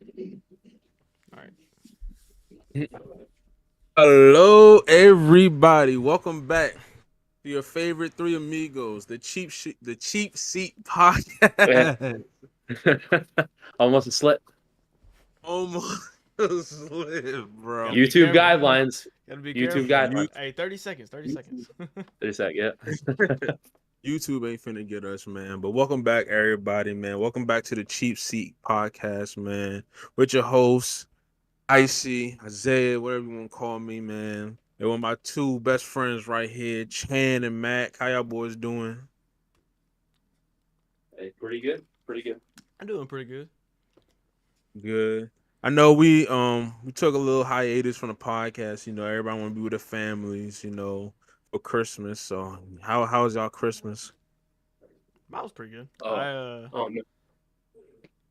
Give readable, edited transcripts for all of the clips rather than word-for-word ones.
All right. Hello, everybody. Welcome back to your favorite three amigos, the cheap seat Yeah. podcast. Almost a slip. Almost slip, Got to bro. be YouTube careful. guidelines. Got to be YouTube careful. You, guidelines. Hey, 30 seconds. 30 you, seconds. There's that. Yeah. YouTube ain't finna get us, man. But welcome back, everybody, man. Welcome back to the cheap seat podcast, man. With your hosts, Icy, Isaiah, whatever you want to call me, man. They were my two best friends right here, Chan and Mac. How y'all boys doing? Hey, pretty good. Pretty good. I'm doing pretty good. Good. I know we took a little hiatus from the podcast. Everybody want to be with their families. For Christmas. So how's y'all Christmas? Mine was pretty good. Oh. Oh no.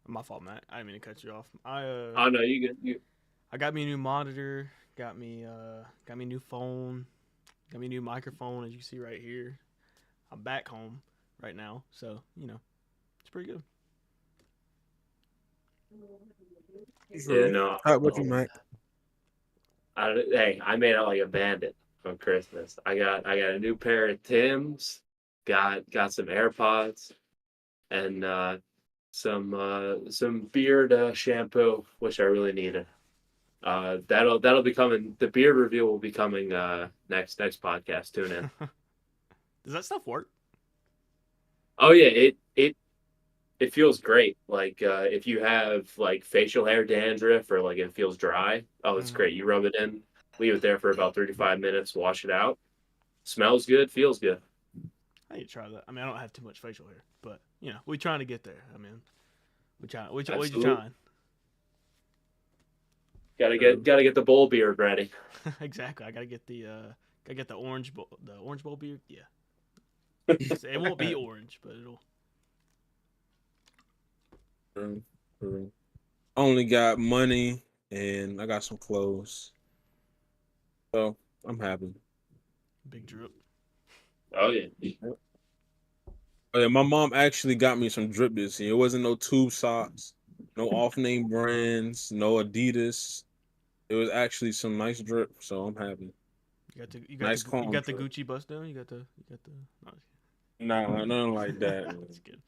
My fault, Matt. I didn't mean to cut you off. Oh no. You good. You. I got me a new monitor. Got me a new phone. Got me a new microphone, as you can see right here. I'm back home right now, so it's pretty good. Yeah. No. How about you, Mike? Hey, I made out like a bandit on Christmas. I got a new pair of Tims. Got some AirPods and some beard shampoo, which I really needed. That'll be coming. The beard reveal will be coming next podcast. Tune in. Does that stuff work? Oh yeah, it feels great. Like if you have like facial hair dandruff or like it feels dry, oh it's Mm, great. You rub it in, leave it there for about 35 minutes, wash it out. Smells good, feels good. I need to try that. I mean, I don't have too much facial hair, but we trying to get there. I mean, we you Absolutely. trying? Gotta get the bowl beard ready. Exactly. I gotta get the orange bowl beard. Yeah, it won't be orange, but it'll. Um, um, I only got money and I got some clothes, so I'm happy. Big drip. Oh yeah. Oh yeah, my mom actually got me some drip this year. It wasn't no tube socks, no off name brands, no Adidas. It was actually some nice drip, so I'm happy. Nice You calm got the drip. Gucci bust down. You got the. No, Nah, nothing like that. that's good.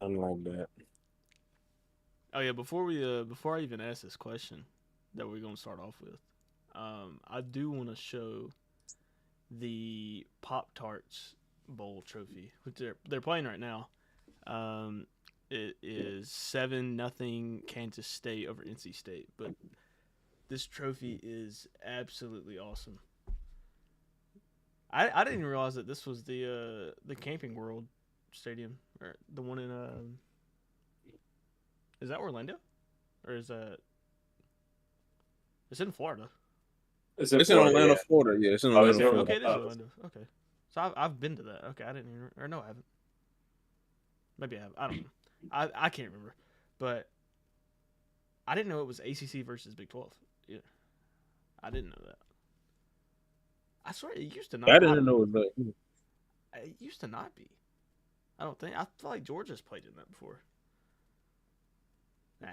Nothing like that. Oh yeah, before I even ask this question that we're gonna start off with, I do want to show the Pop Tarts Bowl trophy, which they're playing right now. Um, it is 7-0 Kansas State over NC State, but this trophy is absolutely awesome. I didn't even realize that this was the Camping World Stadium, or the one in is that Orlando, or is that it's in Florida? It's in It's in Florida, Orlando, yeah. Florida. Yeah, it's in Oh, it's Orlando, in Florida. Okay, it is oh, Orlando. Okay, so I've been to that. Okay, I didn't even or no, I haven't. Maybe I have. I don't know. I can't remember, but I didn't know it was ACC versus Big 12. Yeah, I didn't know that. I swear it used to not. I I didn't don't know know. it was that. It used to not be. I don't think. I feel like Georgia's played in that before. Nah,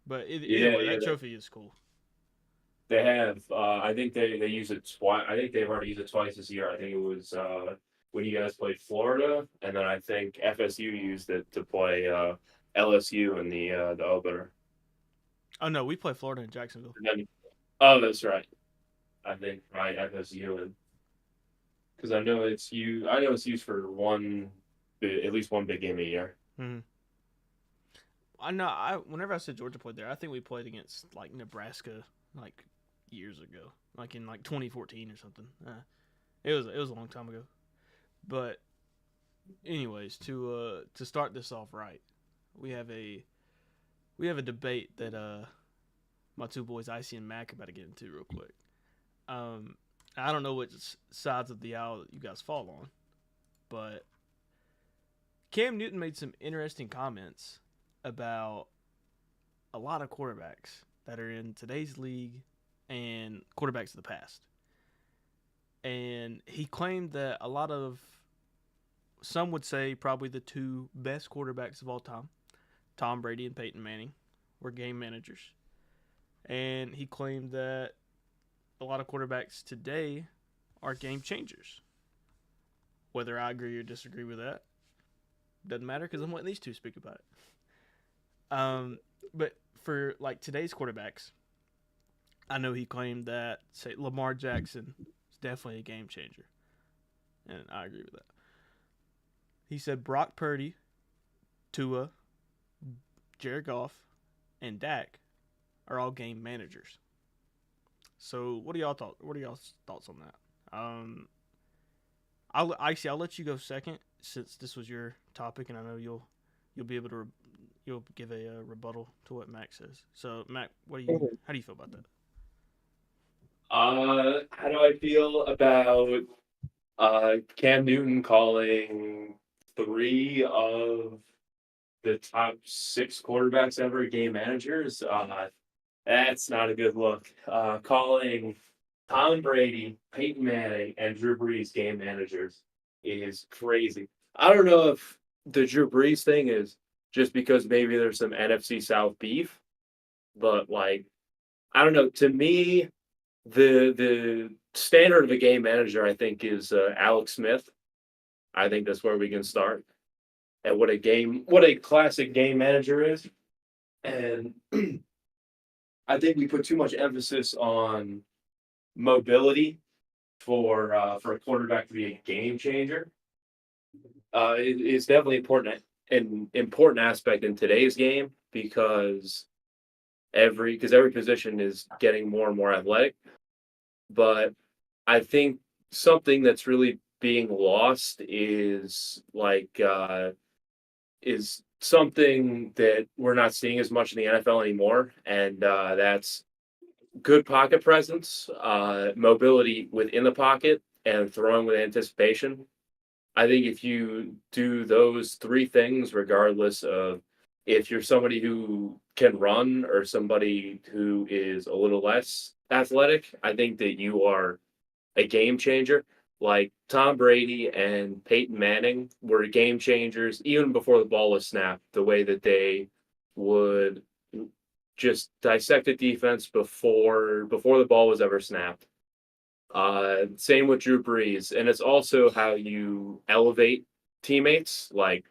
but either yeah, way, yeah. that trophy is cool. They have. I think they use it twice. I think they've already used it twice this year. I think it was when you guys played Florida, and then I think FSU used it to play LSU in the opener. Oh no, we play Florida in Jacksonville. And then, oh, that's right. I think right FSU and because I know it's you. I know it's used for at least one big game a year. Mm-hmm. I know. Whenever I said Georgia played there, I think we played against like Nebraska like years ago, like in like 2014 or something. It was a long time ago. But anyways, to start this off right, we have a we have a debate that my two boys Icy and Mac about to get into real quick. Um, I don't know which sides of the aisle that you guys fall on, but Cam Newton made some interesting comments about a lot of quarterbacks that are in today's league and quarterbacks of the past. And he claimed that a lot of some would say probably the two best quarterbacks of all time, Tom Brady and Peyton Manning were game managers. And he claimed that a lot of quarterbacks today are game changers. Whether I agree or disagree with that doesn't matter because I'm letting these two speak about it. But for like today's quarterbacks, I know he claimed that, say, Lamar Jackson is definitely a game changer, and I agree with that. He said Brock Purdy, Tua, Jared Goff, and Dak are all game managers. So what do y'all thought? What are y'all's thoughts on that? I'll let you go second since this was your topic, and I know you'll be able to you'll give a rebuttal to what Mac says. So Mac, how do you feel about that? How do I feel about Cam Newton calling 3 of the top 6 quarterbacks ever game managers? That's not a good look. Calling Tom Brady, Peyton Manning, and Drew Brees game managers is crazy. I don't know if the Drew Brees thing is just because maybe there's some NFC South beef, but like, I don't know. To me, the standard of a game manager, I think, is Alex Smith. I think that's where we can start. And what a classic game manager is. And I think we put too much emphasis on mobility for a quarterback to be a game changer. It's definitely an important aspect in today's game because every position is getting more and more athletic. But I think something that's really being lost is is something that we're not seeing as much in the NFL anymore, and that's good pocket presence, mobility within the pocket, and throwing with anticipation. I think if you do those 3 things, regardless of if you're somebody who can run or somebody who is a little less athletic, I think that you are a game changer. Like Tom Brady and Peyton Manning were game changers even before the ball was snapped, the way that they would just dissect a defense before the ball was ever snapped. Same with Drew Brees, and it's also how you elevate teammates. Like,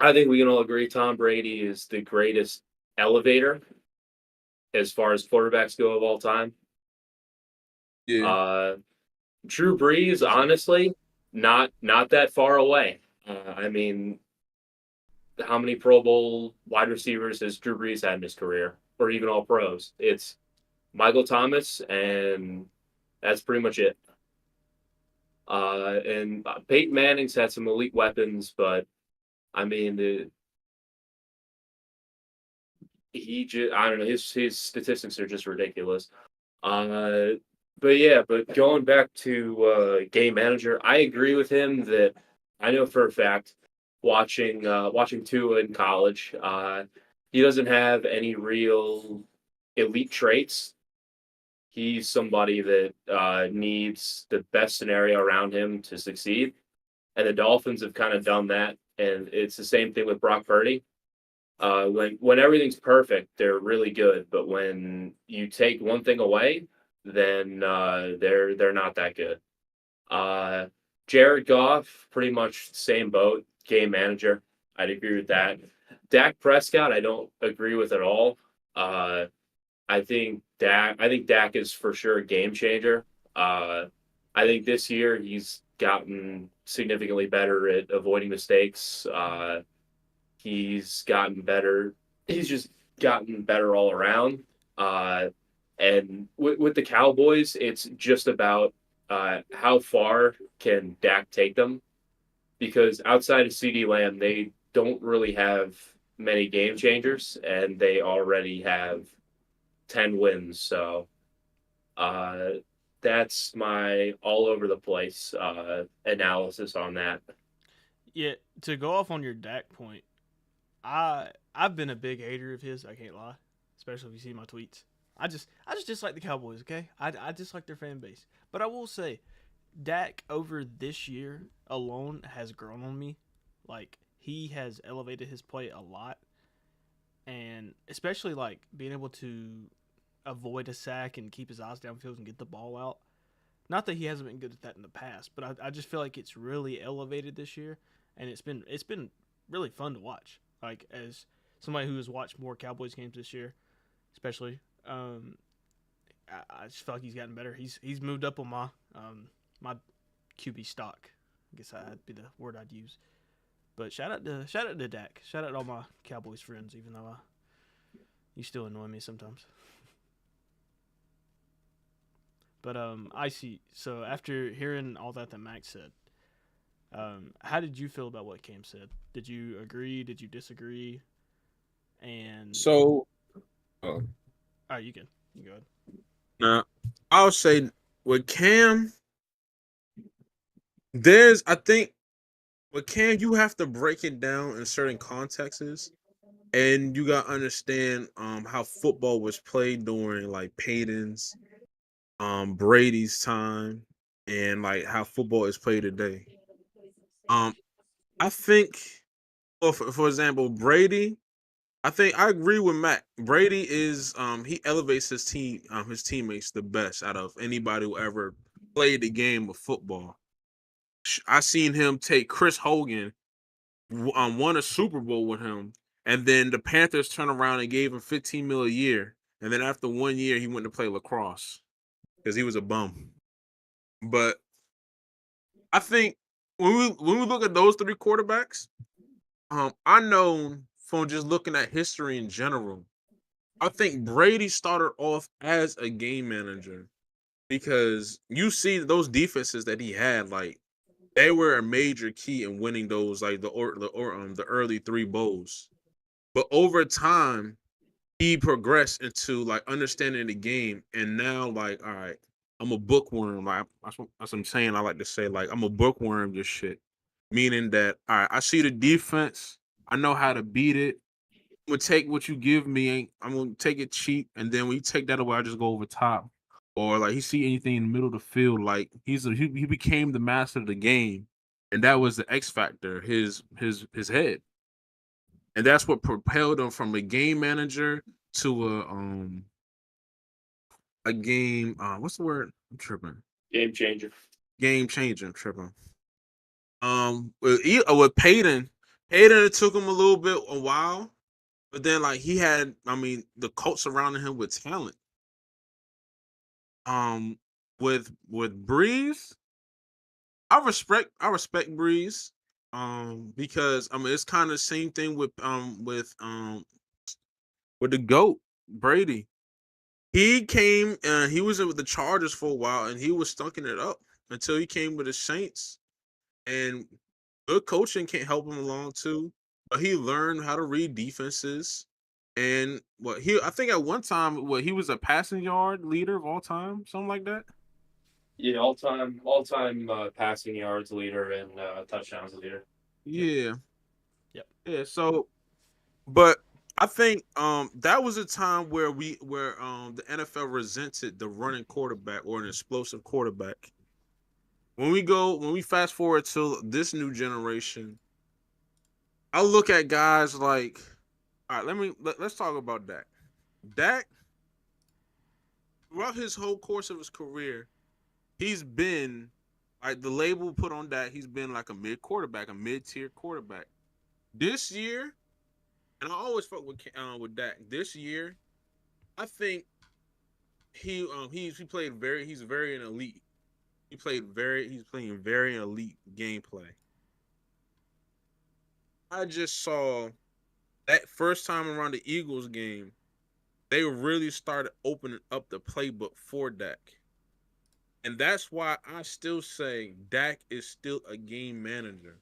I think we can all agree Tom Brady is the greatest elevator as far as quarterbacks go of all time. Yeah. Drew Brees, honestly, not that far away. I mean, how many Pro Bowl wide receivers has Drew Brees had in his career, or even all pros? It's Michael Thomas, and that's pretty much it. And Peyton Manning's had some elite weapons, but I mean, I don't know, his statistics are just ridiculous. But going back to game manager, I agree with him that I know for a fact watching Tua in college, he doesn't have any real elite traits. He's somebody that needs the best scenario around him to succeed, and the Dolphins have kind of done that. And it's the same thing with Brock Purdy. When everything's perfect, they're really good. But when you take one thing away, then they're not that good. Jared Goff, pretty much same boat, game manager. I'd agree with that. Dak Prescott, I don't agree with at all. I think Dak is for sure a game changer. I think this year he's gotten significantly better at avoiding mistakes. He's gotten better. He's just gotten better all around. And with the Cowboys, it's just about how far can Dak take them? Because outside of CD Lamb, they don't really have many game changers, and they already have 10 wins. So that's my all over the place analysis on that. Yeah, to go off on your Dak point, I've been a big hater of his. I can't lie, especially if you see my tweets. I just dislike the Cowboys. Okay, I dislike their fan base. But I will say, Dak over this year alone has grown on me. Like, he has elevated his play a lot. and especially like being able to avoid a sack and keep his eyes downfield and get the ball out. Not that he hasn't been good at that in the past, but I just feel like it's really elevated this year, and it's been really fun to watch. Like as somebody who has watched more Cowboys games this year, especially, I just feel like he's gotten better. He's moved up on my QB stock. I guess that'd be the word I'd use. But shout out to Dak. Shout out to all my Cowboys friends, even though you still annoy me sometimes. But I see. So after hearing all that Max said, how did you feel about what Cam said? Did you agree? Did you disagree? And So, all right, you can go ahead. now I'll say with Cam, I think with Cam, you have to break it down in certain contexts, and you got to understand how football was played during like Peyton's, Brady's time, and like how football is played today. Um, I think, well, for example, Brady. I think I agree with Matt. Brady is he elevates his teammates the best out of anybody who ever played the game of football. I seen him take Chris Hogan, won a Super Bowl with him, and then the Panthers turned around and gave him 15 mil a year, and then after 1 year he went to play lacrosse because he was a bum. But I think when we look at those three quarterbacks, I know from just looking at history in general, I think Brady started off as a game manager because you see those defenses that he had, like they were a major key in winning those, like the early three bowls. But over time, he progressed into like understanding the game, and now like, all right, I'm a bookworm. Like that's what I'm saying. I like to say like I'm a bookworm. This shit, meaning that all right, I see the defense, I know how to beat it. I'm gonna take what you give me. I'm gonna take it cheap, and then when you take that away, I just go over top. Or like he see anything in the middle of the field, like he became the master of the game, and that was the X factor, his head, and that's what propelled him from a game manager to a game. What's the word? I'm tripping. Game changer. Game changer. I'm tripping. With Peyton, it took him a little bit a while, but then like he had, I mean, the coach surrounding him with talent. Um, with Breeze, I respect Breeze. Because I mean it's kind of the same thing with the GOAT, Brady. He came and he was with the Chargers for a while and he was stunking it up until he came with the Saints. And good coaching can't help him along too. But he learned how to read defenses. And I think at one time he was a passing yard leader of all time, something like that. Yeah, all time passing yards leader and touchdowns leader. Yeah. Yep. Yeah. So but I think that was a time where the NFL resented the running quarterback or an explosive quarterback. When we fast forward to this new generation, I look at guys like, all right, let's talk about Dak. Dak, throughout his whole course of his career, he's been like the label put on Dak, he's been like a mid-tier quarterback. This year, and I always fuck with Dak. This year, I think he played he's very an elite. He's playing very elite gameplay. I just saw that first time around the Eagles game, they really started opening up the playbook for Dak. And that's why I still say Dak is still a game manager.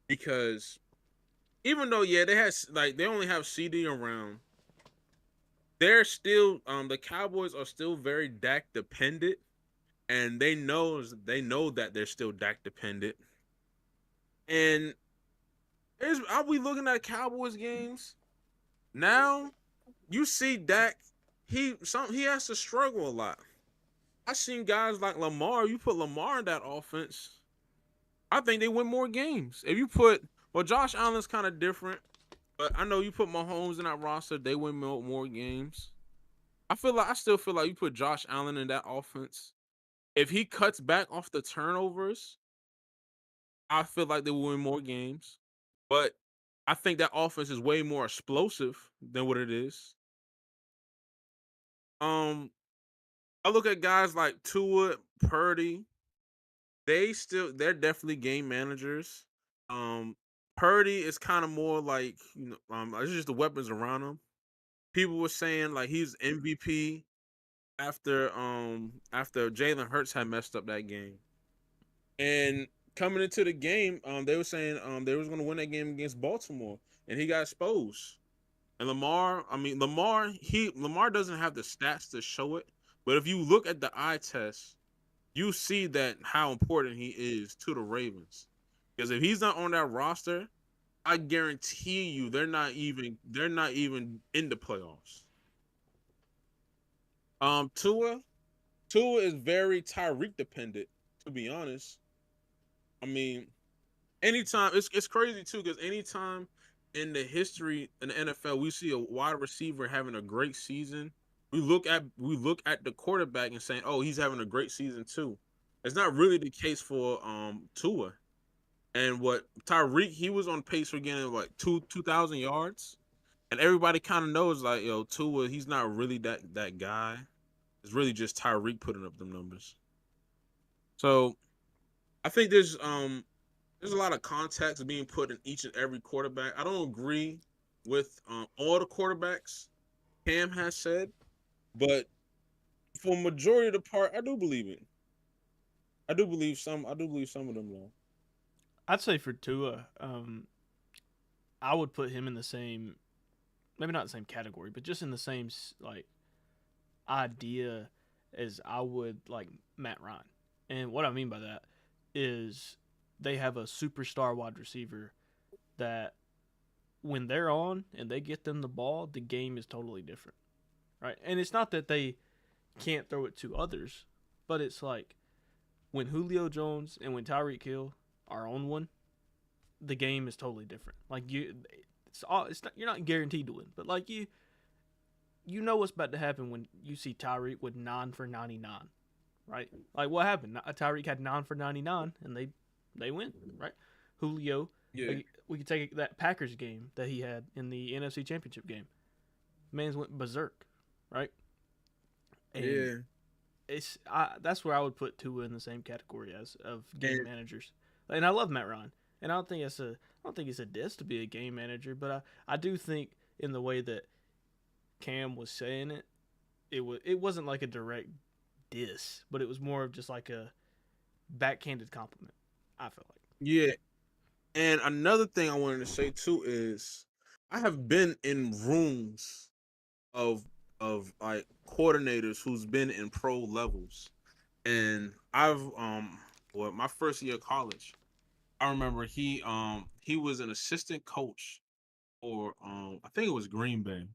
Because even though they only have CD around, they're still the Cowboys are still very Dak dependent, and they know that they're still Dak dependent. And are we looking at Cowboys games now? You see Dak, he has to struggle a lot. I seen guys like Lamar. You put Lamar in that offense, I think they win more games. If you put Josh Allen's kind of different. But I know you put Mahomes in that roster, they win more games. I still feel like you put Josh Allen in that offense. If he cuts back off the turnovers, I feel like they will win more games. But I think that offense is way more explosive than what it is. I look at guys like Tua, Purdy. They're definitely game managers. Um, Purdy is kind of more like it's just the weapons around him. People were saying like he's MVP after Jalen Hurts had messed up that game. And coming into the game, they were saying they was going to win that game against Baltimore, and he got exposed. And Lamar doesn't have the stats to show it, but if you look at the eye test, you see that how important he is to the Ravens. Because if he's not on that roster, I guarantee you they're not even in the playoffs. Tua is very Tyreek dependent, to be honest. I mean, anytime it's crazy too, because anytime in the history in the NFL we see a wide receiver having a great season, we look at the quarterback and saying, "Oh, he's having a great season too." It's not really the case for Tua. And what Tyreek, he was on pace for getting like 2,000 yards, and everybody kind of knows like, yo, Tua, he's not really that guy. It's really just Tyreek putting up them numbers. So I think there's a lot of context being put in each and every quarterback. I don't agree with all the quarterbacks Cam has said, but for majority of the part, I do believe it. I do believe some. I do believe some of them though. I'd say for Tua, I would put him in the same, maybe not the same category, but just in the same like idea as I would like Matt Ryan. And what I mean by that is they have a superstar wide receiver that when they're on and they get them the ball, the game is totally different, right? And it's not that they can't throw it to others, but it's like when Julio Jones and when Tyreek Hill are on one, the game is totally different. Like it's not, you're not guaranteed to win, but like you know what's about to happen when you see Tyreek with 9 for 99, right? Like what happened? Tyreek had 9 for 99, and they win, right? Julio, Yeah, like, we could take that Packers game that he had in the NFC Championship game. Man's went berserk, right? And yeah, that's where I would put Tua in the same category as of game and managers. And I love Matt Ryan, and I don't think it's a diss to be a game manager, but I do think in the way that Cam was saying it, it wasn't like a direct diss, but it was more of just like a backhanded compliment. I feel like. yeah. And another thing I wanted to say too is I have been in rooms of like coordinators who's been in pro levels, and I've well my first year of college, I remember he was an assistant coach for I think it was Green Bay,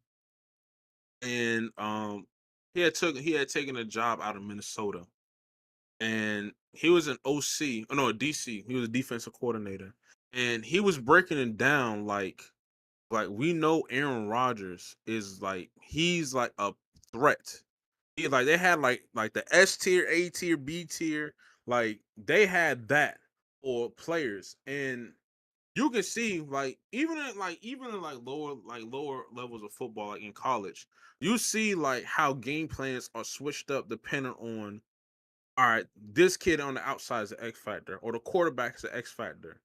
and he had taken a job out of Minnesota, and he was an OC, oh no, a DC. He was a defensive coordinator, and he was breaking it down like we know Aaron Rodgers is like he's like a threat. He like they had like the S tier, A tier, B tier, like they had that for players, and you can see like even in lower levels of football, like in college, you see like how game plans are switched up depending on all right, this kid on the outside is an X factor, or the quarterback's an X factor.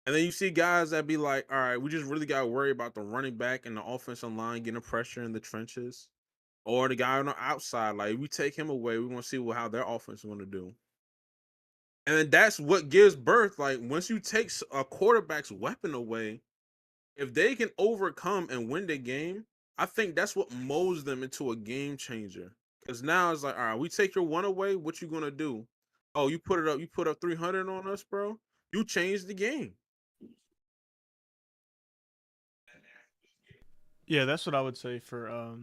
And then you see guys that be like, all right, we just really got to worry about the running back and the offensive line getting pressure in the trenches, or the guy on the outside. Like, we take him away, we want to see how their offense is going to do. And then that's what gives birth. Like, once you take a quarterback's weapon away, if they can overcome and win the game, I think that's what molds them into a game changer. Because now it's like, all right, we take your one away. What you gonna do? Oh, you put it up. You put up 300 on us, bro. You changed the game. Yeah, that's what I would say for Oh,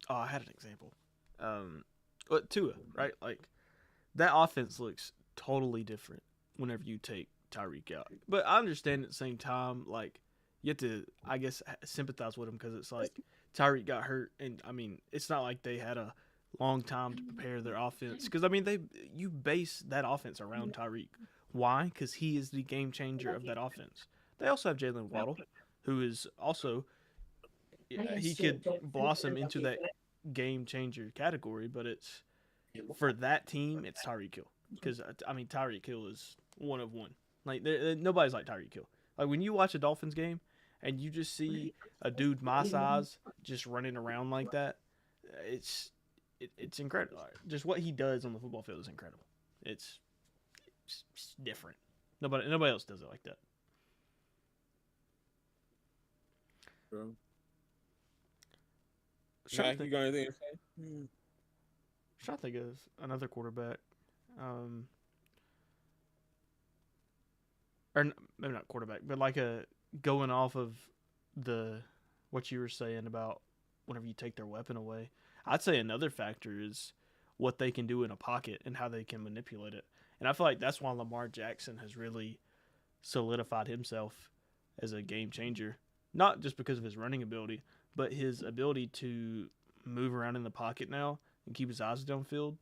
I had an example. But Tua, right? Like that offense looks totally different whenever you take Tyreek out. But I understand at the same time, like you have to, I guess, sympathize with him because it's like Tyreek got hurt, and I mean, it's not like they had a long time to prepare their offense. Because I mean, you base that offense around Tyreek. Why? Because he is the game changer of that offense. They also have Jalen Waddle, who is also he could blossom into that game changer category, but it's for that team, it's Tyreek Hill. Because I mean, Tyreek Hill is one of one. Like nobody's like Tyreek Hill. Like when you watch a Dolphins game and you just see a dude my size just running around like that, it's it's incredible. Just what he does on the football field is incredible. It's different. Nobody else does it like that. Bro. Trying to Mac, you think, got anything to say? trying to think of another quarterback. Or maybe not quarterback, but like a going off of the what you were saying about whenever you take their weapon away. I'd say another factor is what they can do in a pocket and how they can manipulate it. And I feel like that's why Lamar Jackson has really solidified himself as a game changer, not just because of his running ability, but his ability to move around in the pocket now and keep his eyes downfield.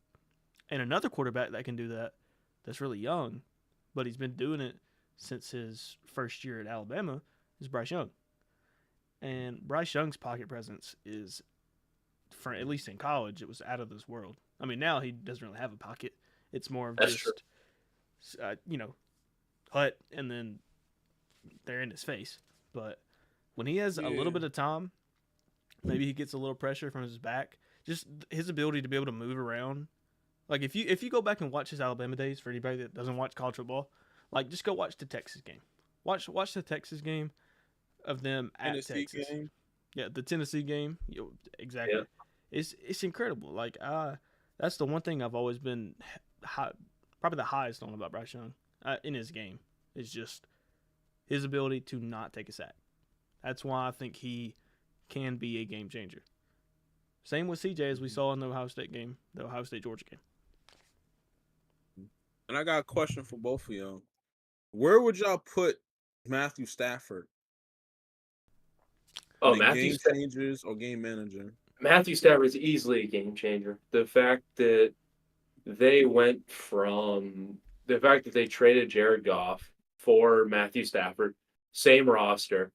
And another quarterback that can do that, that's really young, but he's been doing it since his first year at Alabama, is Bryce Young. And Bryce Young's pocket presence is, for at least in college, it was out of this world. I mean, now he doesn't really have a pocket. It's more of That's just, hut, and then they're in his face. But when he has a little bit of time, maybe he gets a little pressure from his back. Just his ability to be able to move around. Like if you go back and watch his Alabama days, for anybody that doesn't watch college football, like just go watch the Texas game. Watch the Texas game of them at Tennessee Texas. game. Yeah, the Tennessee game. Exactly. Yeah. It's incredible. Like that's the one thing I've always been probably the highest on about Bryce Young in his game is just his ability to not take a sack. That's why I think he can be a game changer. Same with CJ as we saw in the Ohio State game, the Ohio State Georgia game. And I got a question for both of y'all. Where would y'all put Matthew Stafford? Oh, Game changers or game manager? Matthew Stafford is easily a game changer. The fact that they traded Jared Goff for Matthew Stafford, same roster,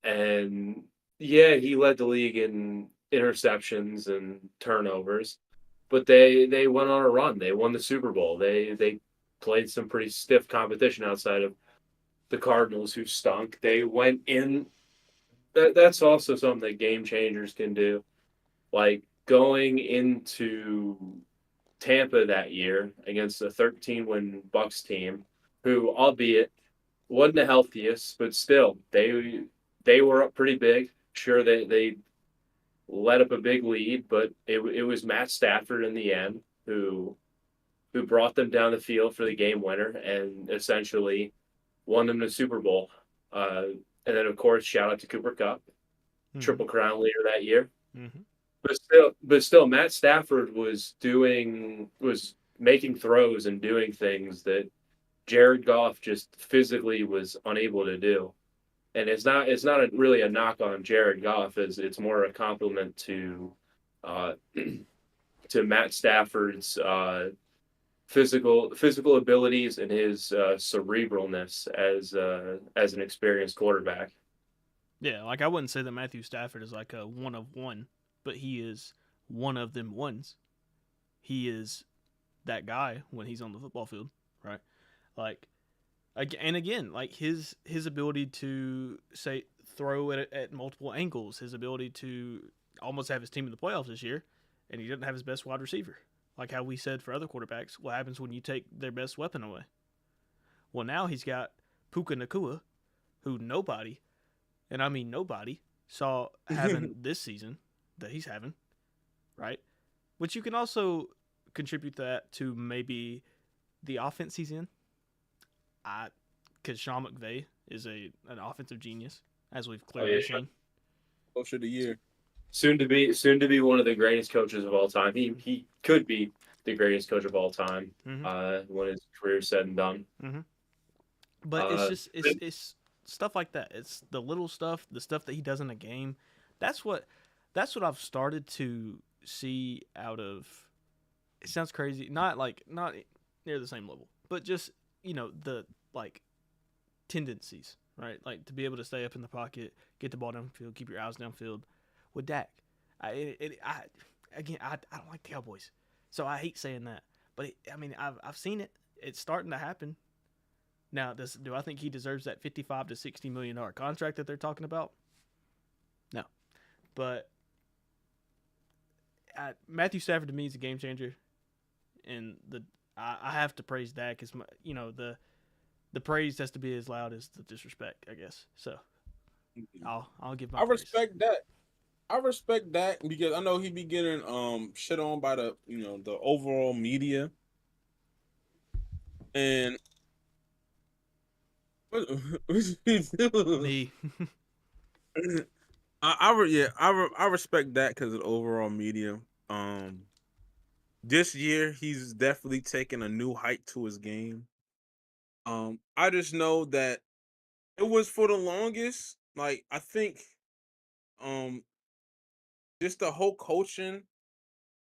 and yeah, he led the league in interceptions and turnovers, but they went on a run. They won the Super Bowl. They played some pretty stiff competition outside of the Cardinals, who stunk. They went in. That's also something that game changers can do. Like going into Tampa that year against a 13-win Bucks team, who, albeit wasn't the healthiest, but still they were up pretty big. Sure, they let up a big lead, but it was Matt Stafford in the end who brought them down the field for the game winner and essentially won them the Super Bowl. And then, of course, shout out to Cooper Kupp, Triple Crown leader that year. Mm-hmm. But still, Matt Stafford was making throws and doing things that Jared Goff just physically was unable to do. And it's not really a knock on Jared Goff, as it's more a compliment to to Matt Stafford's physical abilities and his cerebralness as an experienced quarterback. Yeah, like I wouldn't say that Matthew Stafford is like a one of one, but he is one of them ones. He is that guy when he's on the football field, right? Like, and again, like his ability to say throw at multiple angles, his ability to almost have his team in the playoffs this year, and he didn't have his best wide receiver. Like how we said for other quarterbacks, what happens when you take their best weapon away? Well, now he's got Puka Nacua, who nobody, and I mean nobody, saw having this season that he's having, right? Which you can also contribute that to maybe the offense he's in. Because Sean McVay is an offensive genius, as we've clearly seen. Coach of the year. Soon to be one of the greatest coaches of all time. He could be the greatest coach of all time when his career is said and done. Mm-hmm. But it's stuff like that. It's the little stuff, the stuff that he does in a game. That's what that's what I've started to see out of. It sounds crazy, not near the same level, but just the like tendencies, right? Like to be able to stay up in the pocket, get the ball downfield, keep your eyes downfield. With Dak, I don't like the Cowboys, so I hate saying that. But I've seen it. It's starting to happen. Now, do I think he deserves that $55 to $60 million contract that they're talking about? No, but Matthew Stafford to me is a game changer, and I have to praise Dak because the praise has to be as loud as the disrespect, I guess. So I'll give my I praise. respect that. I respect that because I know he be getting shit on by the overall media. And what Me. I respect that because of the overall media. This year he's definitely taken a new height to his game. I just know that it was for the longest. Like I think, um, just the whole coaching.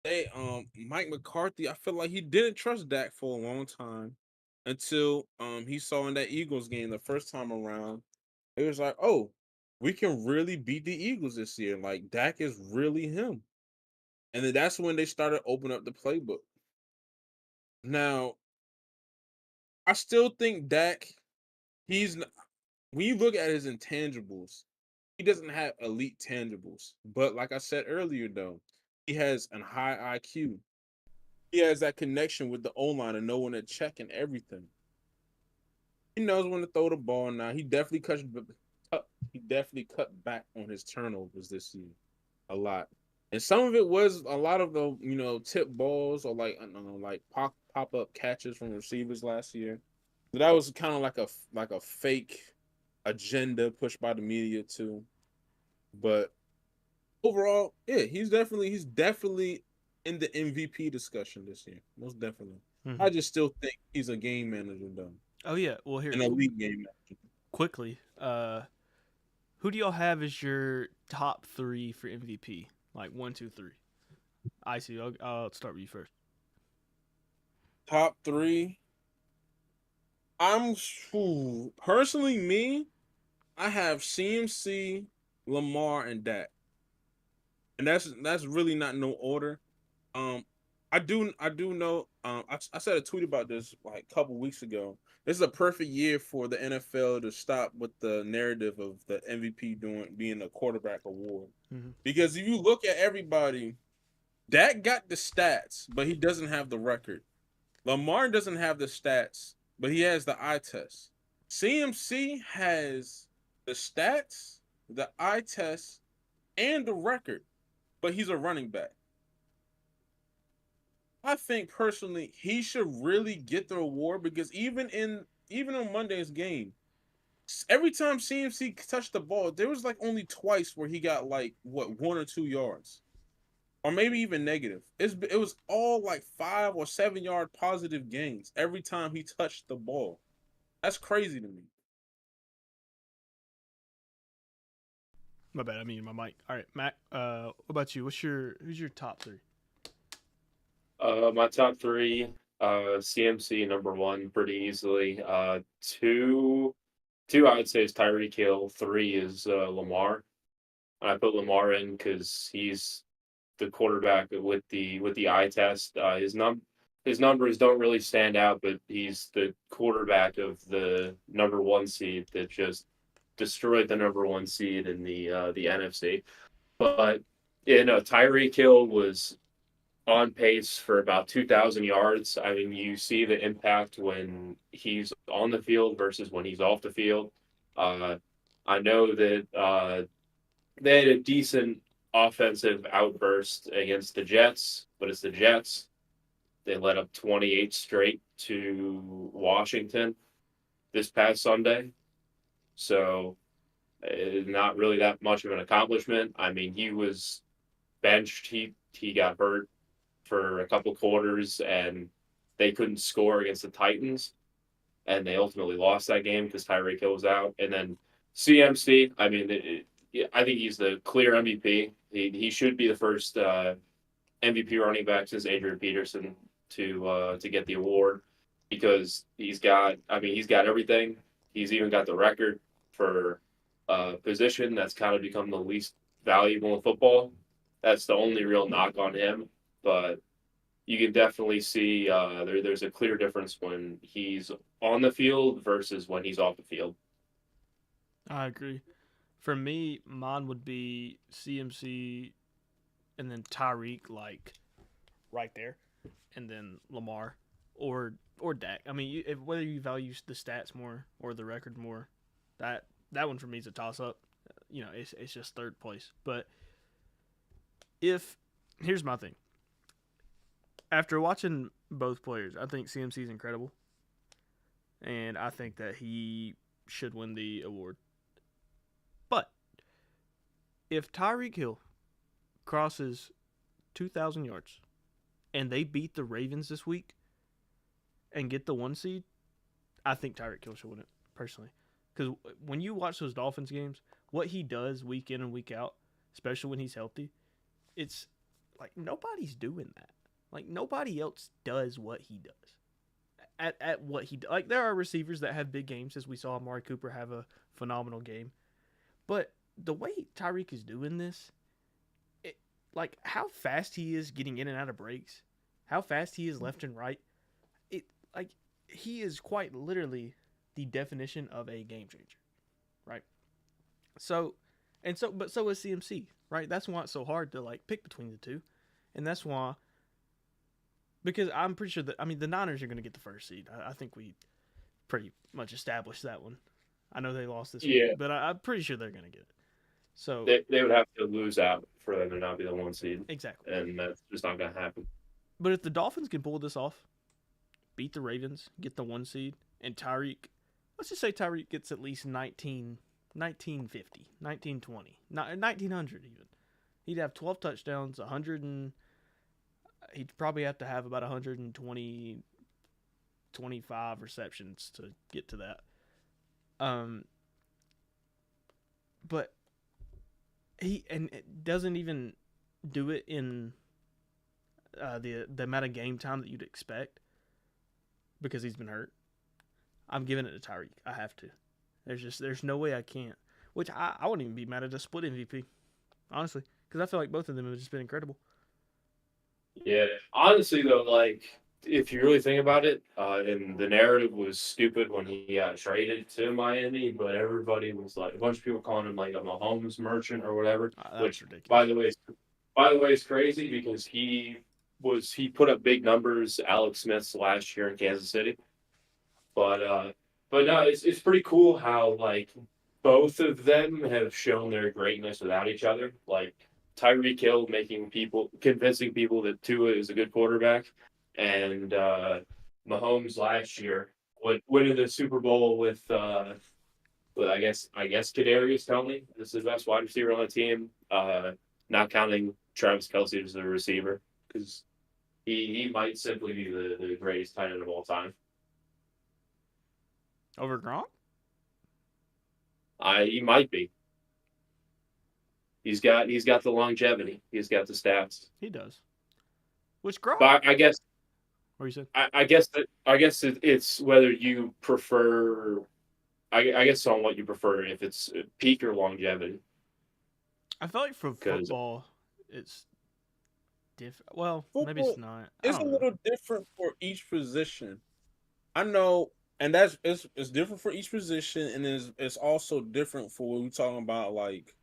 Mike McCarthy. I feel like he didn't trust Dak for a long time until he saw in that Eagles game the first time around. It was like, oh, we can really beat the Eagles this year. Like Dak is really him. And then that's when they started opening up the playbook. Now, I still think Dak, when you look at his intangibles, he doesn't have elite tangibles. But like I said earlier, though, he has a high IQ. He has that connection with the O line and knowing to check and everything. He knows when to throw the ball now. He definitely cut back on his turnovers this year a lot. And some of it was a lot of the tip balls or like I don't know, like pop up catches from receivers last year. So that was kind of like a fake agenda pushed by the media too. But overall, yeah, he's definitely in the MVP discussion this year. Most definitely. Mm-hmm. I just still think he's a game manager though. Oh yeah, well here An elite game manager. quickly. Who do y'all have as your top 3 for MVP? Like 1, 2, 3. I see. I'll start with you first. Top 3. Personally me, I have CMC, Lamar, and Dak. And that's really not no order. Um, I do know. I said a tweet about this like a couple weeks ago. This is a perfect year for the NFL to stop with the narrative of the MVP being a quarterback award. Mm-hmm. Because if you look at everybody, Dak got the stats, but he doesn't have the record. Lamar doesn't have the stats, but he has the eye test. CMC has the stats, the eye test, and the record, but he's a running back. I think personally he should really get the award because even on Monday's game, every time CMC touched the ball, there was like only twice where he got like 1 or 2 yards, or maybe even negative. It was all like 5 or 7 yard positive gains every time he touched the ball. That's crazy to me. My bad. I mean my mic. All right, Mac. What about you? Who's your top 3? My top 3, CMC number 1 pretty easily. Two I would say is Tyreek Hill. 3 is Lamar. And I put Lamar in because he's the quarterback with the eye test. His numbers don't really stand out, but he's the quarterback of the number 1 seed that just destroyed the number 1 seed in the NFC. But Tyreek Hill was on pace for about 2,000 yards. I mean, you see the impact when he's on the field versus when he's off the field. I know that they had a decent offensive outburst against the Jets, but it's the Jets. They led up 28 straight to Washington this past Sunday. So not really that much of an accomplishment. I mean, he was benched. He got hurt for a couple quarters, and they couldn't score against the Titans, and they ultimately lost that game because Tyreek Hill was out. And then CMC. I mean, I think he's the clear MVP. He should be the first MVP running back since Adrian Peterson to get the award because he's got. I mean, he's got everything. He's even got the record for position that's kind of become the least valuable in football. That's the only real knock on him, but you can definitely see there's a clear difference when he's on the field versus when he's off the field. I agree. For me, mine would be CMC and then Tyreek, like right there, and then Lamar or Dak. I mean, whether you value the stats more or the record more, that one for me is a toss up. It's just third place. But if here's my thing, after watching both players, I think CMC is incredible, and I think that he should win the award. But if Tyreek Hill crosses 2,000 yards and they beat the Ravens this week and get the 1 seed, I think Tyreek Hill should win it, personally. Because when you watch those Dolphins games, what he does week in and week out, especially when he's healthy, it's like nobody's doing that. Like nobody else does what he does. At what he does. Like there are receivers that have big games, as we saw Amari Cooper have a phenomenal game. But the way Tyreek is doing this, like how fast he is getting in and out of breaks, how fast he is left and right, it like he is quite literally the definition of a game changer, right? So, but so is CMC, right? That's why it's so hard to like pick between the two, and that's why because I'm pretty sure that the Niners are going to get the first seed. I think we pretty much established that one. I know they lost this week, but I'm pretty sure they're going to get it. So they would have to lose out for them to not be the 1 seed. Exactly. And that's just not going to happen. But if the Dolphins can pull this off, beat the Ravens, get the 1 seed, and let's just say Tyreek gets at least 1950, 1920, 1900 even. He'd have 12 touchdowns, he'd probably have to have about 120, 25 receptions to get to that. But it doesn't even do it in the amount of game time that you'd expect because he's been hurt. I'm giving it to Tyreek. I have to. There's no way I can't. Which I wouldn't even be mad at a split MVP, honestly, because I feel like both of them have just been incredible. Yeah, honestly though, like if you really think about it, and the narrative was stupid when he got traded to Miami, but everybody was like, a bunch of people calling him like a Mahomes merchant or whatever. That's ridiculous. By the way, is crazy because he put up big numbers. Alex Smith's last year in Kansas City, but no, it's pretty cool how like both of them have shown their greatness without each other. Like Tyreek Hill convincing people that Tua is a good quarterback, and Mahomes last year winning the Super Bowl with I guess Kadarius Toney. This is the best wide receiver on the team, not counting Travis Kelce as the receiver because he might simply be the greatest tight end of all time. Over Gronk? He might be. He's got the longevity. He's got the stats. He does. Which Gronk? But I guess. What you said? I guess it's whether you prefer. I guess on what you prefer, if it's peak or longevity. I feel like for football, it's different. Well, football, maybe it's not. It's a little different for each position. I know, and it's different for each position, and it's also different for when we're talking about like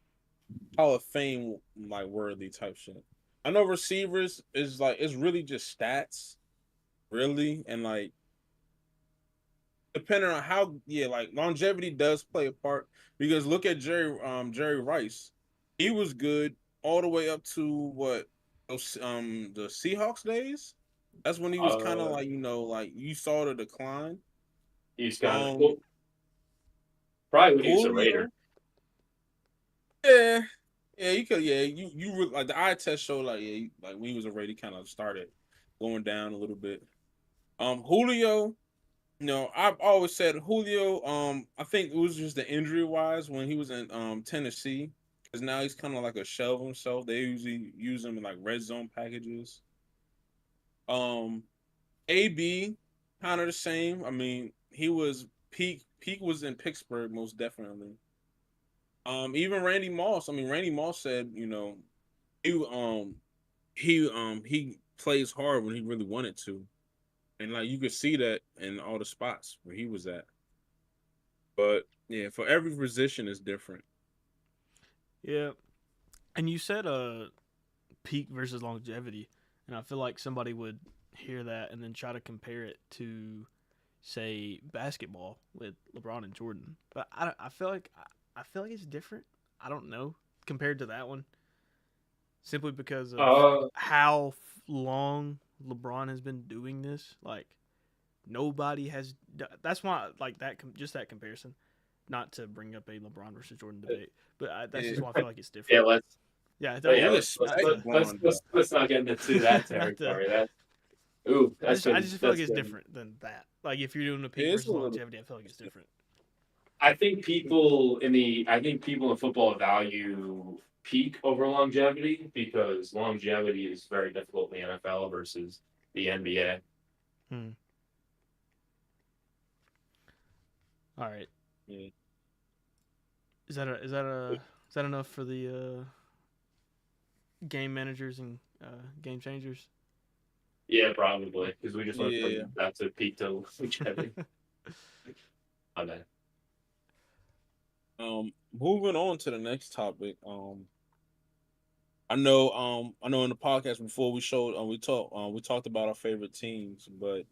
Hall of Fame like worthy type shit. I know receivers is like it's really just stats, really, and like depending on how like longevity does play a part because look at Jerry Rice. He was good all the way up to what the Seahawks days. That's when he was kind of like like you saw the decline. He's kind of probably when he was a Raider. Yeah, you could. Yeah, you were like the eye test showed like when he was a Raider, he kind of started going down a little bit. Julio, I've always said Julio. I think it was just the injury wise when he was in Tennessee, because now he's kind of like a shell of himself. They usually use him in like red zone packages. Um, AB kind of the same. I mean, he was peak was in Pittsburgh most definitely. Even Randy Moss. I mean, Randy Moss said, he he plays hard when he really wanted to, and like you could see that in all the spots where he was at. But yeah, for every position is different. Yeah, and you said peak versus longevity, and I feel like somebody would hear that and then try to compare it to, say, basketball with LeBron and Jordan. But I feel like it's different. I don't know compared to that one, simply because of Uh, how long LeBron has been doing this. Like nobody has. That's why like that just that comparison. Not to bring up a LeBron versus Jordan debate, but that's Yeah, just why I feel like it's yeah, different. Yeah, but we not respect to LeBron though. let's not get into that not to. territory. Ooh, I just feel like that's it's been. different than that. Like if you're doing a It peak is a versus little. longevity, I feel like it's different. I think people in football value peak over longevity because longevity is very difficult in the NFL versus the NBA. Hmm. All right. Yeah. Is that enough for the game managers and game changers? Yeah, probably because we just went Yeah. from that to peak to longevity. My bad. Moving on to the next topic. I know in the podcast before we talked about our favorite teams, but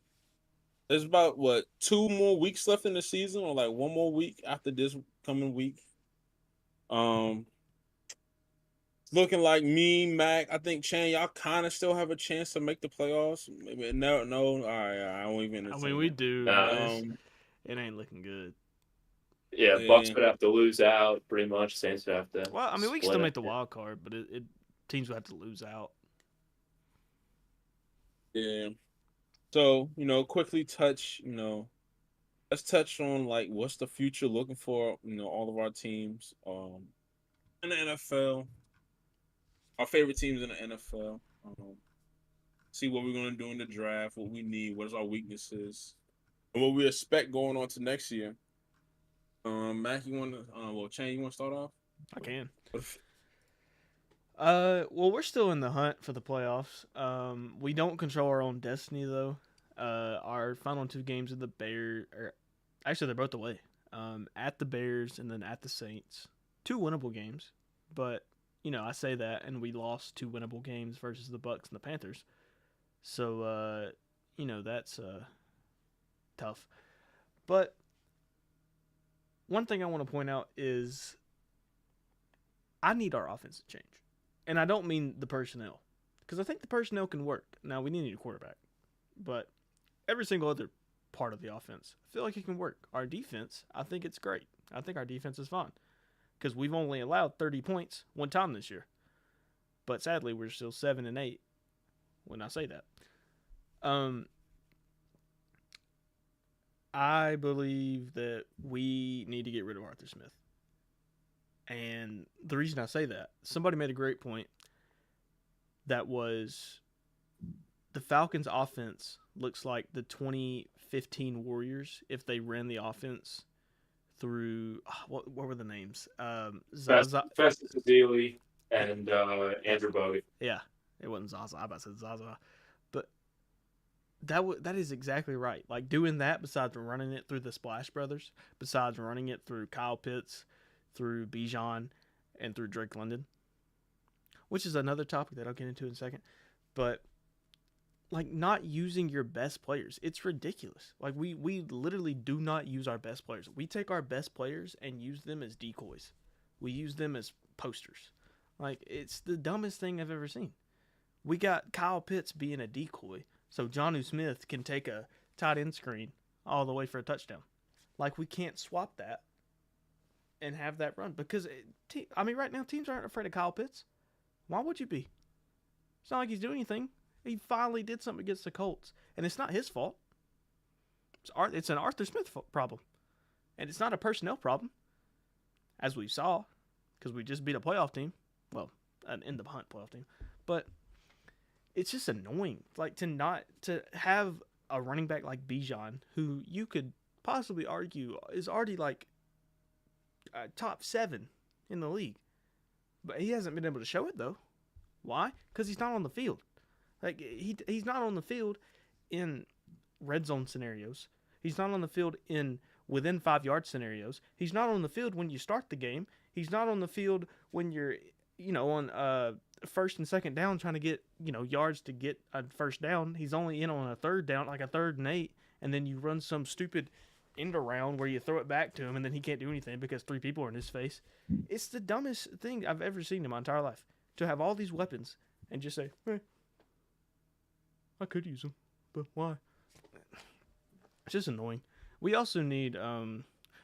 there's about what 2 more weeks left in the season, or like one more week after this coming week. Um, looking like me, Mac. I think Chan, y'all kind of still have a chance to make the playoffs. Maybe no, no. All right, I won't even I mean, entertain we that. do, but Uh, it ain't looking good. yeah, Bucks Yeah, would have to lose out pretty much. Saints would have to Well, I mean, we can split still it. make the wild card, but teams would have to lose out. yeah. So quickly touch. Let's touch on like what's the future looking for. All of our teams. In the NFL, our favorite teams in the NFL. See what we're gonna do in the draft, what we need, what is our weaknesses, and what we expect going on to next year. Mac, you want to? Well, Chan, you want to start off? I can. What Well, we're still in the hunt for the playoffs. We don't control our own destiny though. Our final two games of the Bears, or actually they're both away. At the Bears and then at the Saints, two winnable games. But I say that, and we lost two winnable games versus the Bucks and the Panthers. So that's tough. But one thing I want to point out is I need our offense to change. And I don't mean the personnel, because I think the personnel can work. Now, we need a quarterback, but every single other part of the offense, I feel like it can work. Our defense, I think it's great. I think our defense is fine, because we've only allowed 30 points one time this year. But sadly, we're still 7-8 when I say that. Um, I believe that we need to get rid of Arthur Smith. And the reason I say that, somebody made a great point that was the Falcons' offense looks like the 2015 Warriors if they ran the offense through what were the names? Zaza. Festus Ezeli and Andrew Bogut. Yeah, it wasn't Zaza. I about to say Zaza, but that is exactly right. Like doing that, besides running it through the Splash Brothers, besides running it through Kyle Pitts, through Bijan, and through Drake London, which is another topic that I'll get into in a second. But like not using your best players, it's ridiculous. Like we literally do not use our best players. We take our best players and use them as decoys. We use them as posters. Like it's the dumbest thing I've ever seen. We got Kyle Pitts being a decoy, so Jonnu Smith can take a tight end screen all the way for a touchdown. Like we can't swap that and have that run because right now teams aren't afraid of Kyle Pitts. Why would you be? It's not like he's doing anything. He finally did something against the Colts, and it's not his fault. It's an Arthur Smith problem, and it's not a personnel problem, as we saw, because we just beat a playoff team. Well, an in the hunt playoff team, but it's just annoying. Like to have a running back like Bijan, who you could possibly argue is already like top 7 in the league, but he hasn't been able to show it though. Why? Because he's not on the field. Like he's not on the field in red zone scenarios. He's not on the field in within 5 yard scenarios. He's not on the field when you start the game. He's not on the field when you're on first and second down trying to get yards to get a first down. He's only in on a third down, like a 3rd and 8, and then you run some stupid end around where you throw it back to him and then he can't do anything because 3 people are in his face. It's the dumbest thing I've ever seen in my entire life, to have all these weapons and just say, hey, I could use them, but why? It's just annoying. We also need a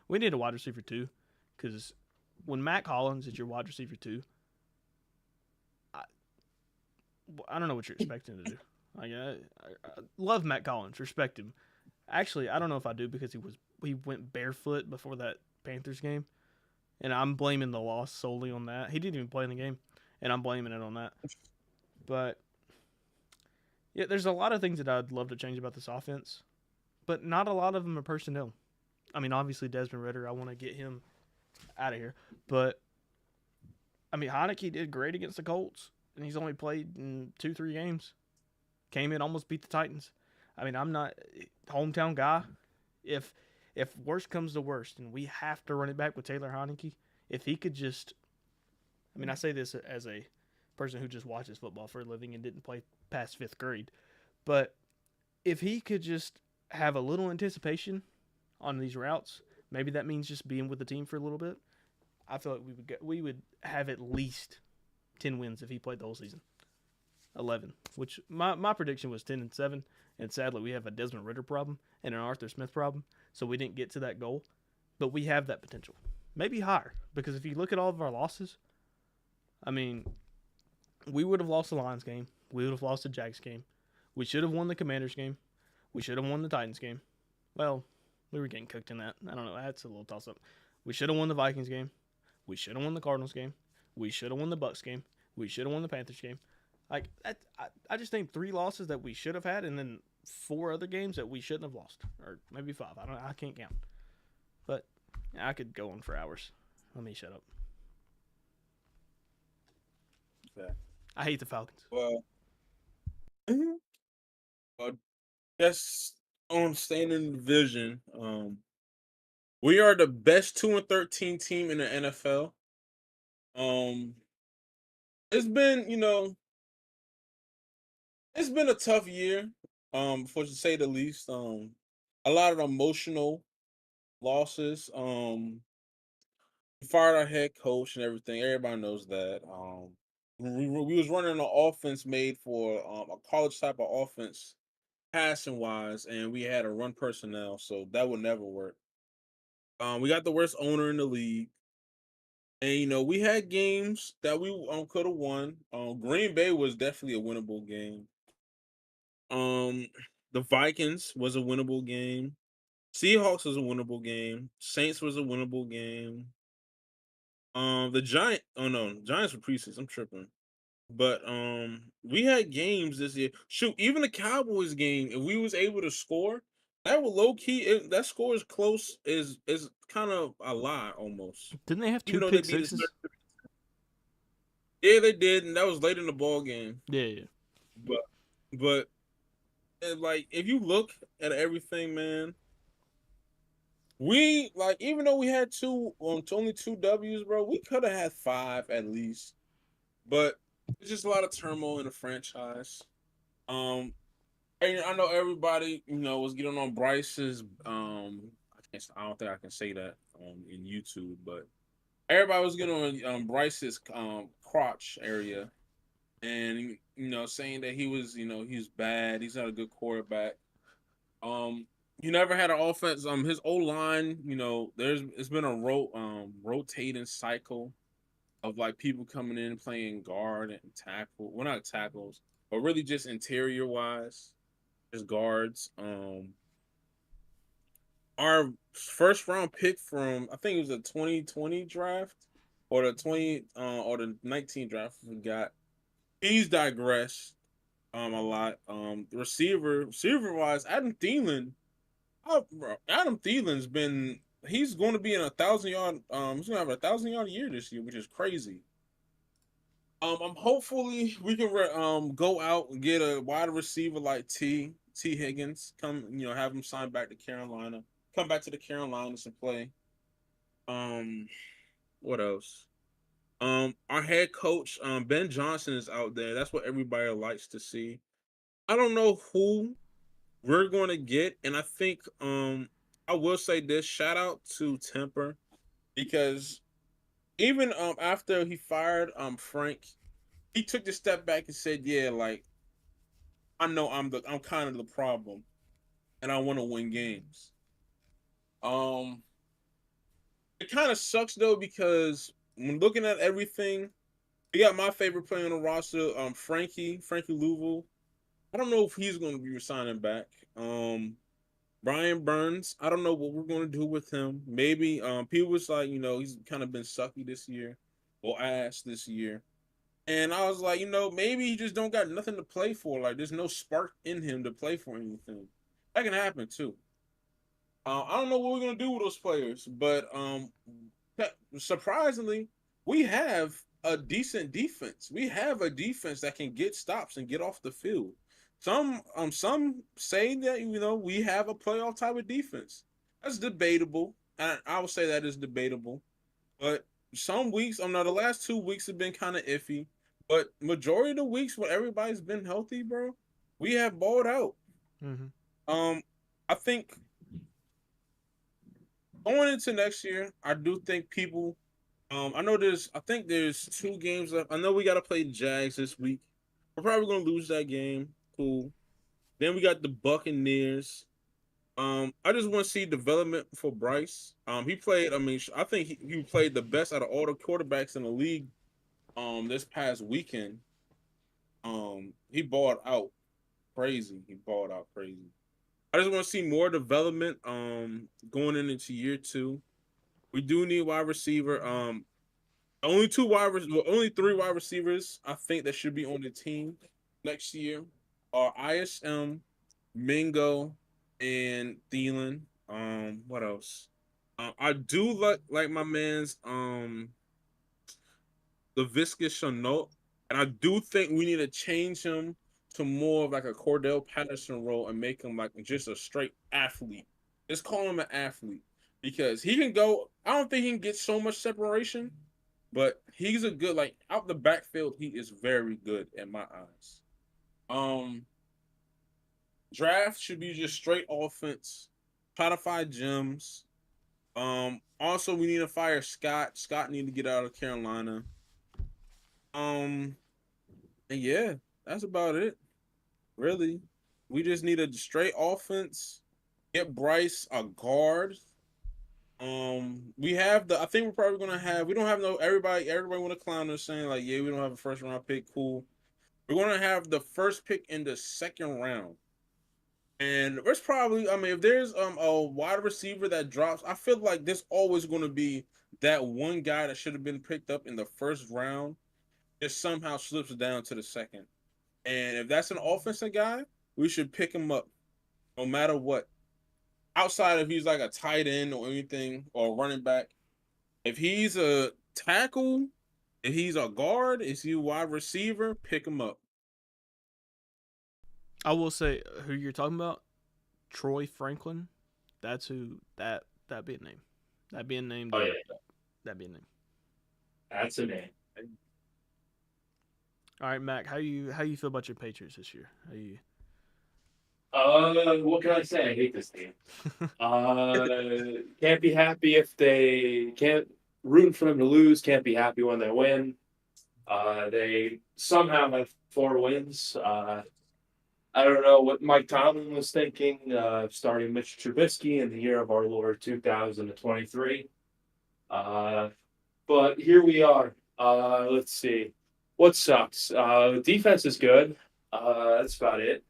wide receiver too, because when Matt Collins is your wide receiver too, I don't know what you're expecting to do. Like, I love Matt Collins, respect him. Actually, I don't know if I do, because he went barefoot before that Panthers game, and I'm blaming the loss solely on that. He didn't even play in the game, and I'm blaming it on that. But yeah, there's a lot of things that I'd love to change about this offense, but not a lot of them are personnel. I mean, obviously Desmond Ridder, I want to get him out of here, but I mean, Heineke did great against the Colts, and he's only played in 2-3 games. Came in, almost beat the Titans. I mean, I'm not hometown guy. If worst comes to worst and we have to run it back with Taylor Heineke, if he could just, I mean, I say this as a person who just watches football for a living and didn't play past 5th grade, but if he could just have a little anticipation on these routes, maybe that means just being with the team for a little bit, I feel like we would have at least 10 wins if he played the whole season. 11, which my prediction was 10-7, and sadly we have a Desmond Ridder problem and an Arthur Smith problem, so we didn't get to that goal, but we have that potential. Maybe higher, because if you look at all of our losses, I mean, we would have lost the Lions game, we would have lost the Jags game, we should have won the Commanders game, we should have won the Titans game. Well, we were getting cooked in that. I don't know, that's a little toss-up. We should have won the Vikings game, we should have won the Cardinals game, we should have won the Bucs game, we should have won the Panthers game. Like, I just named 3 losses that we should have had, and then 4 other games that we shouldn't have lost, or maybe 5. I can't count. But I could go on for hours. Let me shut up. Okay. I hate the Falcons. Well, just on staying in the division, we are the best 2-13 team in the NFL. It's been, it's been a tough year, for to say the least. A lot of emotional losses. We fired our head coach and everything. Everybody knows that. We was running an offense made for a college type of offense, passing wise, and we had a run personnel, so that would never work. We got the worst owner in the league. And we had games that we could have won. Green Bay was definitely a winnable game. The Vikings was a winnable game. Seahawks was a winnable game. Saints was a winnable game. The Giants were preseason. I'm tripping. But we had games this year. Shoot, even the Cowboys game, if we was able to score, that was low key. That score is close. Is kind of a lie almost. Didn't they have 2 Even though pick they beat us. sixes? Yeah, they did, and that was late in the ball game. Yeah. But like, if you look at everything, man, we even though we had only 2 W's, bro, we could have had 5 at least. But it's just a lot of turmoil in the franchise. And I know everybody, was getting on Bryce's. I don't think I can say that in YouTube, but everybody was getting on Bryce's crotch area, and saying that he was, he's bad. He's not a good quarterback. You never had an offense. His O-line, it's been a rotating cycle of like people coming in playing guard and tackle. Well, not tackles, but really just interior wise, just guards. our first round pick from I think it was the 2020 draft or the 20 or the 19 draft. I forgot. He's digressed a lot. Receiver wise, Adam Thielen. Oh, bro, Adam Thielen's been. He's going to be in 1,000 yard. He's going to have 1,000 yard a year this year, which is crazy. I'm hopefully we can go out and get a wide receiver like T Higgins. Come, have him sign back to Carolina. Come back to the Carolinas and play. Um, what else? Our head coach, Ben Johnson, is out there. That's what everybody likes to see. I don't know who we're going to get, and I think I will say this: shout out to Temper because even after he fired Frank, he took the step back and said, "Yeah, like I know I'm kind of the problem, and I want to win games." Um, it kind of sucks though because when looking at everything, we got my favorite player on the roster, Frankie Louisville. I don't know if he's going to be resigning back. Brian Burns, I don't know what we're going to do with him. Maybe people was like, he's kind of been sucky this year or ass this year. And I was like, maybe he just don't got nothing to play for. Like there's no spark in him to play for anything. That can happen too. I don't know what we're gonna do with those players, but surprisingly, we have a decent defense. We have a defense that can get stops and get off the field. Some say that we have a playoff type of defense. That's debatable. I would say that is debatable. But some weeks, the last 2 weeks have been kind of iffy. But majority of the weeks when everybody's been healthy, bro, we have balled out. Mm-hmm. I think going into next year, I do think people. I think there's 2 games left. I know we got to play the Jags this week. We're probably gonna lose that game. Cool. Then we got the Buccaneers. I just want to see development for Bryce. He played. I think he played the best out of all the quarterbacks in the league. This past weekend. He balled out crazy. He balled out crazy. I just want to see more development. Going into year 2, we do need wide receiver. Only 3 wide receivers I think that should be on the team next year are ISM, Mingo, and Thielen. What else? I do like my man's the Viscous Chenault, and I do think we need to change him to more of like a Cordell Patterson role and make him like just a straight athlete. Just call him an athlete because he can go. I don't think he can get so much separation, but he's a good out the backfield. He is very good in my eyes. Draft should be just straight offense. Try to find gems. Also we need to fire Scott. Scott need to get out of Carolina. And yeah, that's about it. Really. We just need a straight offense. Get Bryce a guard. We have I think we're probably gonna have we don't have no everybody wanna clown us saying like, yeah, we don't have a first round pick, cool. We're gonna have the first pick in the second round. And there's probably if there's a wide receiver that drops, I feel like there's always gonna be that one guy that should have been picked up in the first round just somehow slips down to the second. And if that's an offensive guy, we should pick him up no matter what. Outside if he's like a tight end or anything or running back. If he's a tackle, if he's a guard, if he's a wide receiver, pick him up. I will say who you're talking about, Troy Franklin. That's who that'd be a name. That'd be a name. Oh yeah, That'd be a name. that's a name. All right, Mac. How you feel about your Patriots this year? How you? What can I say? I hate this team. Can't be happy if they can't rooting for them to lose. Can't be happy when they win. They somehow have 4 wins. I don't know what Mike Tomlin was thinking starting Mitch Trubisky in the year of our Lord 2023. But here we are. Let's see. What sucks? Defense is good. That's about it.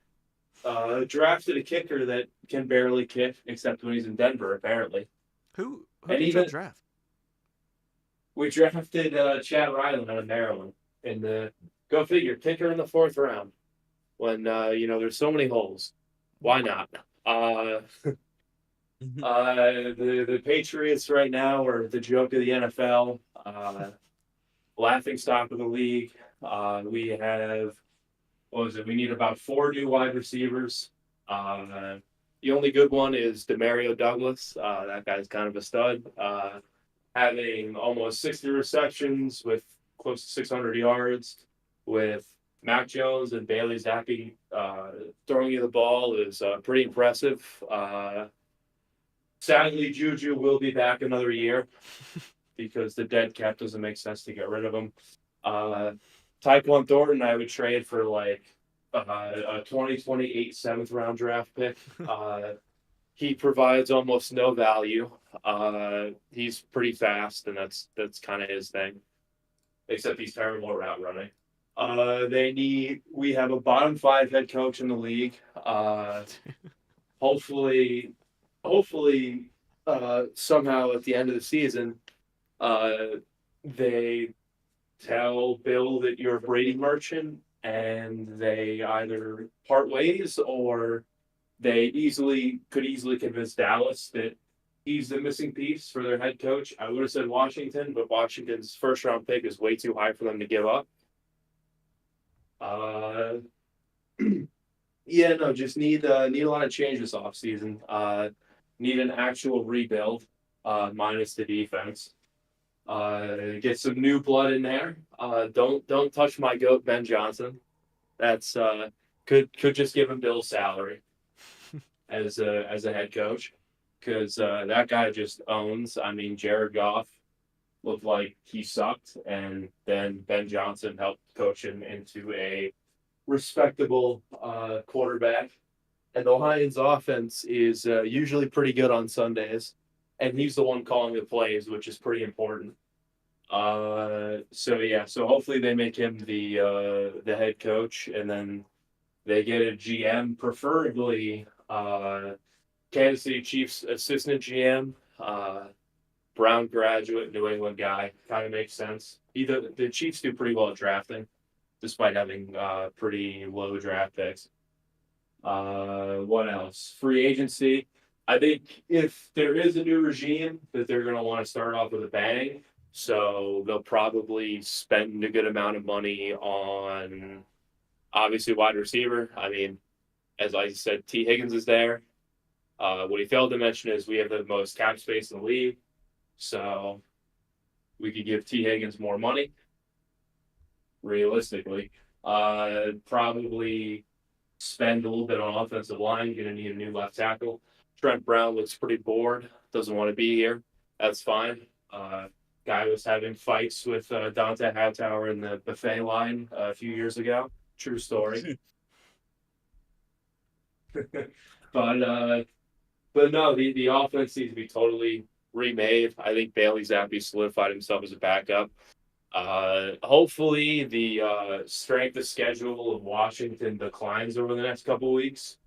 drafted a kicker that can barely kick, except when he's in Denver, apparently. Who And did y'all even draft? we drafted Chad Ryland out of Maryland in the go figure kicker in the 4th round. When there's so many holes, why not? The Patriots right now are the joke of the NFL, laughing stock of the league. We have what was it? We need about 4 new wide receivers. The only good one is Demario Douglas. That guy's kind of a stud. Having almost 60 receptions with close to 600 yards, with Mac Jones and Bailey Zappi throwing you the ball is pretty impressive. Sadly, Juju will be back another year because the dead cap doesn't make sense to get rid of him. Tyquan Thornton, I would trade for like a 2028 7th round draft pick. He provides almost no value. He's pretty fast, and that's kind of his thing. Except he's terrible at route running. We have a bottom 5 head coach in the league. Hopefully, somehow at the end of the season, they tell Bill that you're a Brady merchant, and they either part ways or they could easily convince Dallas that he's the missing piece for their head coach. I would have said Washington, but Washington's 1st round pick is way too high for them to give up. Just need a lot of change this offseason. Need an actual rebuild, minus the defense. Get some new blood in there. Don't touch my goat, Ben Johnson. That's could just give him Bill's salary as a head coach, because that guy just owns. I mean, Jared Goff looked like he sucked, and then Ben Johnson helped coach him into a respectable quarterback. And the Lions' offense is usually pretty good on Sundays, and he's the one calling the plays, which is pretty important. So hopefully they make him the head coach, and then they get a GM, preferably Kansas City Chiefs assistant GM, Brown graduate, New England guy. Kind of makes sense. The Chiefs do pretty well at drafting, despite having pretty low draft picks. What else? Free agency. I think if there is a new regime, that they're going to want to start off with a bang. So they'll probably spend a good amount of money on, obviously, wide receiver. I mean, as I said, T. Higgins is there. What he failed to mention is we have the most cap space in the league. So we could give T. Higgins more money, realistically. Probably spend a little bit on offensive line. Going to need a new left tackle. Trent Brown looks pretty bored. Doesn't want to be here. That's fine. Guy was having fights with Dante Hightower in the buffet line a few years ago. True story. But no, the offense needs to be totally remade. I think Bailey Zappi solidified himself as a backup. Hopefully the strength of schedule of Washington declines over the next couple of weeks,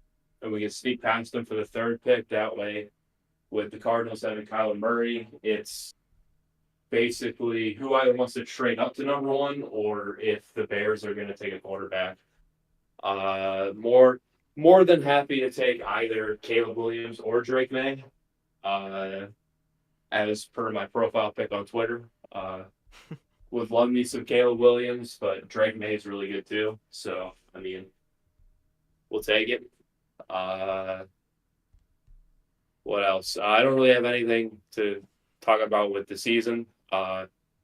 and we can sneak past them for the 3rd pick. That way, with the Cardinals having Kyler Murray, it's basically who either wants to trade up to number 1 or if the Bears are going to take a quarterback. More than happy to take either Caleb Williams or Drake May, as per my profile pic on Twitter. Would love me some Caleb Williams, but Drake May is really good too. So, I mean, we'll take it. What else? I don't really have anything to talk about with the season.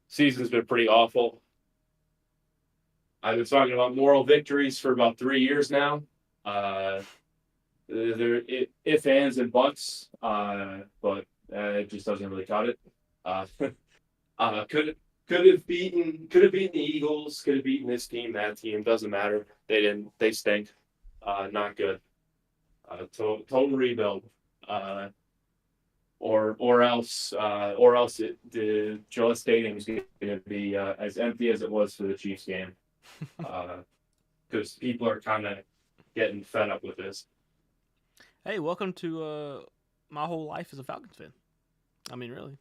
Season's been pretty awful. I've been talking about moral victories for about 3 years now. There if, ands, and buts, but it just doesn't really cut it. Could have beaten the Eagles. Could have beaten this team, that team. Doesn't matter. They didn't. They stink. Not good. Total rebuild. Or else the Gillette Stadium is going to be as empty as it was for the Chiefs game, because people are kind of getting fed up with this. Hey, welcome to my whole life as a Falcons fan. I mean, really,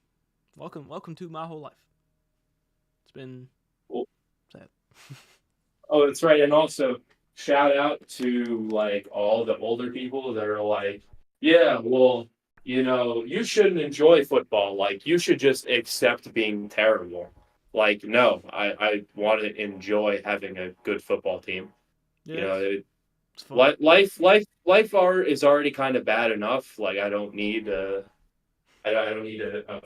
welcome to my whole life. It's been sad. Oh, that's right. And also, shout out to like all the older people that are like, yeah, well, you shouldn't enjoy football. Like, you should just accept being terrible. Like, no, I want to enjoy having a good football team. Yeah, You know, it's fun. life is already kind of bad enough. Like, I don't need a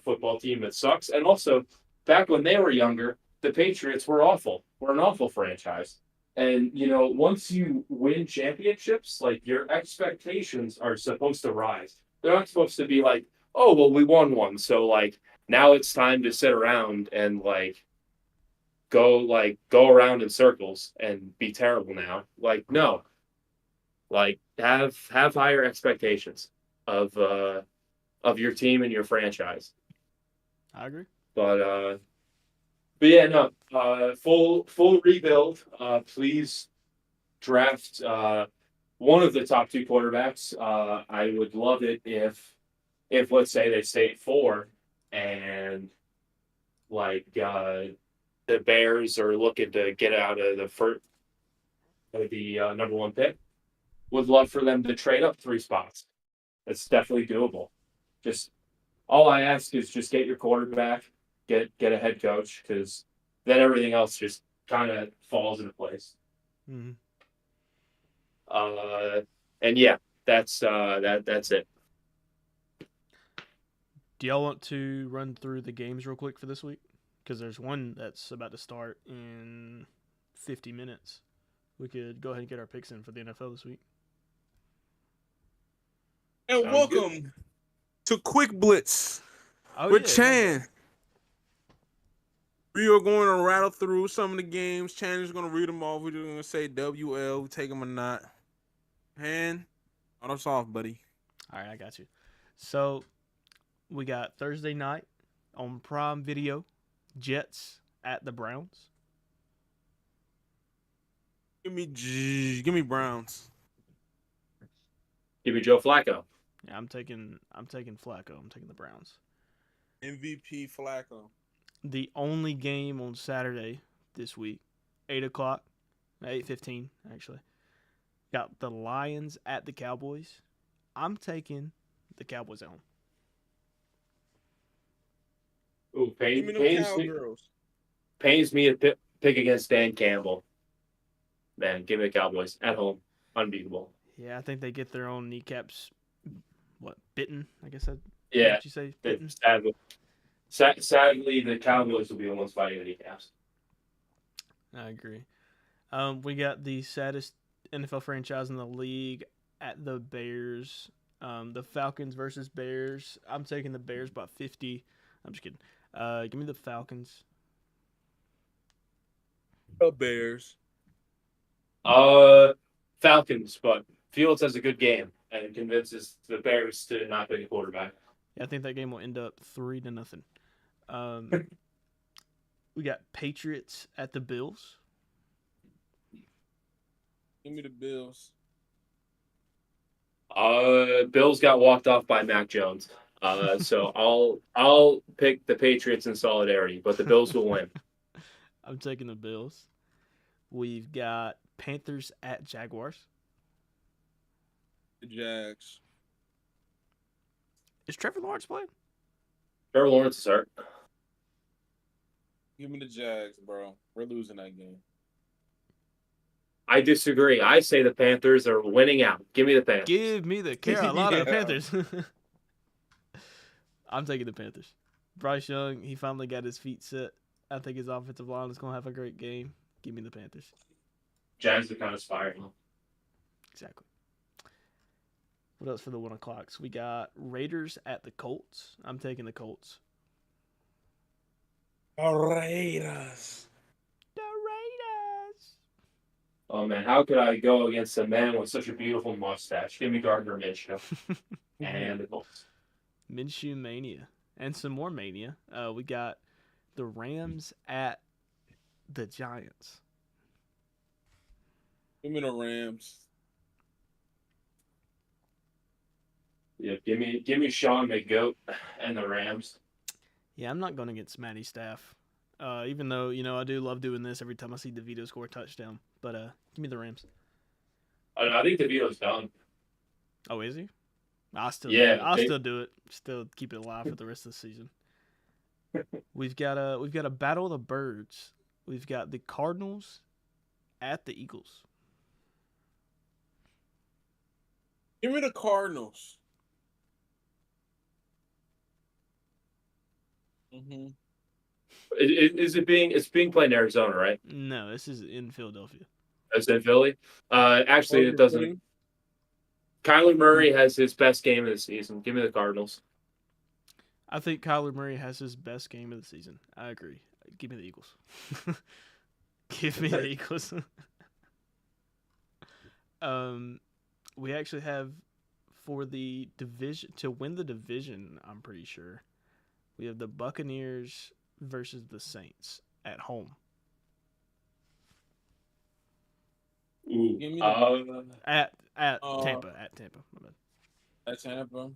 football team that sucks. And also, back when they were younger, the Patriots were awful. We're an awful franchise. And once you win championships, like your expectations are supposed to rise. They're not supposed to be like, oh well, we won one, so like now it's time to sit around and go around in circles and be terrible now. Like no, like have higher expectations of your team and your franchise. I agree. But yeah, no, full rebuild. Please draft one of the top two quarterbacks. I would love it if let's say they stay at 4 and like the Bears are looking to get out of the number 1 pick. Would love for them to trade up 3 spots. That's definitely doable. Just all I ask is just get your quarterback, get a head coach, because then everything else just kind of falls into place. Mm-hmm. And yeah, that's it. Do y'all want to run through the games real quick for this week? Because there's one that's about to start in 50 minutes. We could go ahead and get our picks in for the NFL this week. And Sounds welcome good. to Quick Blitz Oh, with yeah, Chan. We are going to rattle through some of the games. Chan is going to read them off. We're just going to say WL, take them or not. Han, start us off, buddy. All right, I got you. So we got Thursday night on Prime Video, Jets at the Browns. Give me Browns. Give me Joe Flacco. Yeah, I'm taking Flacco. I'm taking the Browns. MVP Flacco. The only game on Saturday this week, 8:00, 8:15 actually. Got the Lions at the Cowboys. I'm taking the Cowboys at home. Ooh, Give me them Cowgirls. pains me to pick against Dan Campbell. Man, give me the Cowboys at home. Unbeatable. Yeah, I think they get their own kneecaps. What, bitten? I guess that. Yeah. What you say? Bitten. Sadly, the Cowboys will be the ones fighting the kneecaps. I agree. We got the saddest NFL franchise in the league at the Bears. The Falcons versus Bears. I'm taking the Bears by 50. I'm just kidding. Give me the Falcons. The Bears. Falcons, but Fields has a good game and convinces the Bears to not pick a quarterback. Yeah, I think that game will end up 3-0. We got Patriots at the Bills. Give me the Bills. Bills got walked off by Mac Jones. So I'll pick the Patriots in solidarity, but the Bills will win. I'm taking the Bills. We've got Panthers at Jaguars. The Jags. Is Trevor Lawrence playing? Trevor Lawrence is hurt. Give me the Jags, bro. We're losing that game. I disagree. I say the Panthers are winning out. Give me the Panthers. Give me the Carolina Yeah. Panthers. I'm taking the Panthers. Bryce Young, he finally got his feet set. I think his offensive line is going to have a great game. Give me the Panthers. Jags are kind of spiraling. Exactly. What else for the 1 o'clocks? We got Raiders at the Colts. I'm taking the Colts. Raiders. The Raiders. Oh man, how could I go against a man with such a beautiful mustache? Give me Gardner Minshew and the Colts. Minshew mania and some more mania. We got the Rams at the Giants. Give me the Rams. Yeah, give me Sean McGoat and the Rams. Yeah, I'm not going against Matty Staff. Even though, I do love doing this every time I see DeVito score a touchdown. But give me the Rams. I think DeVito's done. Oh, is he? I'll still do it. Yeah, I'll still do it. Still keep it alive for the rest of the season. We've got a battle of the birds. We've got the Cardinals at the Eagles. Give me the Cardinals. Mm-hmm. It's being played in Arizona, right? No, this is in Philadelphia. It's in Philly. Actually, it doesn't. Kyler Murray has his best game of the season. Give me the Cardinals. I think Kyler Murray has his best game of the season. I agree. Give me the Eagles. Give me the Eagles. We actually have for the division to win the division. I'm pretty sure we have the Buccaneers versus the Saints at home. Ooh, At Tampa. At Tampa. My bad. At Tampa.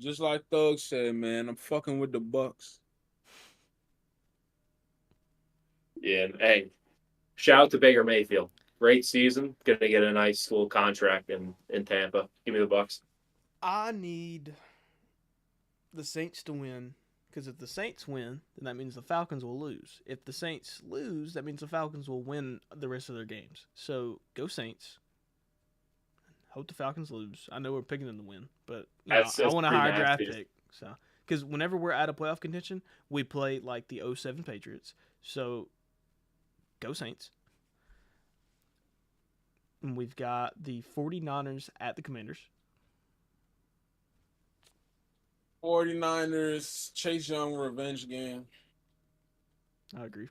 Just like Thug said, man, I'm fucking with the Bucks. Yeah, hey, shout out to Baker Mayfield. Great season. Gonna get a nice little contract in Tampa. Give me the Bucks. I need the Saints to win because if the Saints win, then that means the Falcons will lose. If the Saints lose, that means the Falcons will win the rest of their games. So go Saints. Hope the Falcons lose. I know we're picking them to win, but I want a higher draft pick. So, because whenever we're out of playoff contention, we play like the 07 Patriots. So, go Saints. And we've got the 49ers at the Commanders. 49ers, Chase Young revenge game. I agree.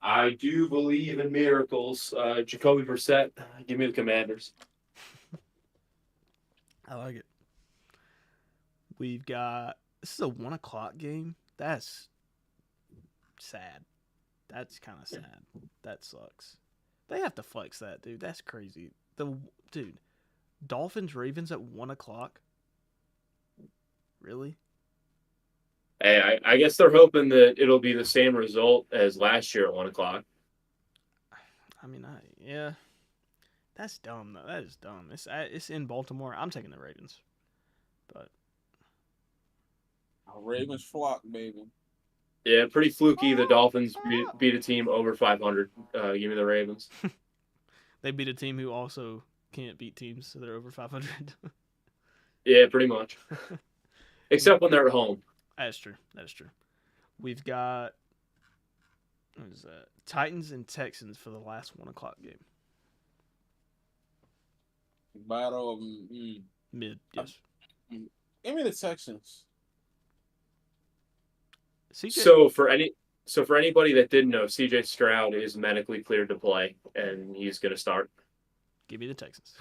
I do believe in miracles. Jacoby Brissett, give me the Commanders. I like it. We've got this is a 1:00 game. That's sad. That's kind of sad. That sucks. They have to flex that, dude. That's crazy. Dolphins Ravens at 1:00. Really? Hey, I guess they're hoping that it'll be the same result as last year at 1:00. I mean, yeah. That's dumb though. That is dumb. It's in Baltimore. I'm taking the Ravens, but Ravens flock, baby. Yeah, pretty fluky. The Dolphins beat a team over 500. Give me the Ravens. They beat a team who also can't beat teams, so they're over 500. Yeah, pretty much. Except when they're at home. That is true. We've got what is that? Titans and Texans for the last 1:00 game. Battle of Mid, yes. Give me the Texans. So for anybody that didn't know, CJ Stroud is medically cleared to play, and he's going to start. Give me the Texans.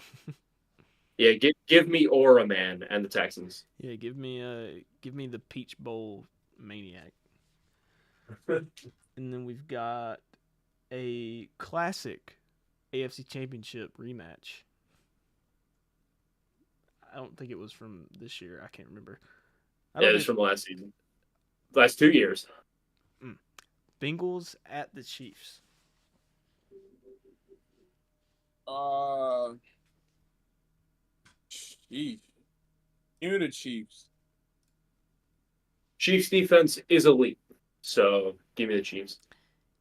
Yeah, give me Aura Man and the Texans. Yeah, give me the Peach Bowl maniac. And then we've got a classic AFC Championship rematch. I don't think it was from this year. I can't remember. Yeah, it's from last season. Last 2 years. Bengals at the Chiefs. Chiefs. Give me the Chiefs. Chiefs defense is elite, so give me the Chiefs.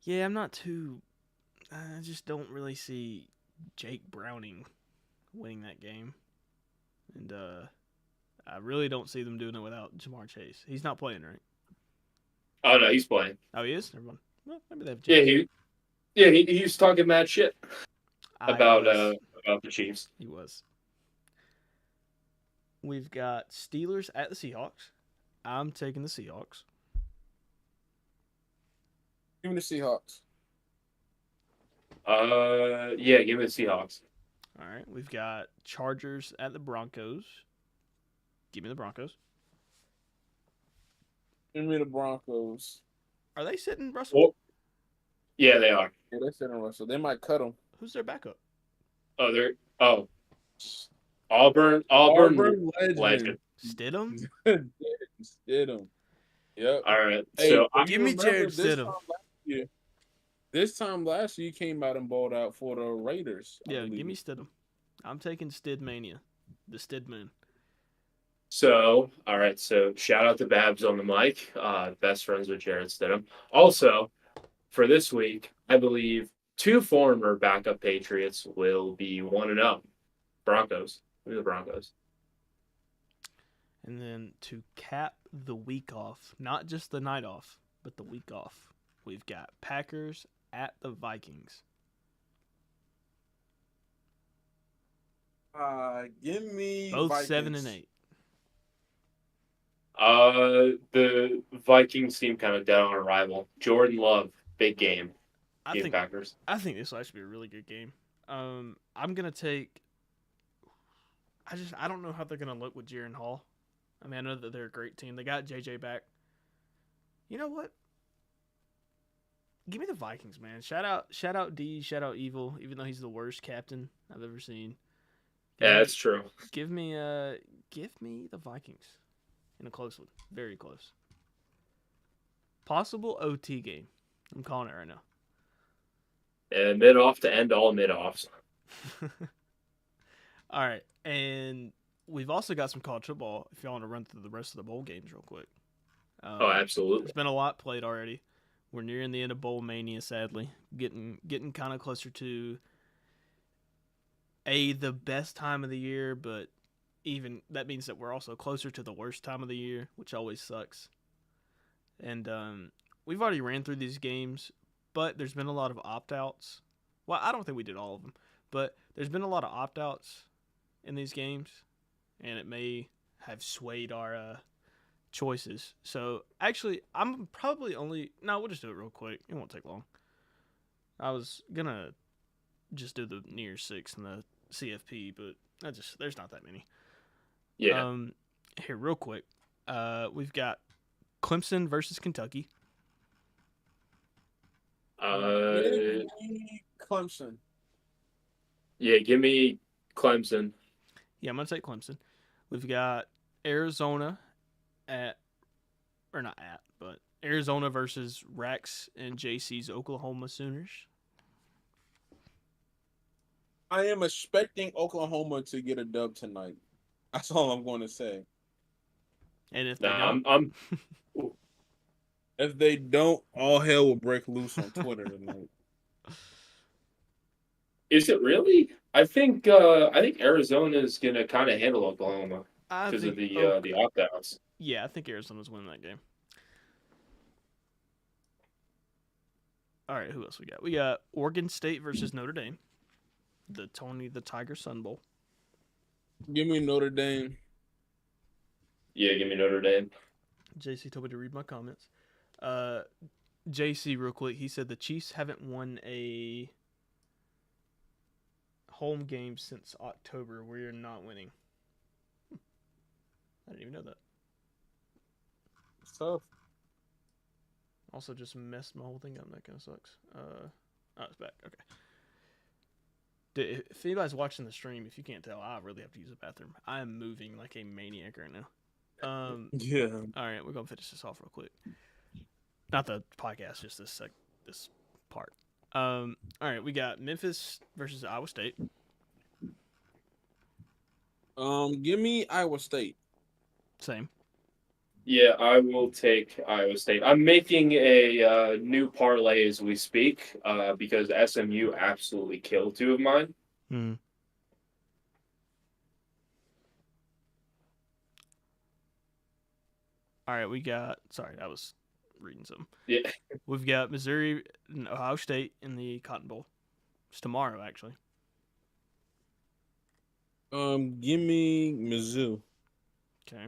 Yeah, I'm not too. I just don't really see Jake Browning winning that game, and I really don't see them doing it without Jamar Chase. He's not playing, right? Oh no, he's playing. Oh, he is. Never mind. Well, maybe they have. Chase. He was talking mad shit about the Chiefs. He was. We've got Steelers at the Seahawks. I'm taking the Seahawks. Give me the Seahawks. Yeah, give me the Seahawks. All right. We've got Chargers at the Broncos. Give me the Broncos. Give me the Broncos. Are they sitting Russell? Well, yeah, they are. Yeah, they're sitting Russell. They might cut him. Who's their backup? Oh, Auburn legend. legend. Stidham? Stidham. Yep. All right, Hey, so but Give you me remember Jared Stidham. This time last year, you came out and balled out for the Raiders. I Yeah, believe. give me Stidham. I'm taking Stidmania. The Stidman. all right, so shout out to Babs on the mic, best friends with Jared Stidham. Also, for this week, I believe two former backup Patriots will be 1-0. Broncos. Who are the Broncos? And then to cap the week off, not just the night off, but the week off, we've got Packers at the Vikings. Give me Both Vikings. 7-8. The Vikings seem kind of dead on arrival. Jordan Love, big game. I think Packers. I think this will actually be a really good game. I'm gonna take. I don't know how they're gonna look with Jaron Hall. I mean, I know that they're a great team. They got JJ back. You know what? Give me the Vikings, man. Shout out D, shout out Evil, even though he's the worst captain I've ever seen. Yeah, that's true. Give me the Vikings in a close one, very close. Possible OT game. I'm calling it right now. And mid off to end all mid offs. All right, and we've also got some college football. If y'all want to run through the rest of the bowl games real quick. Oh, absolutely. There's been a lot played already. We're nearing the end of bowl mania, sadly. Getting kind of closer to the best time of the year, but even that means that we're also closer to the worst time of the year, which always sucks. And we've already ran through these games, but there's been a lot of opt-outs. Well, I don't think we did all of them, but there's been a lot of opt-outs in these games, and it may have swayed our choices. So, actually, I'm probably we'll just do it real quick. It won't take long. I was going to just do the New Year's 6 and the CFP, but there's not that many. Yeah. Here, real quick. We've got Clemson versus Kentucky. Clemson. Yeah, give me Clemson. Yeah, I'm going to take Clemson. We've got Arizona but Arizona versus Rex and JC's Oklahoma Sooners. I am expecting Oklahoma to get a dub tonight. That's all I'm going to say. And if they don't, if they don't, all hell will break loose on Twitter tonight. Is it really? I think Arizona is gonna kind of handle Oklahoma because of the opt-outs. Yeah, I think Arizona's winning that game. All right, who else we got? We got Oregon State versus Notre Dame. The Tony the Tiger Sun Bowl. Give me Notre Dame. Yeah, give me Notre Dame. JC told me to read my comments. JC, real quick, he said the Chiefs haven't won a home game since October. We're not winning. I didn't even know that. It's tough. Also, just messed my whole thing up. That kind of sucks. It's back. Okay. If anybody's watching the stream, if you can't tell, I really have to use the bathroom. I am moving like a maniac right now. Yeah. All right, we're gonna finish this off real quick. Not the podcast, just this part. All right, we got Memphis versus Iowa State. Give me Iowa State. Same. Yeah, I will take Iowa State. I'm making a new parlay as we speak because SMU absolutely killed two of mine. Hmm. All right, we got. Sorry, I was reading something. Yeah. We've got Missouri and Ohio State in the Cotton Bowl. It's tomorrow, actually. Give me Mizzou. Okay.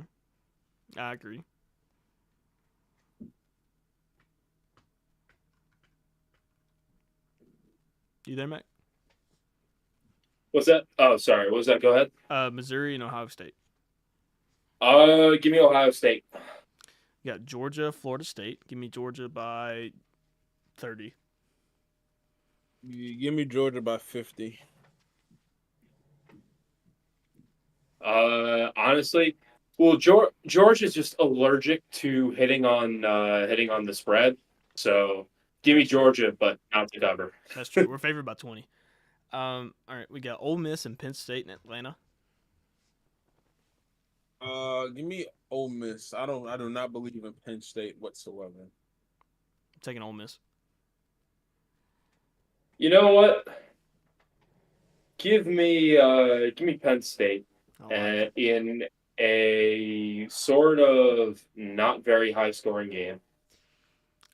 I agree. You there, Mac? What's that? Oh, sorry. What was that? Go ahead. Missouri and Ohio State. Give me Ohio State. You got Georgia, Florida State. Give me Georgia by 30. Give me Georgia by 50. Honestly, well, George is just allergic to hitting on the spread. So give me That's true. Georgia, but not to cover. That's true. We're favored by 20. All right, we got Ole Miss and Penn State in Atlanta. Give me Ole Miss. I do not believe in Penn State whatsoever. I'm taking Ole Miss. You know what? Give me Penn State, I like it. in a sort of not very high scoring game.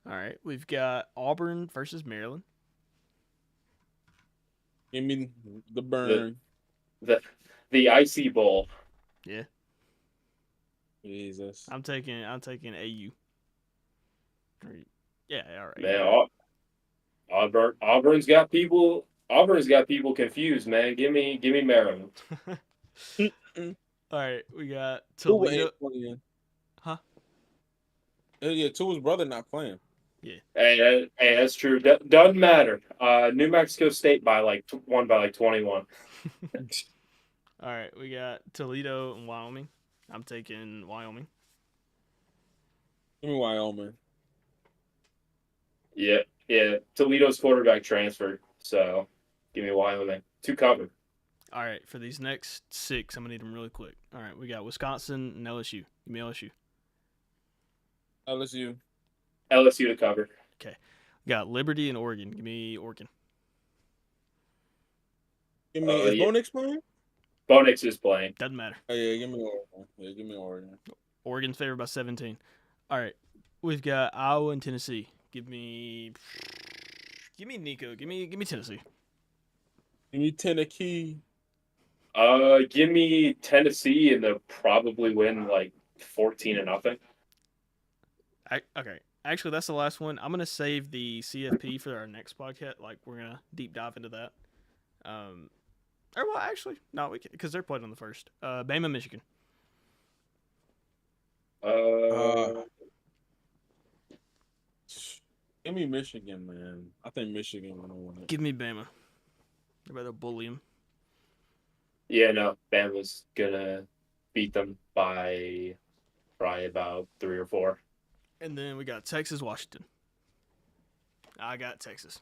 All right, we've got Auburn versus Maryland. Give me the The burn. the the icy bowl. Yeah, Jesus. I'm taking AU. Yeah, all right, Man, all right. Auburn's got people confused, man. Give me Maryland. Mm-mm. All right, we got Tua ain't Toledo. playing. Huh? Yeah, Tua's brother not playing. Yeah. Hey, that's true. Doesn't matter. New Mexico State won by like 21. All right, we got Toledo and Wyoming. I'm taking Wyoming. Give me Wyoming. Yeah, yeah. Toledo's quarterback transferred, so give me Wyoming. Two cover. All right, for these next six, I'm gonna need them really quick. All right, we got Wisconsin and LSU. Give me LSU. LSU. LSU to cover. Okay, we got Liberty and Oregon. Give me Oregon. Give me is Yeah. Bo Nix playing? Bo Nix is playing. Doesn't matter. Oh yeah, give me Oregon. Yeah, give me Oregon. Oregon's favored by 17. All right, we've got Iowa and Tennessee. Give me Nico. Give me Tennessee. Give me Tennessee. Give me Tennessee, and they'll probably win like 14-0. Okay. Actually, that's the last one. I'm gonna save the CFP for our next podcast. Like we're gonna deep dive into that. Or well, actually, no, we because they're playing on the first. Bama, Michigan. Uh, Uh, give me Michigan, man. I think Michigan gonna win it. Give me Bama. They're about to bully him. yeah, no, Bama's gonna beat them by probably about 3 or 4. And then we got Texas, Washington. I got Texas.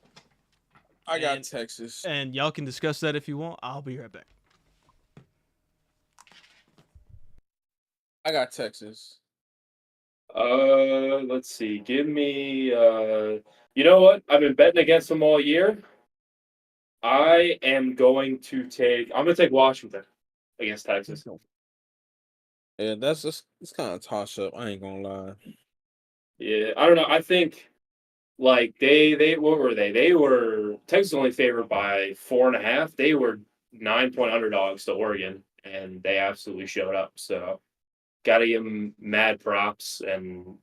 I got And- Texas. And y'all can discuss that if you want. I'll be right back. I got Texas. Let's see. Give me. You know what? I've been betting against them all year. I'm gonna take Washington against Texas. Yeah, that's it's kind of toss up. I ain't gonna lie. Yeah, I don't know. I think like they what were they? They were Texas only favored by 4.5. They were 9-point underdogs to Oregon, and they absolutely showed up. So gotta give them mad props, and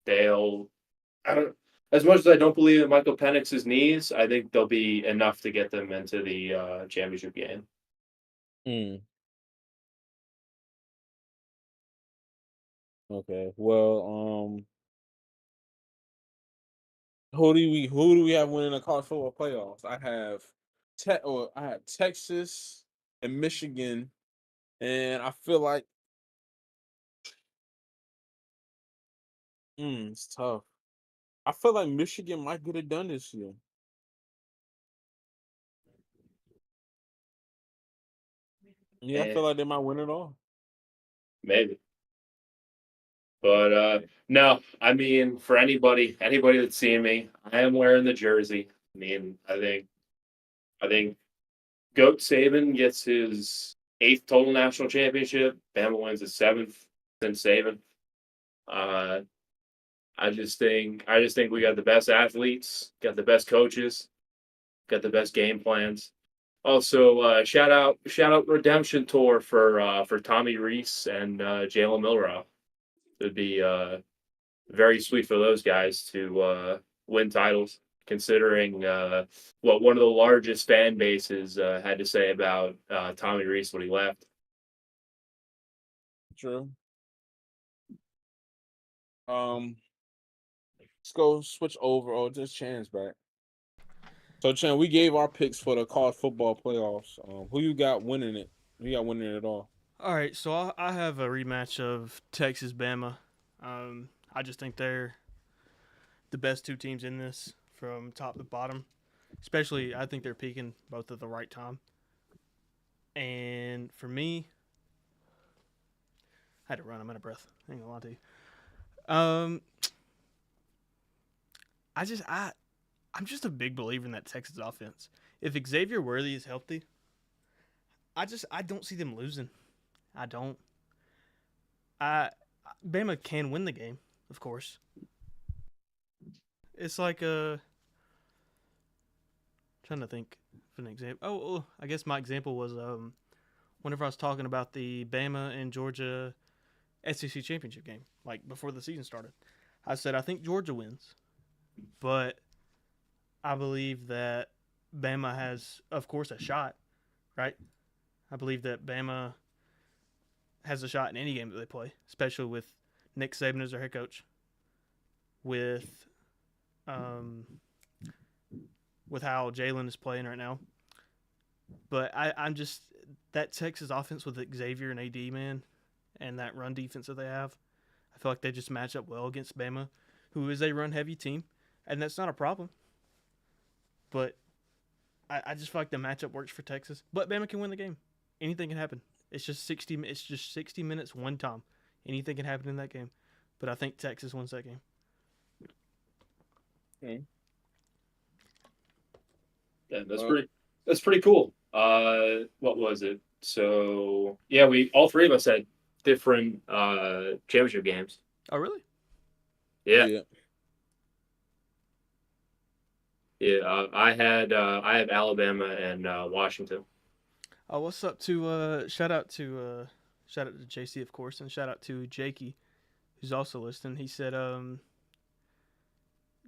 they'll. I don't. As much as I don't believe in Michael Penix's knees, I think they'll be enough to get them into the championship game. Hmm. Okay. Well, who do we have winning the college football playoffs? I have Texas and Michigan, and I feel like it's tough. I feel like Michigan might get it done this year. Yeah, I Eh, feel like they might win it all. maybe. But no, I mean for anybody that's seeing me, I am wearing the jersey. I mean, I think Goat Saban gets his 8th total national championship. Bama wins his 7th since Saban. Uh, I just think we got the best athletes, got the best coaches, got the best game plans. Also, shout out Redemption Tour for Tommy Reese and Jalen Milrow. It'd be very sweet for those guys to win titles, considering what one of the largest fan bases had to say about Tommy Reese when he left. True. Let's go switch over. Oh, just Chan's back. So Chan, we gave our picks for the college football playoffs. Who you got winning it? Who you got winning it all? All right, so I have a rematch of Texas Bama. I just think they're the best two teams in this from top to bottom. Especially, I think they're peaking both at the right time. And for me, I had to run. I'm out of breath. I ain't gonna lie to you. I just I'm just a big believer in that Texas offense. If Xavier Worthy is healthy, I don't see them losing. I don't. I Bama can win the game, of course. It's like trying to think of an example. Oh, I guess my example was whenever I was talking about the Bama and Georgia SEC championship game, like before the season started. I said I think Georgia wins, but I believe that Bama has, of course, a shot, right? I believe that Bama has a shot in any game that they play, especially with Nick Saban as their head coach, with um, with how Jalen is playing right now. But I'm just that Texas offense with Xavier and AD, man, and that run defense that they have. I feel like they just match up well against Bama, who is a run heavy team, and that's not a problem. But I just feel like the matchup works for Texas. But Bama can win the game. Anything can happen. It's just 60. It's just 60 minutes one time. Anything can happen in that game. But I think Texas wins that game. Okay. Yeah, that's pretty cool. What was it? So yeah, we all three of us had different championship games. Oh, really? Yeah. I have Alabama and Washington. Oh, what's up to shout out to JC, of course, and shout out to Jakey, who's also listening. He said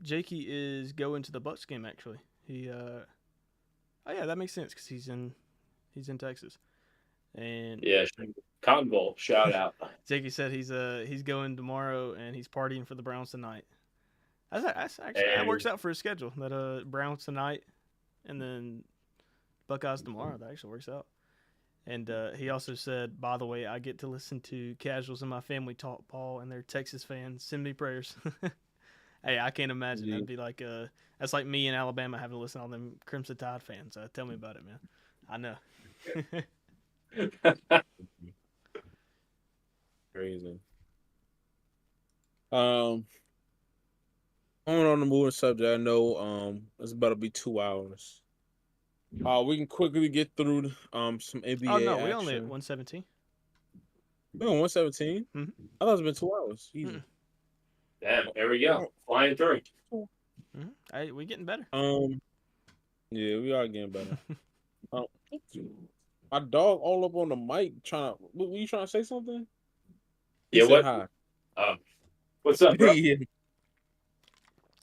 Jakey is going to the Bucks game actually. He oh yeah, that makes sense because he's in Texas. And Yeah, Cotton Bowl, shout out. Jakey said he's going tomorrow and he's partying for the Browns tonight. That's actually that works out for his schedule. That Browns tonight and then Buckeyes tomorrow. That actually works out. And he also said, by the way, I get to listen to casuals in my family talk, Paul, and they're Texas fans. Send me prayers. Hey, I can't imagine. That'd be like that's like me in Alabama having to listen to all them Crimson Tide fans. Tell me about it, man. I know. Crazy. On the moving subject, I know it's about to be 2 hours. We can quickly get through some NBA Oh no, action. we only at 117. We're on 117. Mm-hmm. I thought it's been 2 hours. Easy. Mm-hmm. Damn, there we go. Flying through. Mm-hmm. Hey, we getting better. Yeah, we are getting better. My dog all up on the mic trying to. Were you trying to say something? Yeah, what? Hi. What's up, bro? Yeah.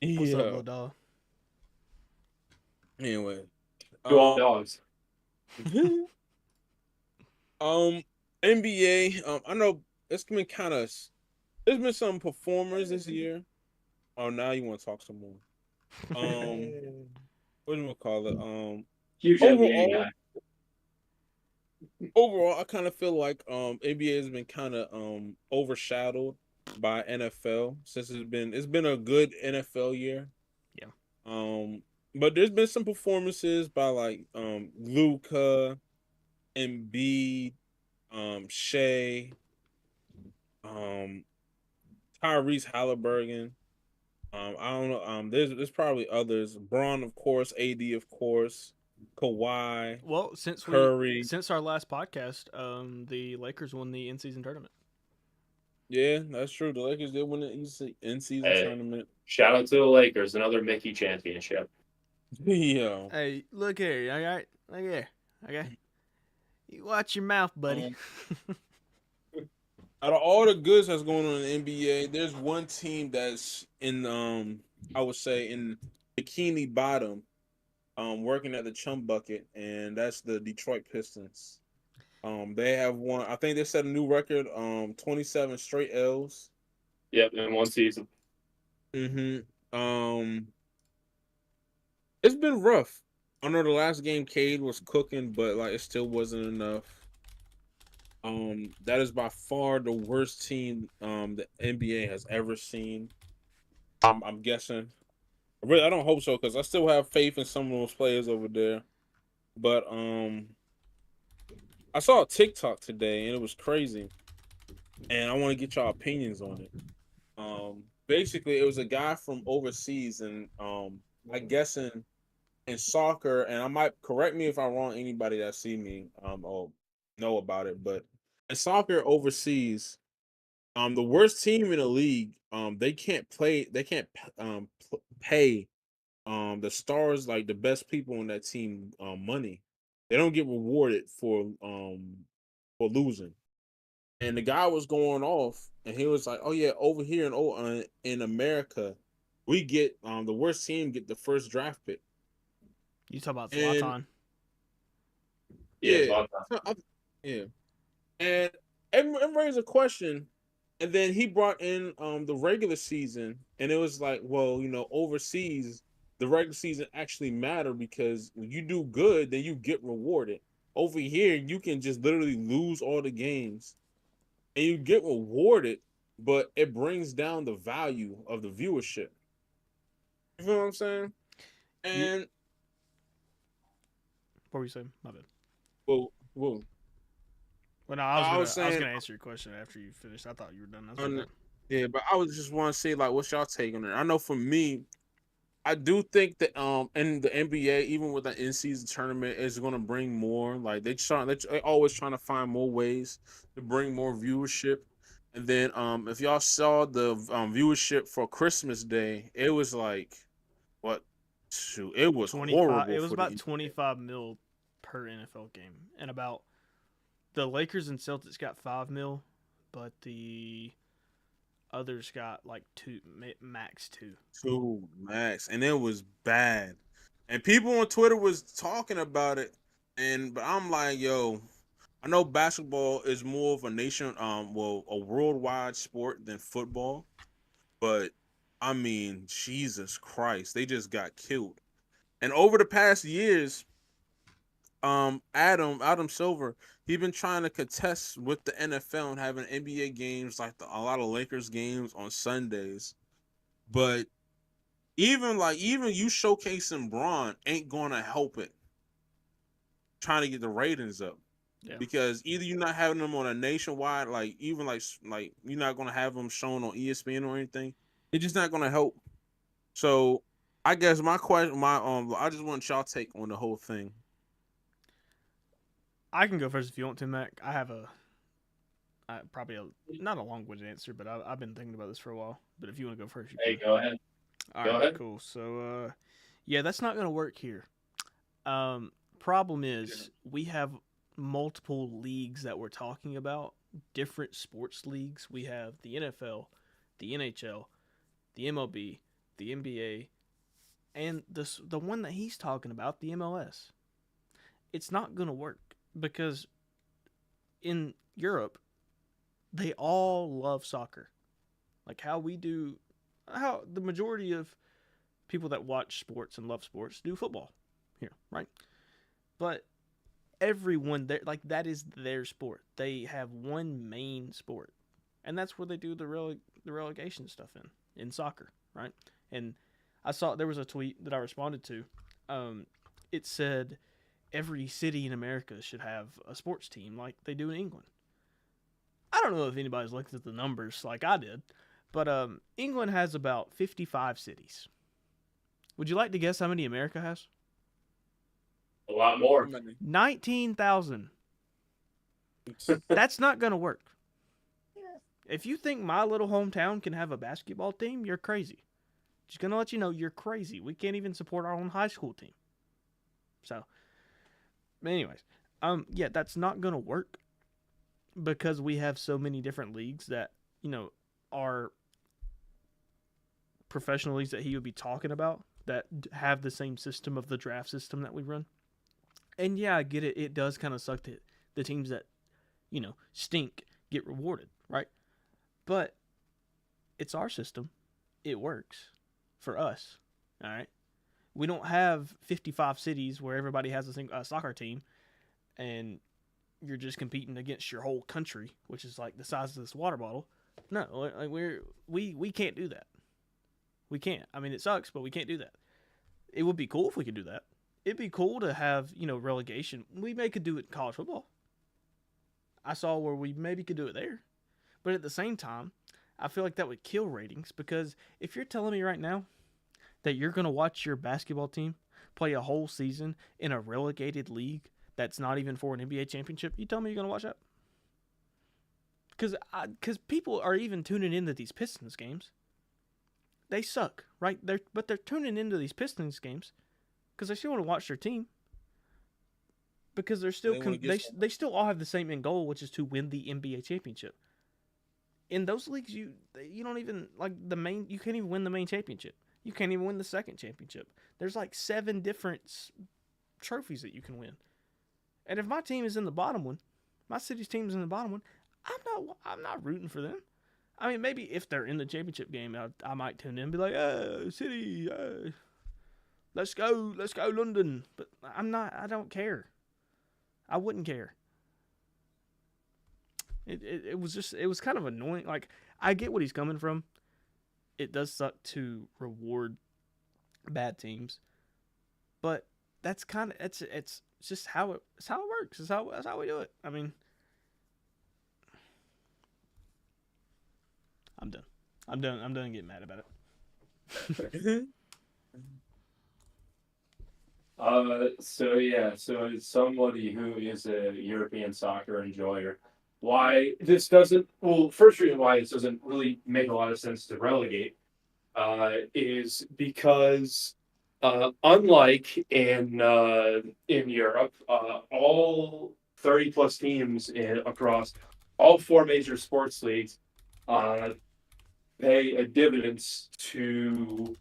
What's up, little dog? Anyway, To all dogs. NBA. I know it's been kind of. There's been some performers this year. Oh, now you want to talk some more? What do you call it? Huge NBA guy. Overall, I kind of feel like NBA has been kind of overshadowed by NFL since it's been a good NFL year. Yeah. But there's been some performances by like Luka, Embiid, Shea, Tyrese Halliburton. I don't know. There's probably others. Braun, of course. AD, of course. Kawhi. Well, since Curry. since our last podcast, the Lakers won the in-season tournament. Yeah, that's true. The Lakers did win the in-season tournament. Shout out to the Lakers, another Mickey championship. Yeah. Hey, look here. All right, look here. Okay, you watch your mouth, buddy. Out of all the goods that's going on in the NBA, there's one team that's in I would say in Bikini Bottom, working at the chum bucket, and that's the Detroit Pistons. They have won. I think they set a new record. 27 straight L's. Yep, in one season. Mm-hmm. It's been rough. I know the last game Cade was cooking, but like it still wasn't enough. That is by far the worst team the NBA has ever seen. I'm guessing. Really, I don't hope so because I still have faith in some of those players over there. But I saw a TikTok today and it was crazy, and I want to get y'all opinions on it. Basically, it was a guy from overseas, and I guess in soccer, and I might correct me if I'm wrong. Anybody that see me or know about it, but in soccer overseas, the worst team in the league, they can't pay the stars, like the best people on that team, money. They don't get rewarded for losing. And the guy was going off, and he was like, "Oh yeah, over here in America, we get the worst team get the first draft pick." You talk about And Zlatan. Yeah, yeah, Zlatan. yeah, and it raised a question. And then he brought in the regular season, and it was like, well, overseas the regular season actually matter because when you do good, then you get rewarded. Over here, you can just literally lose all the games and you get rewarded, but it brings down the value of the viewership. You feel what I'm saying? You, And what were you saying? My bad. well, Well, no, I was I was saying, gonna answer your question after you finished. I thought you were done. That's my on, bad. yeah, but I was just want to say, like, what's y'all take on it? I know for me, I do think that in the NBA, even with the in season tournament, is going to bring more. Like they always trying to find more ways to bring more viewership. And then if y'all saw the viewership for Christmas Day, it was like what? Shoot, it was 25. horrible It was for the about NBA. 25 mil per NFL game, and about the Lakers and Celtics got 5 mil, but the others got like two, max two. Two max, and it was bad. And people on Twitter was talking about it, and but I'm like, yo, I know basketball is more of a a worldwide sport than football, but I mean, Jesus Christ, they just got killed. And over the past years, Adam Silver, he been trying to contest with the NFL and having NBA games like a lot of Lakers games on Sundays, but even you showcasing Braun ain't gonna help it. Trying to get the ratings up. Yeah. Because either you're not having them on a nationwide, like even like you're not gonna have them shown on ESPN or anything. It's just not gonna help. So I guess my question, I just want y'all take on the whole thing. I can go first if you want to, Mac. I have probably not a long-winded answer, but I've been thinking about this for a while. But if you want to go first, you Hey, can. go ahead. All Go right, ahead. cool. So, yeah, that's not gonna work here. Problem is we have multiple leagues that we're talking about, different sports leagues. We have the NFL, the NHL, the MLB, the NBA, and the one that he's talking about, the MLS. It's not gonna work because in Europe they all love soccer, like how we do, how the majority of people that watch sports and love sports do football here, right? But everyone there, like, that is their sport. They have one main sport, and that's where they do the relegation stuff in soccer, right? And I saw there was a tweet that I responded to. It said every city in America should have a sports team like they do in England. I don't know if anybody's looked at the numbers like I did, but England has about 55 cities. Would you like to guess how many America has? A lot How more. many? 19,000. That's not going to work. If you think my little hometown can have a basketball team, you're crazy. Just going to let you know you're crazy. We can't even support our own high school team. So, anyways, yeah, that's not going to work because we have so many different leagues that, are professional leagues that he would be talking about that have the same system of the draft system that we run. And yeah, I get it. It does kind of suck that the teams that, stink get rewarded, right? But it's our system. It works for us. All right. We don't have 55 cities where everybody has a soccer team, and you're just competing against your whole country, which is like the size of this water bottle. No, like we can't do that. We can't. I mean, it sucks, but we can't do that. It would be cool if we could do that. It'd be cool to have, relegation. We may could do it in college football. I saw where we maybe could do it there. But at the same time, I feel like that would kill ratings, because if you're telling me right now that you're going to watch your basketball team play a whole season in a relegated league that's not even for an NBA championship, you tell me you're going to watch that? Because people are even tuning into these Pistons games. They suck, right? But they're tuning into these Pistons games because they still want to watch their team. Because they're still they still all have the same end goal, which is to win the NBA championship. In those leagues, you don't even you can't even win the main championship. You can't even win the second championship. There's like 7 different trophies that you can win. And if my team is in the bottom one, my city's team is in the bottom one, I'm not rooting for them. I mean, maybe if they're in the championship game, I might tune in and be like, "Oh, city, let's go, London." But I don't care. I wouldn't care. It was kind of annoying. Like, I get what he's coming from. It does suck to reward bad teams, but that's kind of it's just how it works. That's how we do it. I mean, I'm done. I'm done getting mad about it. So as somebody who is a European soccer enjoyer, why this doesn't, well, first reason why this doesn't really make a lot of sense to relegate, is because, unlike in Europe, all 30 plus teams across all 4 major sports leagues, pay a dividends to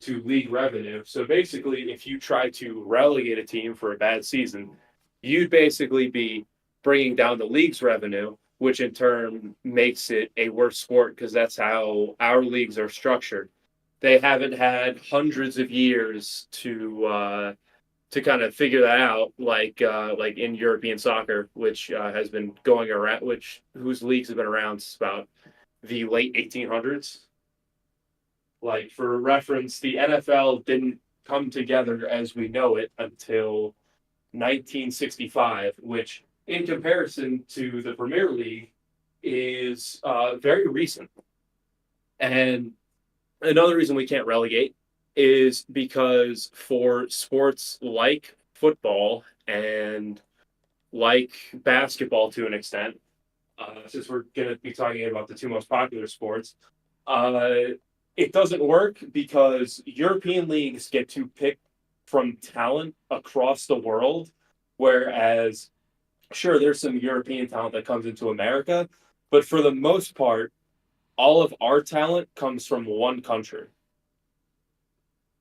league revenue. So basically, if you try to relegate a team for a bad season, you'd basically be bringing down the league's revenue, which in turn makes it a worse sport, because that's how our leagues are structured. They haven't had hundreds of years to kind of figure that out, like in European soccer, which has been going around, whose leagues have been around since about the late 1800s. Like, for reference, the NFL didn't come together as we know it until 1965, which, in comparison to the Premier League, is very recent. And another reason we can't relegate is because for sports like football and like basketball to an extent, since we're going to be talking about the 2 most popular sports, it doesn't work because European leagues get to pick from talent across the world, whereas, sure, there's some European talent that comes into America, but for the most part, all of our talent comes from one country.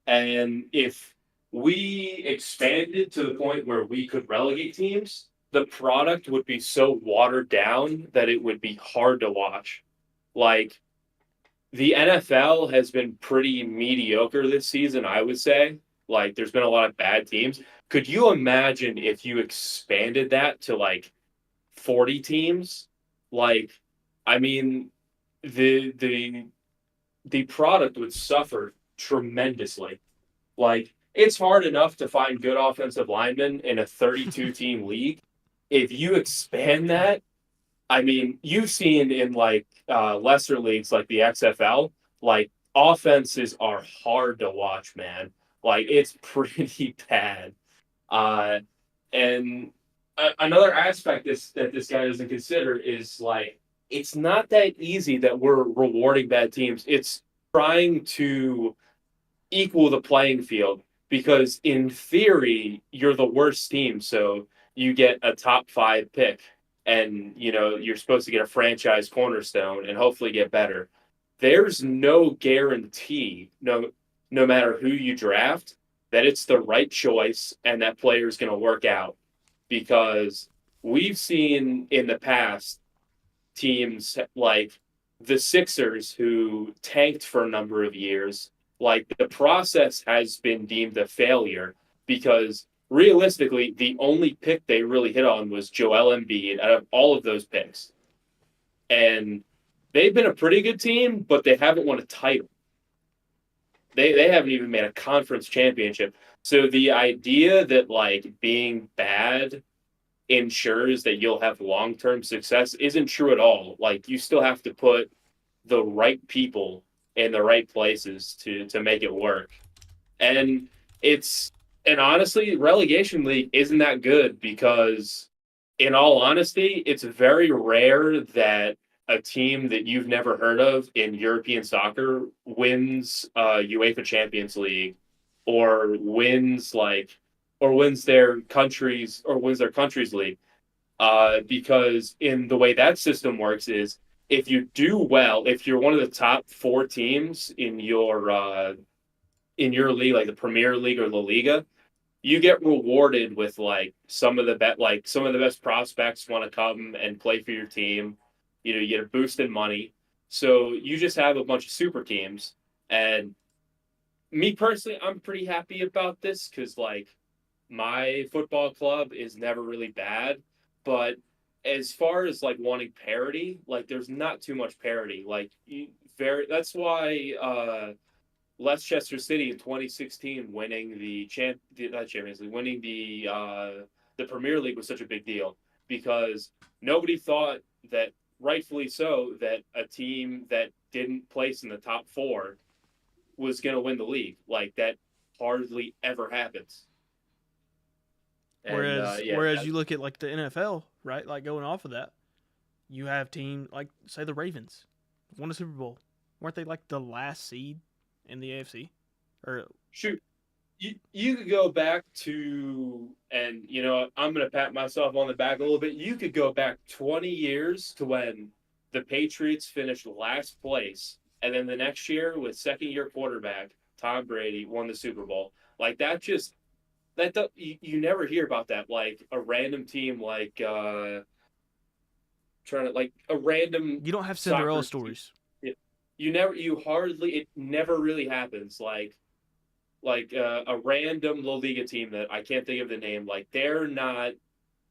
And if we expanded to the point where we could relegate teams, the product would be so watered down that it would be hard to watch. Like, the NFL has been pretty mediocre this season, I would say. Like, there's been a lot of bad teams. Could you imagine if you expanded that to like 40 teams? Like, I mean, the product would suffer tremendously. Like, it's hard enough to find good offensive linemen in a 32 team league. If you expand that, I mean, you've seen in like lesser leagues like the XFL, like, offenses are hard to watch, man. Like, it's pretty bad. And another aspect that this guy doesn't consider is, like, it's not that easy that we're rewarding bad teams. It's trying to equal the playing field, because in theory, you're the worst team. So you get a top 5 pick, and you're supposed to get a franchise cornerstone and hopefully get better. There's no guarantee, no matter who you draft, that it's the right choice and that player is going to work out, because we've seen in the past teams like the Sixers, who tanked for a number of years. Like, the process has been deemed a failure because realistically, the only pick they really hit on was Joel Embiid out of all of those picks. And they've been a pretty good team, but they haven't won a title. They haven't even made a conference championship. So the idea that like being bad ensures that you'll have long-term success isn't true at all. Like you still have to put the right people in the right places to make it work. And it's and honestly, relegation league isn't that good because in all honesty, it's very rare that a team that you've never heard of in European soccer wins UEFA Champions League or wins their country's league. Because in the way that system works is if you do well, if you're one of the top four teams in your league, like the Premier League or La Liga, you get rewarded with like some of the best prospects want to come and play for your team. You know, you get a boost in money. So you just have a bunch of super teams. And me personally, I'm pretty happy about this because like my football club is never really bad. But as far as like wanting parity, like there's not too much parity. That's why Leicester City in 2016 winning not Champions League, winning the Premier League was such a big deal because nobody thought that, rightfully so, that a team that didn't place in the top four was going to win the league. Like that hardly ever happens. And, whereas you look at like the NFL, right? Like going off of that, you have teams like say the Ravens won a Super Bowl. Weren't they like the last seed in the AFC? Or shoot, you could go back to, and you know, I'm going to pat myself on the back a little bit. You could go back 20 years to when the Patriots finished last place, and then the next year with second-year quarterback Tom Brady won the Super Bowl. Like you never hear about that. Like a random team, like a random. You don't have Cinderella stories. It never really happens. Like a random La Liga team that I can't think of the name. Like they're not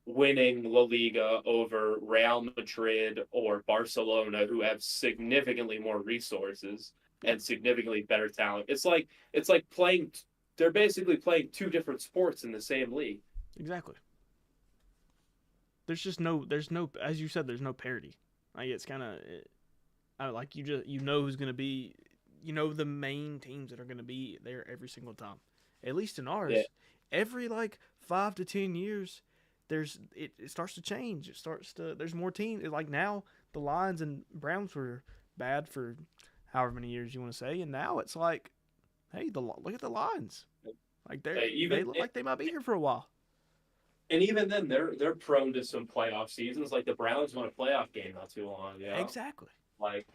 winning La Liga over Real Madrid or Barcelona, who have significantly more resources and significantly better talent. It's like playing. They're basically playing two different sports in the same league. Exactly. There's no, as you said, there's no parity. Like it's kind of like you know who's gonna be, you know the main teams that are gonna be there every single time. At least in ours, every like 5 to 10 years, it starts to change. There's more teams. Like now, the Lions and Browns were bad for however many years you want to say, and now it's like, hey, look at the Lions. Like they look like they might be here for a while. And even then, they're prone to some playoff seasons. Like the Browns won a playoff game not too long ago. Exactly. Like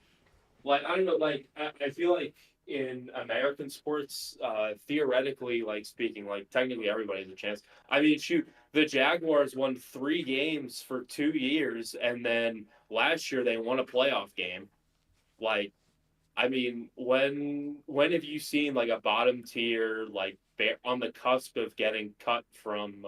I don't know. Like I feel like in American sports, theoretically, like speaking, like technically everybody has a chance. I mean, shoot, the Jaguars won 3 games for 2 years, and then last year they won a playoff game. Like, I mean, when have you seen like a bottom tier like on the cusp of getting cut from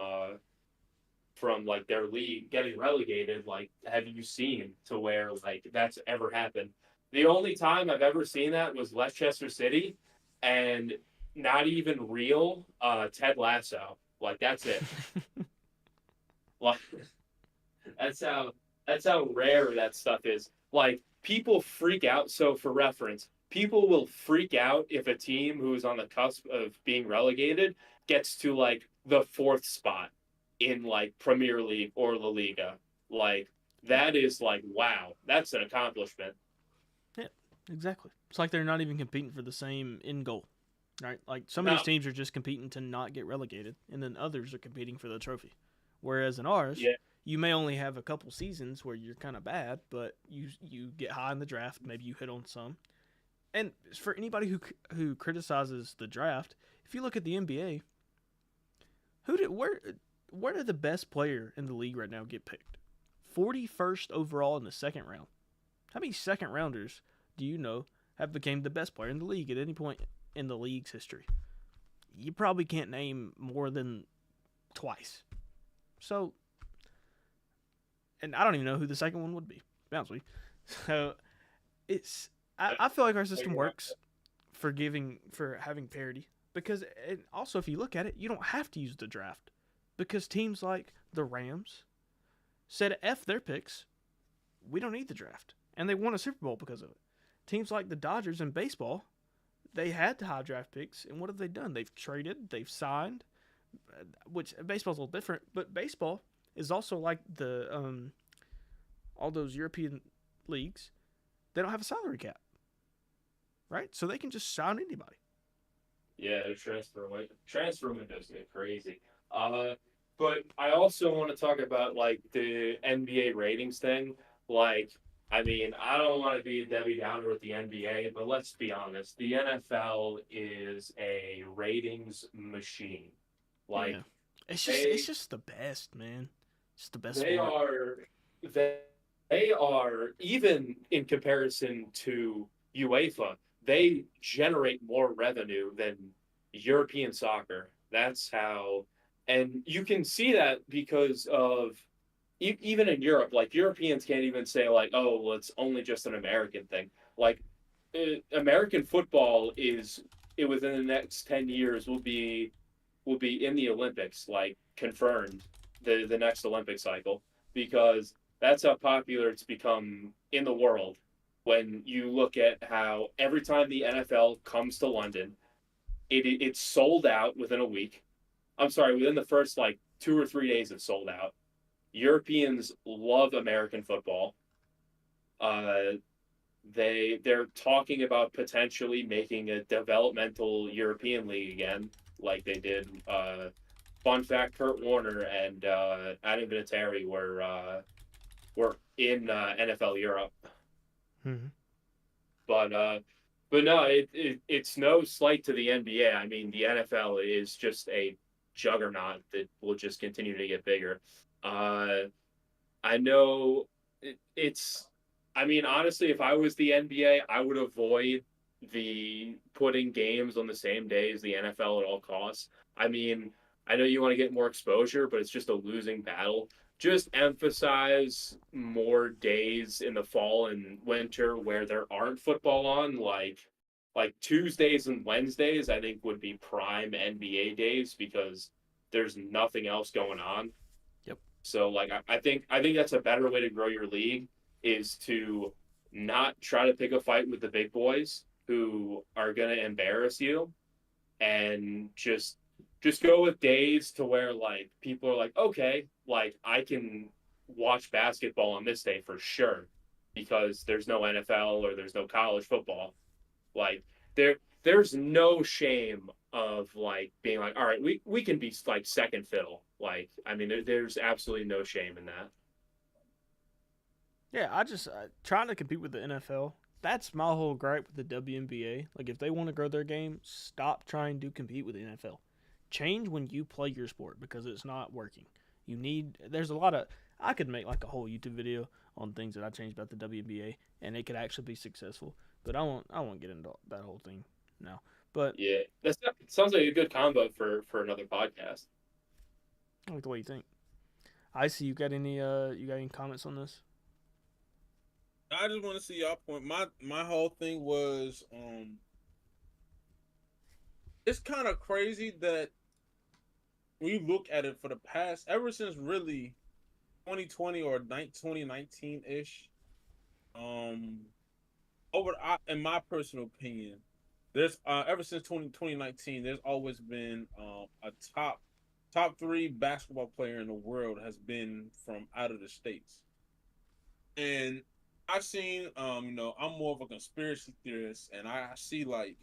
like their league getting relegated? Like, have you seen to where like that's ever happened? The only time I've ever seen that was Leicester City, and not even real Ted Lasso. Like that's it. Like that's how rare that stuff is. Like people freak out. So for reference, people will freak out if a team who is on the cusp of being relegated gets to like the 4th spot in like Premier League or La Liga. Like that is like, wow, that's an accomplishment. Yeah, exactly. It's like they're not even competing for the same end goal, right? Like some of these teams are just competing to not get relegated, and then others are competing for the trophy. Whereas in ours, you may only have a couple seasons where you're kind of bad, but you get high in the draft. Maybe you hit on some. And for anybody who criticizes the draft, if you look at the NBA, where did the best player in the league right now get picked? 41st overall in the second round. How many second rounders do you know have become the best player in the league at any point in the league's history? You probably can't name more than twice. So, and I don't even know who the second one would be. To be honest with you. So it's I feel like our system works for having parity because and also if you look at it, you don't have to use the draft because teams like the Rams said F their picks. We don't need the draft, and they won a Super Bowl because of it. Teams like the Dodgers in baseball, they had to high draft picks, and what have they done? They've traded, they've signed, which baseball's a little different, but baseball is also like the all those European leagues. They don't have a salary cap, right? So they can just sign anybody. Yeah, the transfer windows get crazy. But I also want to talk about like the NBA ratings thing. Like, I mean, I don't want to be a Debbie Downer with the NBA, but let's be honest, the NFL is a ratings machine. Like, Yeah, they it's just the best, man. It's the best they sport. are they, they are even in comparison to UEFA, they generate more revenue than European soccer. That's how, and you can see that because of even in Europe, like Europeans can't even say like, oh, well, it's only just an American thing. Like American football is it within the next 10 years will be in the Olympics, like confirmed the next Olympic cycle because that's how popular it's become in the world. When you look at how every time the NFL comes to London, it's sold out within a week. I'm sorry, within the first like 2 or 3 days, it's sold out. Europeans love American football. Uh, they're talking about potentially making a developmental European league again, like they did. Fun fact: Kurt Warner and Adam Vinatieri were in NFL Europe, Mm-hmm. but no, it's no slight to the NBA. I mean, the NFL is just a juggernaut that will just continue to get bigger. Uh, I know it's. I mean, honestly, if I was the NBA, I would avoid the putting games on the same day as the NFL at all costs. I mean, I know you want to get more exposure, but it's just a losing battle. Just emphasize more days in the fall and winter where there aren't football on, like Tuesdays and Wednesdays. I think would be prime NBA days because there's nothing else going on. Yep. So like I think that's a better way to grow your league is to not try to pick a fight with the big boys who are gonna embarrass you and just go with days to where like people are like, okay, like I can watch basketball on this day for sure because there's no NFL or there's no college football. Like there's no shame of like being like, all right, we can be like second fiddle. Like I mean, there's absolutely no shame in that. Yeah, I just trying to compete with the NFL. That's my whole gripe with the WNBA. Like, if they want to grow their game, stop trying to compete with the NFL. Change when you play your sport because it's not working. You need. There's a lot of. I could make like a whole YouTube video on things that I changed about the WNBA, and it could actually be successful. But I won't. I won't get into that whole thing now. But Yeah, that sounds like a good combo for another podcast. I like the way you think. I see. You got any comments on this? I just want to see y'all point. My whole thing was it's kind of crazy that when you look at it for the past ever since really 2020 or 2019 ish, um in my personal opinion, there's ever since 2019 there's always been a top three basketball player in the world has been from out of the states. And I've seen, I'm more of a conspiracy theorist, and I see like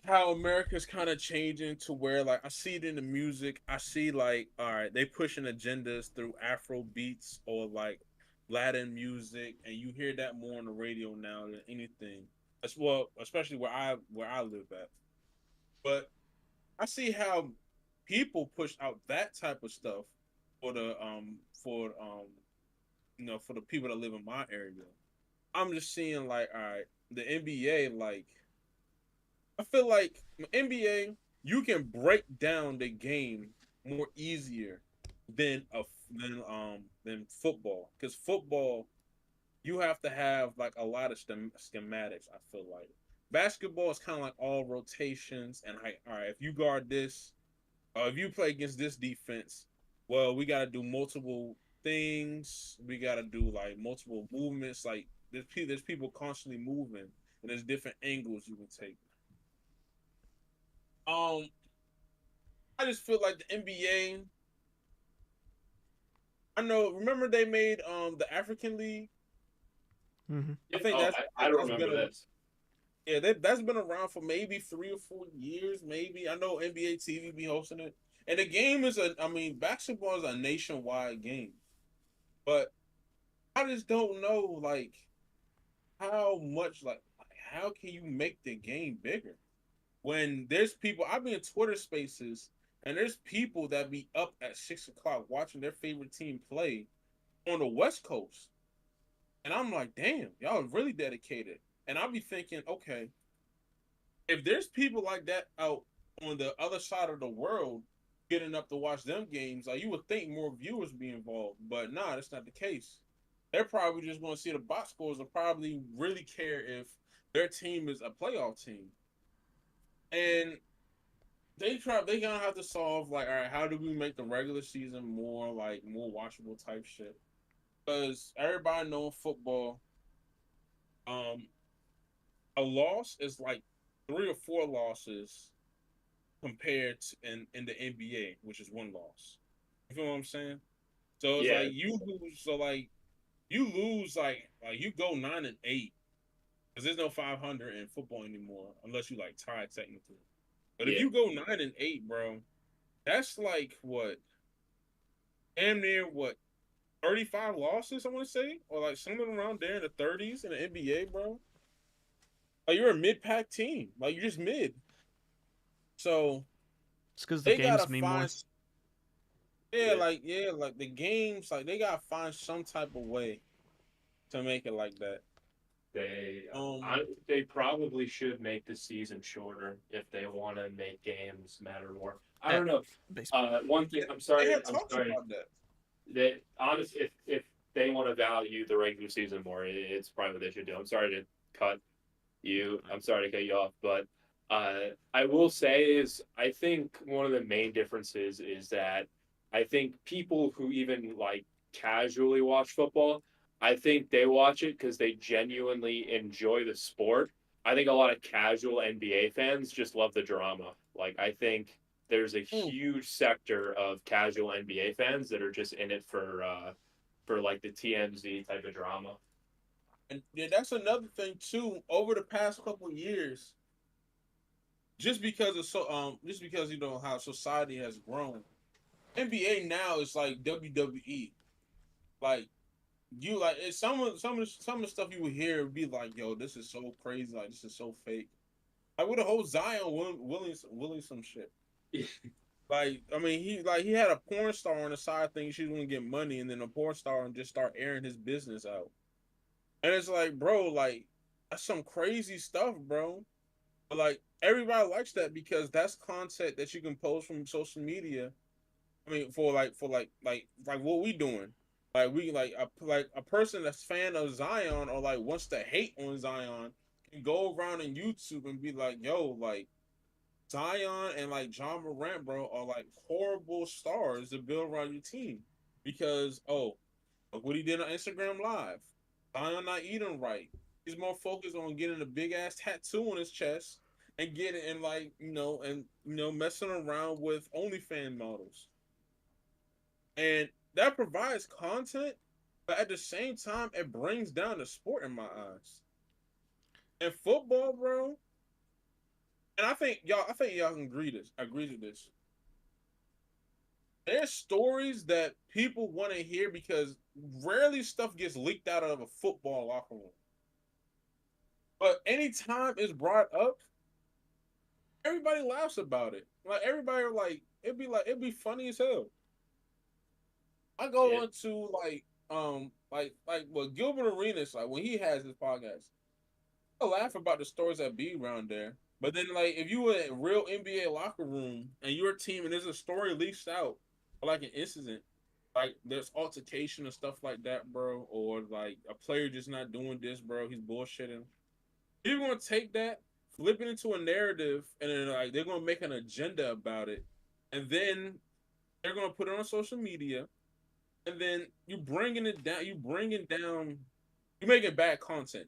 how America's kind of changing to where like I see it in the music. I see like, all right, they pushing agendas through Afro beats or like Latin music, and you hear that more on the radio now than anything. As well, especially where I live at. But I see how people push out that type of stuff for for the people that live in my area. I'm just seeing like, all right, the NBA, like I feel like NBA, you can break down the game more easier than than football, because football you have to have like a lot of schematics. I feel like basketball is kind of like all rotations and like, all right, if you guard this, if you play against this defense, well, we got to do multiple things. We got to do like multiple movements. Like there's people constantly moving, and there's different angles you can take. Um, I just feel like the NBA. I know. Remember they made the African League. Mm-hmm. I think Oh, I don't that's been remember this. yeah, that's been around for maybe 3 or 4 years. Maybe I know NBA TV be hosting it, and the game is I mean, basketball is a nationwide game, but I just don't know like how much like how can you make the game bigger when there's people I've been in Twitter spaces and there's people that be up at 6 o'clock watching their favorite team play on the West Coast, and I'm like, damn, y'all are really dedicated, and I'll be thinking, okay, if there's people like that out on the other side of the world getting up to watch them games, like you would think more viewers be involved, but nah, that's not the case. They're probably just going to see the box scores and probably really care if their team is a playoff team. And they gonna have to solve like, all right, how do we make the regular season more like more watchable type shit? Because everybody know football, um, a loss is like 3 or 4 losses compared to in the NBA, which is one loss. You feel what I'm saying? So it's Yeah, like you lose. So like you lose like you go 9-8 because there's no 500 in football anymore unless you like tie technically. But if yeah, you go 9-8, bro, that's like what damn near what 35 losses. I want to say, or like something around there in the 30s in the NBA, bro. Like you're a mid pack team. Like you're just mid. So It's because the they gotta games mean find more. yeah. yeah, like the games, like they gotta find some type of way to make it like that. They Um, they probably should make the season shorter if they want to make games matter more. I Eh, don't know. baseball. One thing. they had I'm talks sorry. about that. That honest, if they want to value the regular season more, it's probably what they should do. I'm sorry to cut you. I'm sorry to cut you off, but I will say is I think one of the main differences is that I think people who even like casually watch football, I think they watch it because they genuinely enjoy the sport. I think a lot of casual NBA fans just love the drama. Like I think there's a Mm. huge sector of casual NBA fans that are just in it for like the TMZ type of drama. And yeah, that's another thing too. Over the past couple of years, just because you know how society has grown, NBA now is like WWE. Like you like it's some of the stuff you would hear would be like, yo, this is so crazy, like this is so fake. Like with the whole Zion willing some shit. Like I mean, he had a porn star on the side thinking she was gonna get money, and then a porn star and just start airing his business out. And it's like, bro, like that's some crazy stuff, bro. But like everybody likes that because that's content that you can post from social media. I mean, for like what we doing. Like we like a person that's fan of Zion or like wants to hate on Zion can go around in YouTube and be like, yo, like Zion and like John Morant, bro, are like horrible stars to build around your team because look what he did on Instagram Live. Zion not eating right. He's more focused on getting a big ass tattoo on his chest and getting and like messing around with OnlyFans models, and that provides content, but at the same time, it brings down the sport in my eyes. And football, bro, and I think y'all can agree to this. There's stories that people want to hear because rarely stuff gets leaked out of a football locker room. But anytime it's brought up, everybody laughs about it. Like everybody it'd be funny as hell. I Yeah, go into like what Gilbert Arenas like when he has his podcast. I laugh about the stories that be around there. But then, like, if you were in a real NBA locker room and your team and there's a story leaked out, or like an incident, like there's altercation and stuff like that, bro, or like a player just not doing this, bro, he's bullshitting. You're gonna take that, flip it into a narrative, and then like they're gonna make an agenda about it, and then they're gonna put it on social media, and then you bringing it down. You bringing down. You making bad content.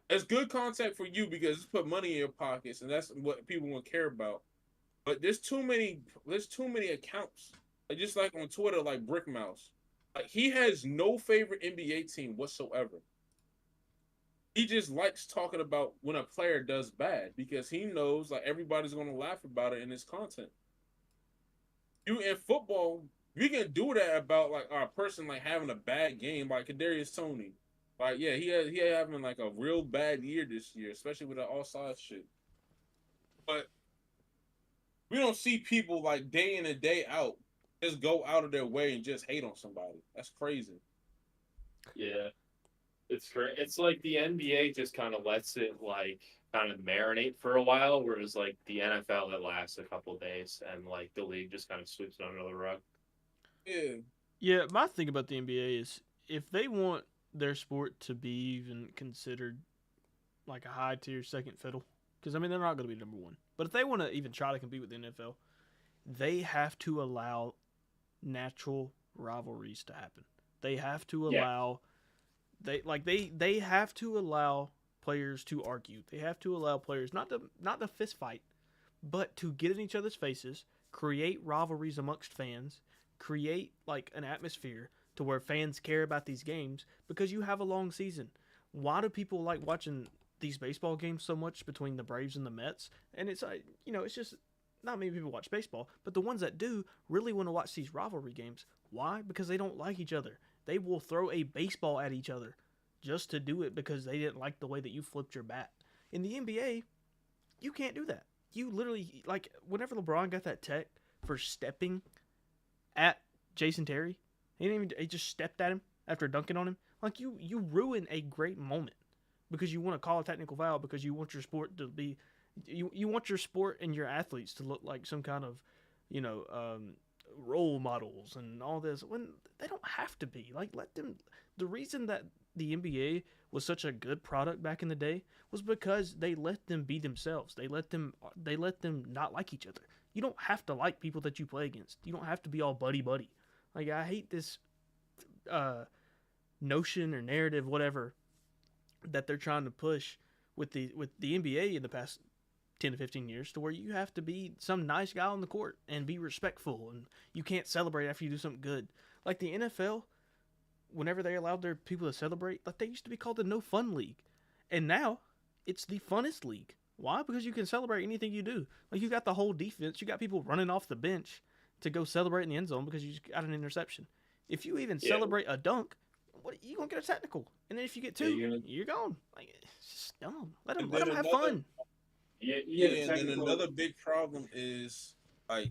It's good content for you because it's put money in your pockets, and that's what people will care about. But there's too many. There's too many accounts. Like, just like on Twitter, like Brick Mouse. Like he has no favorite NBA team whatsoever. He just likes talking about when a player does bad because he knows like everybody's gonna laugh about it in his content. You in football, you can do that about like a person like having a bad game, like Kadarius Toney. Like yeah, he having like a real bad year this year, especially with the all sides shit. But we don't see people like day in and day out just go out of their way and just hate on somebody. That's crazy. Yeah, it's great. It's like the NBA just kind of lets it like kind of marinate for a while, whereas like the NFL it lasts a couple of days, and like the league just kind of sweeps it under the rug. Yeah. Yeah, my thing about the NBA is if they want their sport to be even considered like a high tier second fiddle, because I mean they're not going to be number one, but if they want to even try to compete with the NFL, they have to allow natural rivalries to happen. They have to Yeah, allow they have to allow players to argue. They have to allow players not to fist fight, but to get in each other's faces, create rivalries amongst fans, create like an atmosphere to where fans care about these games because you have a long season. Why do people like watching these baseball games so much between the Braves and the Mets? And it's like, it's just not many people watch baseball, but the ones that do really want to watch these rivalry games. Why? Because they don't like each other. They will throw a baseball at each other just to do it because they didn't like the way that you flipped your bat. In the NBA, you can't do that. You literally like whenever LeBron got that tech for stepping at Jason Terry, he just stepped at him after dunking on him. Like you ruin a great moment because you want to call a technical foul because you want your sport to be you want your sport and your athletes to look like some kind of you know um, role models and all this when they don't have to be. Like let them. The reason that the NBA was such a good product back in the day was because they let them be themselves. They let them not like each other. You don't have to like people that you play against. You don't have to be all buddy buddy. Like I hate this uh, notion or narrative, whatever, that they're trying to push with the NBA in the past 10 to 15 years, to where you have to be some nice guy on the court and be respectful, and you can't celebrate after you do something good. Like the NFL, whenever they allowed their people to celebrate, like they used to be called the No Fun League, and now it's the funnest league. Why? Because you can celebrate anything you do. Like you got the whole defense, you got people running off the bench to go celebrate in the end zone because you just got an interception. If you even yeah, celebrate a dunk, what you gonna get a technical, and then if you get yeah. two, You're gonna, you're gone. Like it's just dumb. Let them And let then them have another fun. yeah, you get a yeah, and then technical. another big problem is like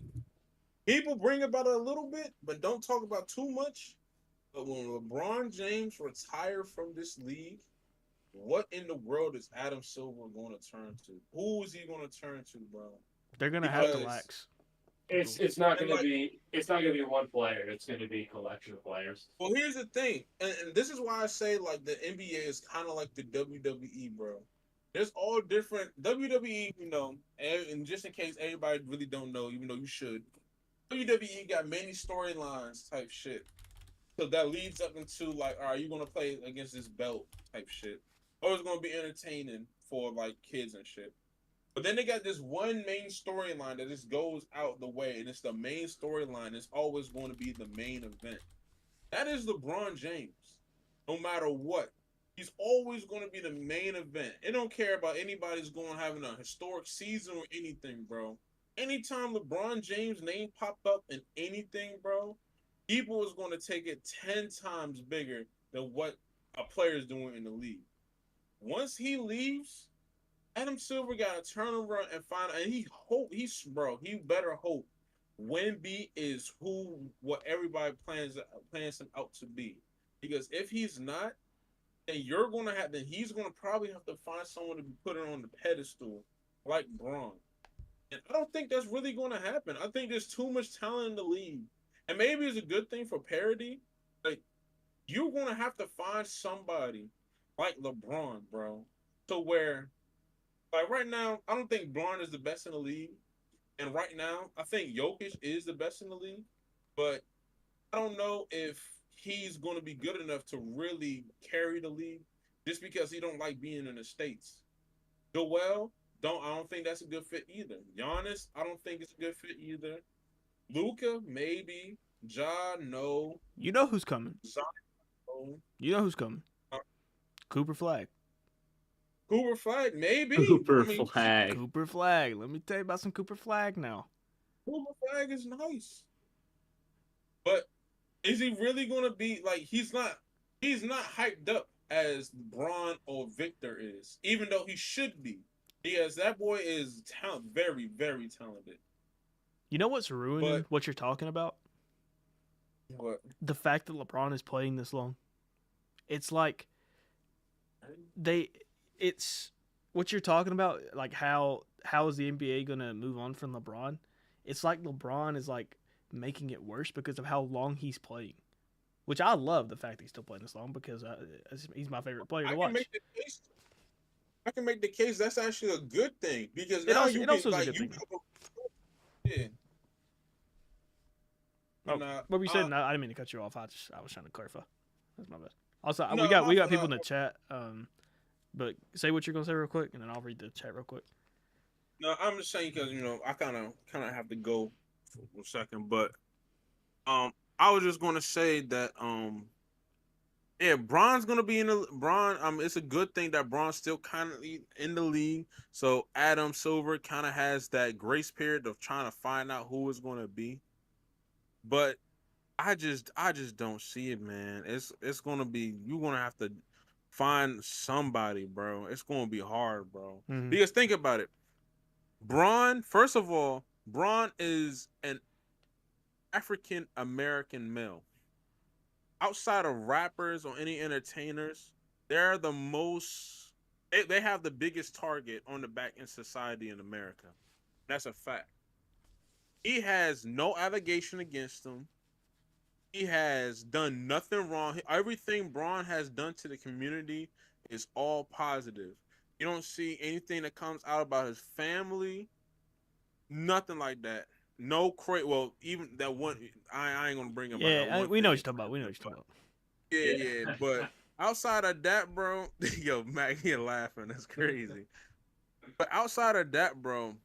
people bring about it a little bit, but don't talk about too much. But when LeBron James retired from this league, what in the world is Adam Silver going to turn to? Who is he going to turn to, bro? They're gonna have to Because lax It's people. it's not and gonna like, be it's not gonna be one player. It's gonna be a collection of players. well, here's the thing, and this is why I say like the NBA is kind of like the WWE, bro. There's all different WWE, and just in case everybody really don't know, even though you should, WWE got many storylines type shit. So that leads up into like, all right, you gonna play against this belt type shit, or it's gonna be entertaining for like kids and shit. But then they got this one main storyline that just goes out the way, and it's the main storyline. It's always going to be the main event. That is LeBron James. No matter what, he's always going to be the main event. It don't care about anybody's going having a historic season or anything, bro. Anytime LeBron James' name pop up in anything, bro, people is going to take it 10 times bigger than what a player is doing in the league. Once he leaves, Adam Silver got to turn around and find, and he better hope Wemby is what everybody plans him out to be. Because if he's not, then he's gonna probably have to find someone to be put on the pedestal like Braun. And I don't think that's really going to happen. I think there's too much talent in the league. And maybe it's a good thing for parity. Like, you're going to have to find somebody like LeBron, bro, to where, like, right now, I don't think Braun is the best in the league. And right now, I think Jokic is the best in the league. But I don't know if he's going to be good enough to really carry the league just because he don't like being in the States. Joel, I don't think that's a good fit either. Giannis, I don't think it's a good fit either. Luca, maybe. Ja, no. You know who's coming. Zion, no. You know who's coming. Uh, Cooper Flag. Cooper Flag, maybe. Cooper I mean, Flag. Cooper Flag. Let me tell you about some Cooper Flag now. Cooper Flag is nice. But is he really gonna be like he's not hyped up as Braun or Victor is, even though he should be. Because that boy is very, very talented. You know what's ruining what you're talking about? What? The fact that LeBron is playing this long. It's like it's what you're talking about, like how is the NBA gonna move on from LeBron? It's like LeBron is like making it worse because of how long he's playing. Which I love the fact that he's still playing this long because he's my favorite player to watch. I can make the case that's actually a good thing because it now also, you it can also like is a good thing. Yeah. Oh, what were you saying? I didn't mean to cut you off. I was trying to clarify. That's my bad. Also, No, we got people in the chat. But say what you're gonna say real quick, and then I'll read the chat real quick. No, I'm just saying because I kind of have to go for a second, but I was just gonna say that yeah, Braun's gonna be in the Braun. It's a good thing that Braun's still kind of in the league. So Adam Silver kind of has that grace period of trying to find out who it's gonna be. But I just don't see it, man. It's gonna be you're gonna have to find somebody, bro. It's gonna be hard, bro. Mm-hmm. Because think about it. Braun, first of all, Braun is an African American male. Outside of rappers or any entertainers, they're the most. They have the biggest target on the back in society in America. That's a fact. He has no allegation against him. He has done nothing wrong. Everything Braun has done to the community is all positive. You don't see anything that comes out about his family. Nothing like that. No well, even that one. I ain't gonna bring up. Yeah, we know what you're talking about. We know what you're talking about. Yeah. But outside of that, bro, yo, Mac, he laughing. That's crazy. But outside of that, bro,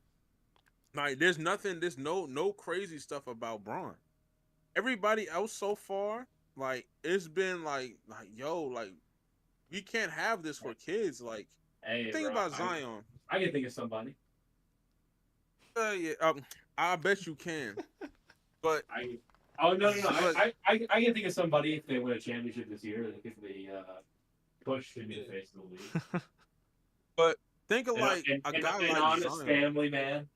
like, there's no crazy stuff about Braun. Everybody else so far, like, it's been like, yo, like, we can't have this for kids. Like, hey, think bro, about Zion. I can think of somebody. Yeah, I bet you can. But no. I can think of somebody if they win a championship this year. Like if they push to be the face of the league. But think of a guy like honest Zion. family man.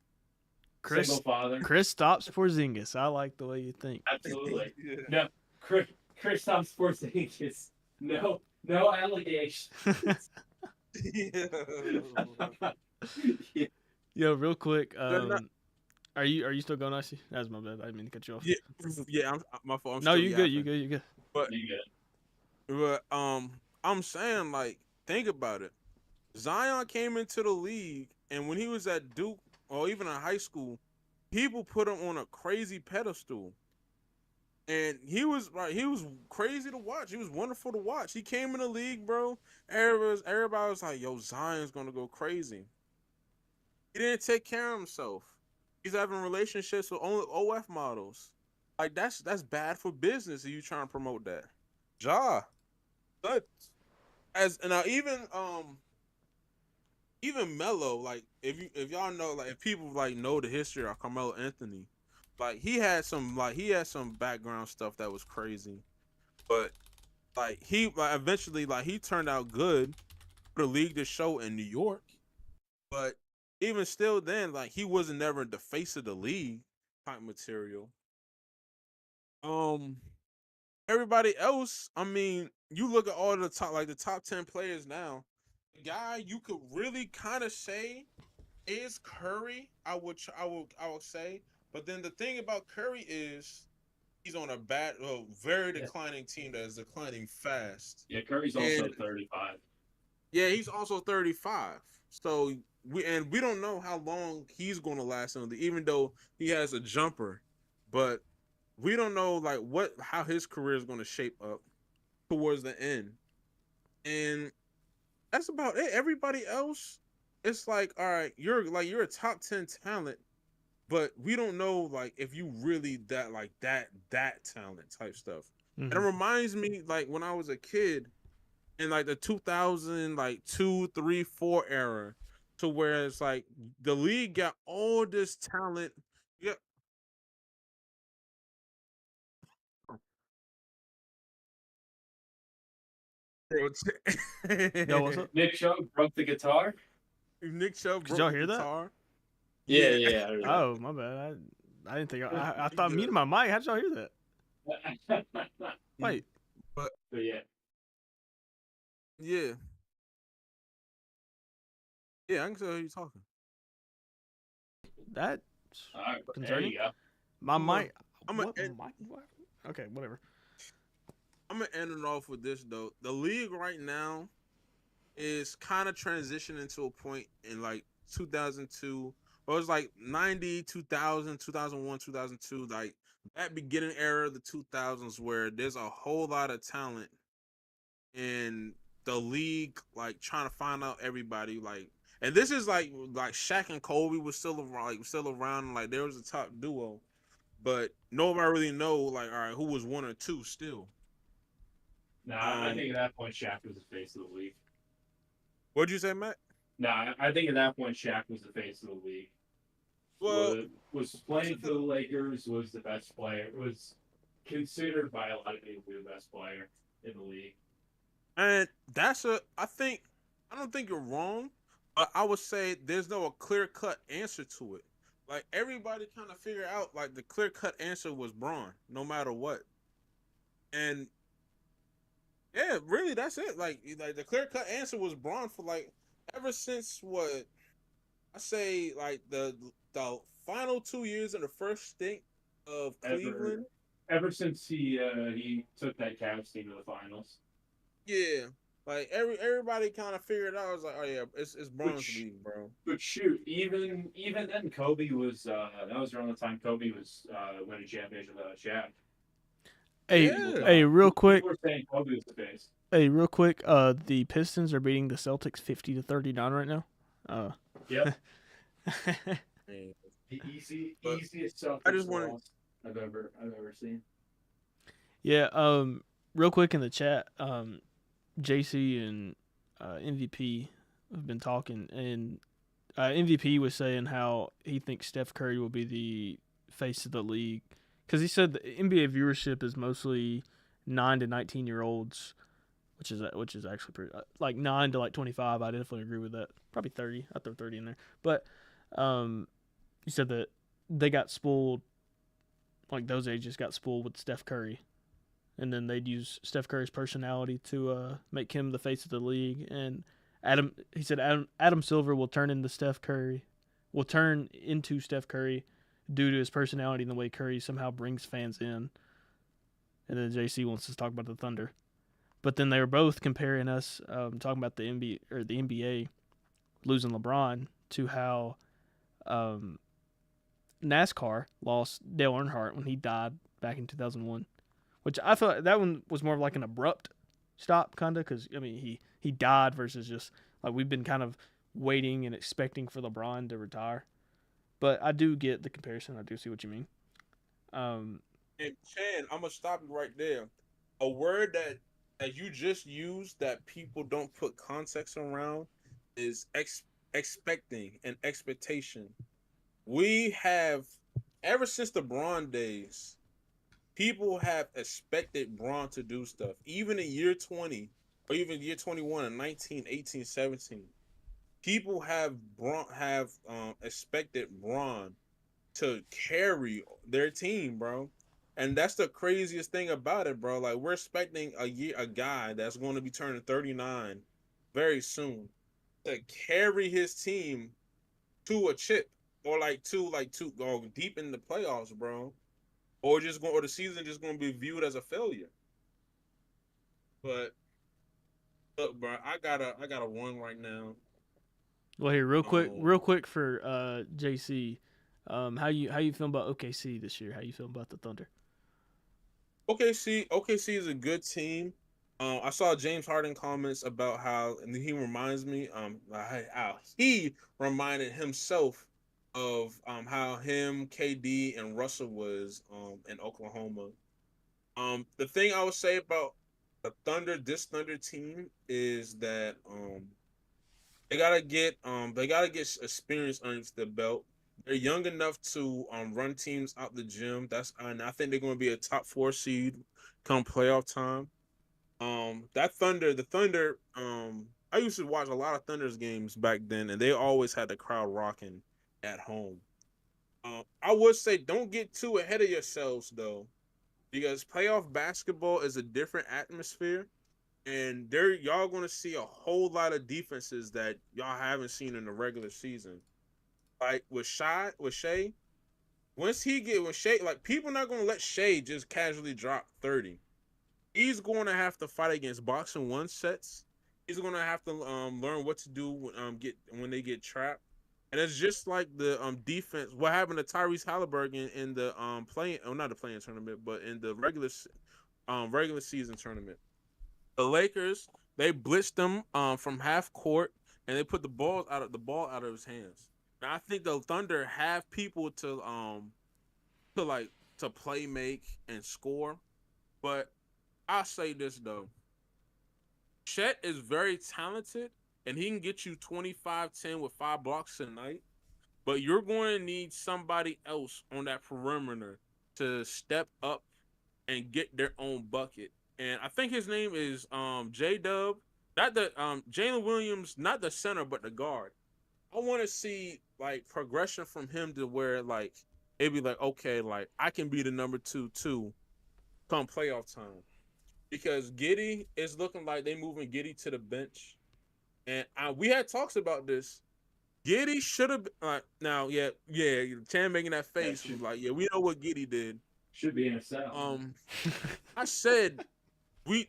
Single father. Kristaps Porzingis. I like the way you think. Absolutely. Yeah. No, Kristaps Porzingis. No allegations. Yeah. Yo, real quick. Are you still going, Icy? That's my bad. I didn't mean to cut you off. Yeah. My fault. No, you good. You good. But you good. But I'm saying, like, think about it. Zion came into the league, and when he was at Duke or even in high school, people put him on a crazy pedestal. And he was crazy to watch. He was wonderful to watch. He came in the league, bro. Everybody was like, yo, Zion's gonna go crazy. He didn't take care of himself. He's having relationships with only OF models. Like, that's bad for business if you trying to promote that. But even Melo, like, if y'all know, like, if people like know the history of Carmelo Anthony, like, he had some background stuff that was crazy, but like eventually he turned out good for the league to show in New York, but even still then, like, he wasn't never the face of the league type material. Everybody else, I mean, you look at all the top 10 players now. The guy you could really kind of say is Curry. I would say, but then the thing about Curry is he's on a very Yeah. declining team that is declining fast. Yeah, Curry's And also 35. yeah, he's also 35. So we don't know how long he's going to last in the league, even though he has a jumper, but we don't know like how his career is going to shape up towards the end. And that's about it. Everybody else, it's like, all right, you're a top 10 talent, but we don't know like if you really that talent type stuff. And Mm-hmm. it reminds me like when I was a kid in like the 2000 like 2, 3, 4 era, to where it's like the league got all this talent. Yeah. Bro, Yo, what's up? Nick Chubb broke the guitar. Nick Chubb Could broke y'all the hear that? guitar. Yeah, Yeah. yeah, I heard that. Oh, my bad. I didn't think I You thought I good. muted my mic. How'd y'all hear that? Wait, But But yeah, yeah. Yeah, I can tell you talking. that's all right, there concerning. you go. My I'm gonna, mic. I'm gonna What end, mic? What? Okay, whatever. I'm gonna end it off with this though. The league right now is kind of transitioning to a point in like 2002, or it's like 90, 2000, 2001, 2002, like that beginning era of the 2000s, where there's a whole lot of talent in the league, like trying to find out everybody, like. And this is like Shaq and Kobe was still around, like there was a top duo, but nobody really know like all right who was one or two still. Nah, I Um, think at that point Shaq was the face of the league. what'd you say, Matt? Nah, I think at that point Shaq was the face of the league. Well, Was playing for the Lakers, was the best player, was considered by a lot of people the best player in the league. and I don't think you're wrong, but I would say there's no clear cut answer to it. Like everybody kind of figured out like the clear cut answer was Braun, no matter what. And yeah, really that's it. Like the clear cut answer was Braun for like ever since what I say like the final 2 years in the first stint of Ever Cleveland. ever since he took that Cavs team to the finals. Yeah. Like everybody kind of figured out. I was like, oh yeah, it's Braun's Which league, bro. But shoot, even then, Kobe was that was around the time Kobe was winning championship with Shaq. Hey, Yeah. real quick. People were saying Kobe was the face. Hey, real quick. The Pistons are beating the Celtics 50-39 right now. Yep, Man. the But easiest I Celtics just wanted loss I've ever seen. Yeah. Real quick in the chat. JC and MVP have been talking, and MVP was saying how he thinks Steph Curry will be the face of the league because he said the NBA viewership is mostly 9 to 19-year-olds, which is actually pretty like 9 to 25. I definitely agree with that. Probably 30. I throw 30 in there, but he said that they got spoiled. Like those ages got spoiled with Steph Curry, and then they'd use Steph Curry's personality to make him the face of the league. And he said Adam Silver will turn into Steph Curry, due to his personality and the way Curry somehow brings fans in. And then JC wants to talk about the Thunder, but then they were both comparing us, talking about the NBA losing LeBron to how NASCAR lost Dale Earnhardt when he died back in 2001. Which I feel like that one was more of like an abrupt stop, kind of, because I mean he died versus just like we've been kind of waiting and expecting for LeBron to retire. But I do get the comparison. I do see what you mean. Um, and Chan, I'm gonna stop you right there. A word that you just used that people don't put context around is expecting and expectation. We have ever since the Braun days, people have expected Braun to do stuff. Even in year 20 or even year 21 and 19, 18, 17, people have expected Braun to carry their team, bro. And that's the craziest thing about it, bro. Like we're expecting a guy that's going to be turning 39 very soon to carry his team to a chip or to go deep in the playoffs, bro. Or the season just gonna be viewed as a failure. But look, bro, I got a one right now. Well, here, real Um, quick for JC, how you feel about OKC this year? How you feel about the Thunder? OKC is a good team. I saw James Harden comments about how, and he reminds me, how he reminded himself of how him, KD, and Russell was in Oklahoma. The thing I would say about this Thunder team is that they gotta get experience underneath the belt. They're young enough to run teams out the gym. And I think they're going to be a top 4 seed come playoff time. The Thunder. I used to watch a lot of Thunder's games back then, and they always had the crowd rocking at home. I would say don't get too ahead of yourselves though, because playoff basketball is a different atmosphere, and y'all gonna see a whole lot of defenses that y'all haven't seen in the regular season. Like with Shea, when Shea, like, people not gonna let Shea just casually drop 30. He's going to have to fight against boxing one sets. He's going to have to learn what to do when they get trapped. And it's just like the defense. What happened to Tyrese Halliburton in the not the playing tournament, but in the regular season tournament. The Lakers, they blitzed them from half court, and they put the ball out of his hands. Now I think the Thunder have people to like to play make and score, but I'll say this though. Chet is very talented, and he can get you 25-10 with 5 blocks a night, but you're going to need somebody else on that perimeter to step up and get their own bucket. And I think his name is J Dub, not the Jalen Williams, not the center but the guard. I want to see like progression from him to where like it'd be like, okay, like I can be the number 2 too come playoff time, because Giddy is looking like they moving Giddy to the bench, and we had talks about this. Giddy should have now, yeah. Chan making that face was like, yeah, we know what Giddy did. Should be in a cell. I said we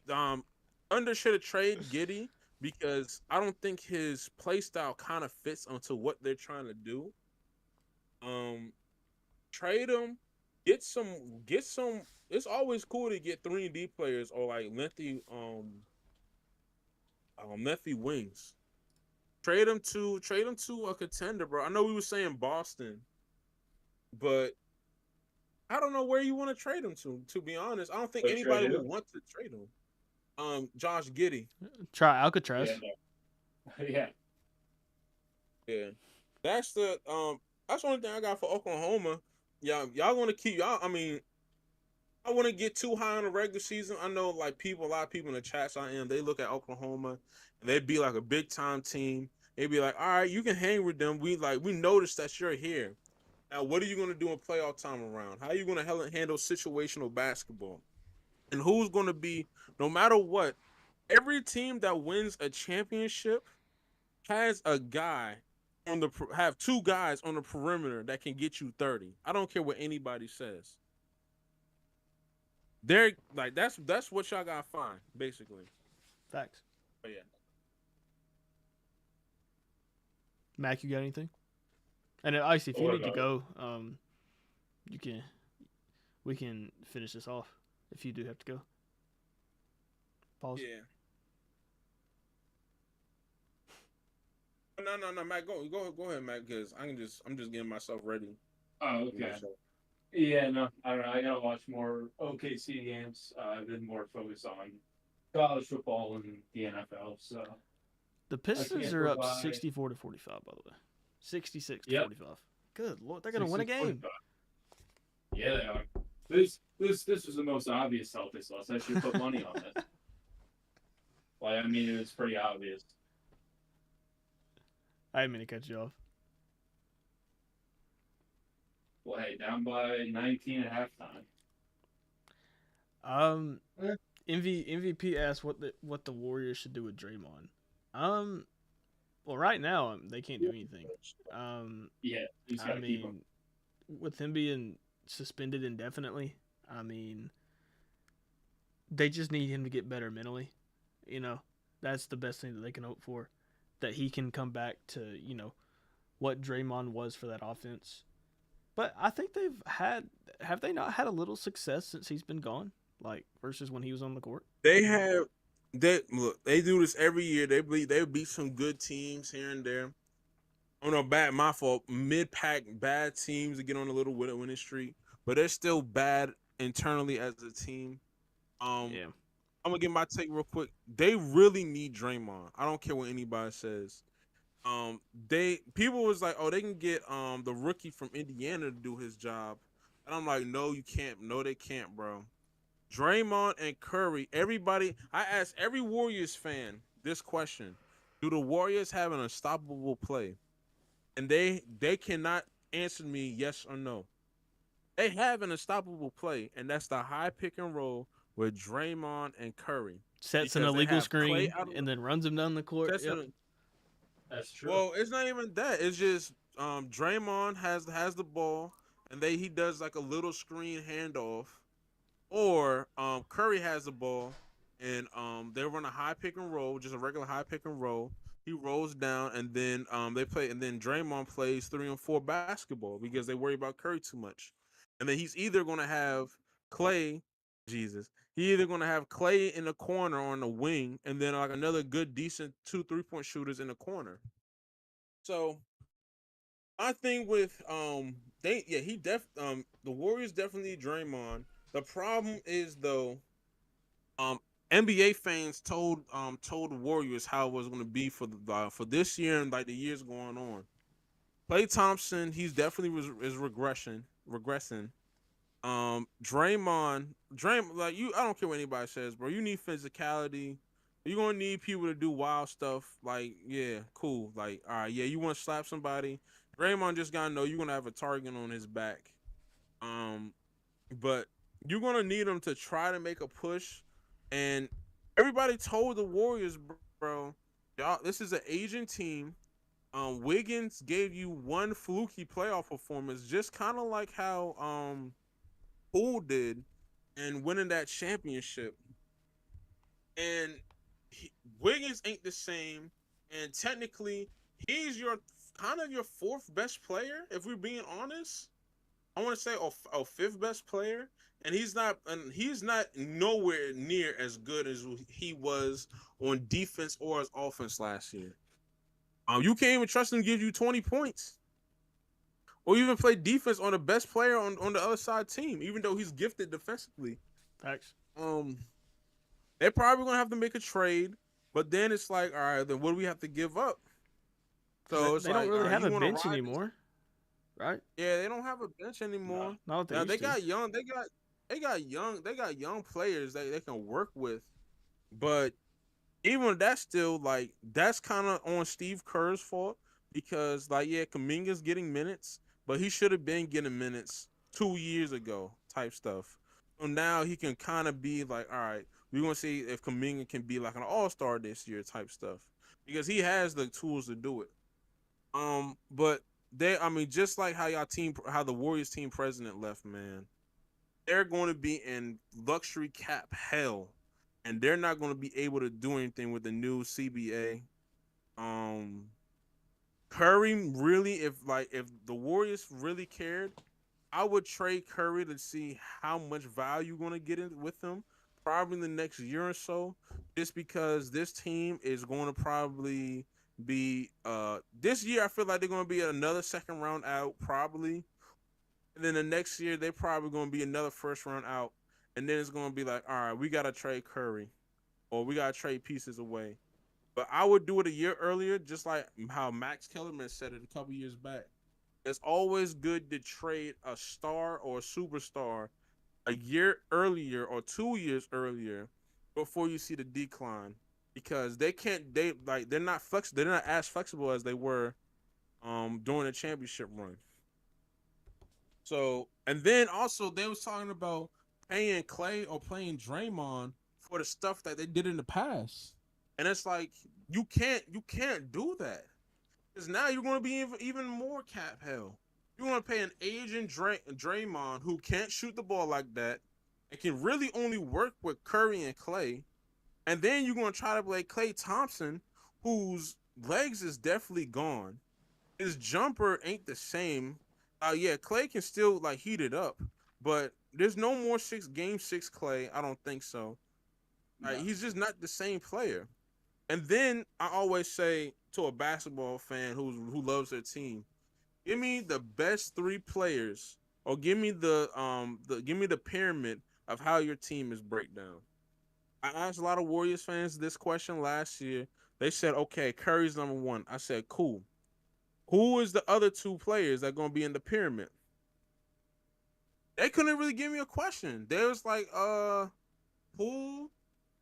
under should have traded Giddy because I don't think his play style kind of fits onto what they're trying to do. Trade him, get some. It's always cool to get 3-and-D players or like lengthy wings. Trade him to a contender, bro. I know we were saying Boston, but I don't know where you want to trade him to. To be honest, I don't think anybody would want to trade him. Josh Giddy. Try Alcatraz. Yeah. Yeah. That's the only thing I got for Oklahoma. Y'all want to keep y'all. I mean, I want to get too high on the regular season. I know like a lot of people in the chats they look at Oklahoma and they'd be like a big time team. They'd be like, all right, you can hang with them. We noticed that you're here. Now, what are you going to do in playoff time around? How are you going to handle situational basketball? And who's going to be, no matter what, every team that wins a championship has have 2 guys on the perimeter that can get you 30. I don't care what anybody says. They're like that's what y'all gotta find, basically. Facts. But yeah. Mac, you got anything? And obviously, if you need to go, we can finish this off if you do have to go. Pause. Yeah. No, Mac, go ahead, Mac, because I'm just getting myself ready. Oh, okay. Yeah, no, I don't know. I gotta watch more OKC games. I've been more focused on college football and the NFL. So the Pistons are up 64-45, by the way. 66-45. Good Lord, they're gonna win a game. Yeah, they are. This was the most obvious Celtics loss. I should put money on it. Like, I mean, it was pretty obvious. I didn't mean to cut you off. Well, hey, down by 19 at halftime. MVP asked what the Warriors should do with Draymond. Well, right now they can't do anything. Yeah, he's got I to keep him. mean, with him being suspended indefinitely, I mean, they just need him to get better mentally. You know, that's the best thing that they can hope for. That he can come back to what Draymond was for that offense. But I think they've had have they not had a little success since he's been gone, like versus when he was on the court. They have they do this every year. They beat some good teams here and there. Oh no, bad my fault. Mid pack bad teams to get on a little winning streak, but they're still bad internally as a team. Um, Yeah, I'm gonna get my take real quick. They really need Draymond. I don't care what anybody says. They people was like, oh, they can get the rookie from Indiana to do his job, and I'm like, no, you can't. No, they can't, bro. Draymond and Curry, everybody. I asked every Warriors fan this question: do the Warriors have an unstoppable play? And they cannot answer me yes or no. They have an unstoppable play, and that's the high pick and roll with Draymond and Curry. sets an Because they illegal have Clay screen out of and then runs him down the court. that's Yep. an, That's true. well, it's not even that. It's just Draymond has the ball, and he does like a little screen handoff, or Curry has the ball, and they run a high pick and roll, just a regular high pick and roll. He rolls down, and then they play, and then Draymond plays 3-on-4 basketball because they worry about Curry too much. And then he's either going to have Clay, Jesus, he either going to have Clay in the corner or on the wing, and then like another good, decent 2 3-point shooters in the corner. So I think with they yeah he the Warriors definitely need Draymond. The problem is though um NBA fans told the Warriors how it was going to be for this year and like the years going on. Klay Thompson, he's definitely is regressing. Draymond, like you, I don't care what anybody says, bro. You need physicality. You're gonna need people to do wild stuff. Like, yeah, cool. Like, all right, yeah, you want to slap somebody. Draymond just gotta know you're gonna have a target on his back. Um, but you're gonna need him to try to make a push. And everybody told the Warriors, bro, y'all, this is an aging team. Wiggins gave you one fluky playoff performance, just kind of like how Poole did and winning that championship. And Wiggins ain't the same. And technically, he's your kind of your fourth best player, if we're being honest. I want to say a fifth best player, and he's not nowhere near as good as he was on defense or as offense last year. You can't even trust him to give you 20 points. Or even play defense on the best player on the other side team, even though he's gifted defensively. Facts. They're probably gonna have to make a trade, but then it's like, all right, then what do we have to give up? So it's They like, don't really all right, have you a want to bench ride this? anymore, right? Yeah, they don't have a bench anymore. Not what they Now used they to. got young, they got young players that they can work with, but even that's still like that's kind of on Steve Kerr's fault because like yeah, Kuminga's getting minutes, but he should have been getting minutes 2 years ago type stuff. So now he can kind of be like, all right, we're gonna see if Kuminga can be like an all-star this year type stuff because he has the tools to do it. But I mean, just like how the Warriors team president left, man, they're going to be in luxury cap hell, and they're not going to be able to do anything with the new CBA. Um, Curry really, if the Warriors really cared, I would trade Curry to see how much value you're going to get in with him, probably in the next year or so, just because this team is going to probably be this year. I feel like they're going to be another second round out, probably. And then the next year, they're probably going to be another first round out. And then it's going to be like, all right, we got to trade Curry or we got to trade pieces away. But I would do it a year earlier, just like how Max Kellerman said it a couple years back. It's always good to trade a star or a superstar a year earlier or 2 years earlier before you see the decline. Because they're not flexible. They're not as flexible as they were during the championship run. So, and then also they was talking about paying Clay or playing Draymond for the stuff that they did in the past. And it's like you can't do that. Because now you're going to be even more cap hell. You're going to pay an aging Draymond who can't shoot the ball like that and can really only work with Curry and Clay. And then you're going to try to play Klay Thompson, whose legs is definitely gone. His jumper ain't the same. Yeah, Clay can still like heat it up, but there's no more game six Clay. I don't think so. No. He's just not the same player. And then I always say to a basketball fan who loves their team, give me the best three players, or give me the pyramid of how your team is breakdown. I asked a lot of Warriors fans this question last year. They said, okay, Curry's number one. I said, cool. Who is the other two players that are gonna be in the pyramid? They couldn't really give me a question. They was like, Poole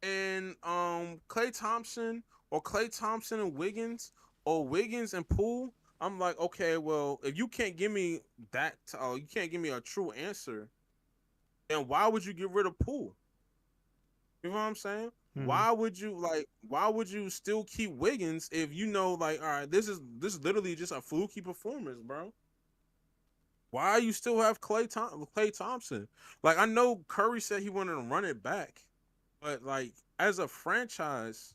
and Klay Thompson, or Klay Thompson and Wiggins, or Wiggins and Poole. I'm like, okay, well, if you can't give me that, you can't give me a true answer, then why would you get rid of Poole? You know what I'm saying? Mm-hmm. Why would you still keep Wiggins if you know, like, all right, this is literally just a fluky performance, bro? Why you still have Klay Thompson? Like, I know Curry said he wanted to run it back, but like, as a franchise,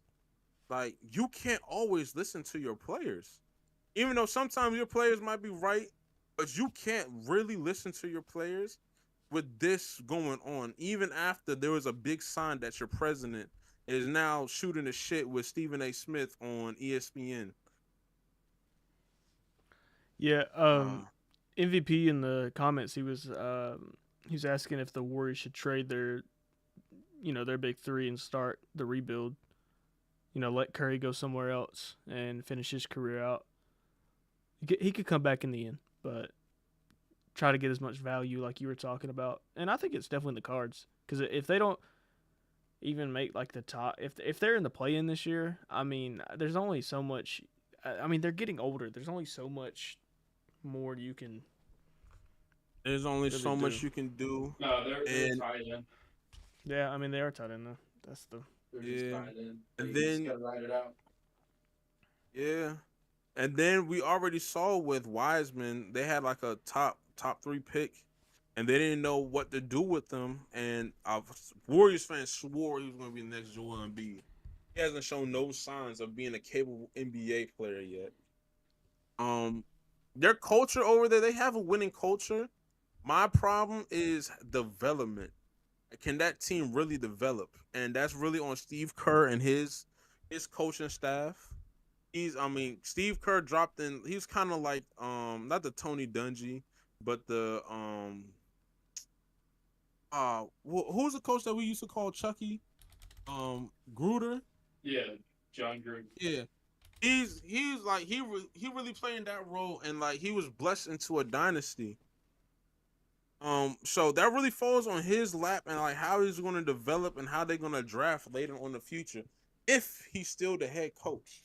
like, you can't always listen to your players. Even though sometimes your players might be right, but you can't really listen to your players with this going on. Even after there was a big sign that your president is now shooting the shit with Stephen A. Smith on ESPN. Yeah, MVP in the comments, he was asking if the Warriors should trade their big three and start the rebuild. Let Curry go somewhere else and finish his career out. He could come back in the end, but try to get as much value like you were talking about. And I think it's definitely in the cards, because if they don't even make like the top, if they're in the play-in this year, I mean, there's only so much. I mean, they're getting older. There's only so much more you can. There's only really so do. much you can do. No, they're tied in. Yeah, I mean, they are tied in though. That's the. They're just tied in. And You then just gotta ride it out. Yeah. And then we already saw with Wiseman, they had like a top three pick, and they didn't know what to do with them. And Warriors fans swore he was going to be the next Joel Embiid. He hasn't shown no signs of being a capable NBA player yet. Their culture over there, they have a winning culture. My problem is development. Can that team really develop? And that's really on Steve Kerr and his coaching staff. Steve Kerr dropped in. He's kind of like not the Tony Dungy, but the who's the coach that we used to call Chucky? Gruder. Yeah, John Gruden. Yeah, he's like he really playing that role, and like he was blessed into a dynasty. So that really falls on his lap, and like how he's going to develop and how they're going to draft later on in the future, if he's still the head coach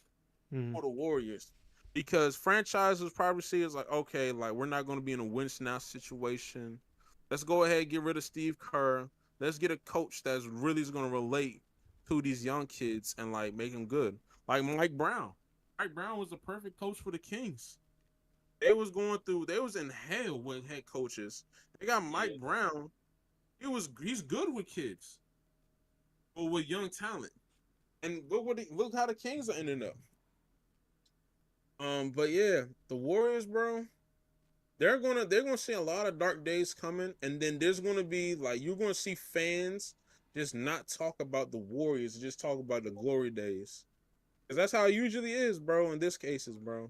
for the Warriors. Because franchises probably see it's like, okay, like we're not going to be in a win now situation. Let's go ahead and get rid of Steve Kerr. Let's get a coach that's really going to relate to these young kids and like make them good. Like Mike Brown. Mike Brown was the perfect coach for the Kings. They was in hell with head coaches. They got Mike Brown. He's good with kids, or with young talent. And look how the Kings are ending up. But yeah, the Warriors, bro, they're gonna see a lot of dark days coming, and then there's gonna be like you're gonna see fans just not talk about the Warriors, just talk about the glory days, because that's how it usually is, bro. In this cases, bro.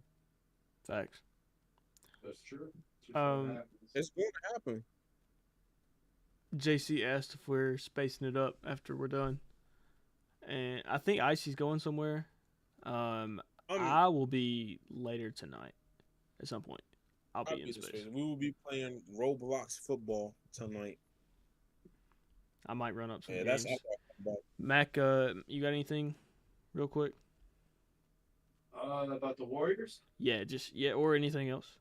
Facts. That's true. It's going to happen. JC asked if we're spacing it up after we're done, and I think Icy's going somewhere. I will be later tonight at some point. I'll be in space. We will be playing Roblox football tonight. I might run up some games. That's Mac, you got anything real quick? About the Warriors? Yeah, or anything else.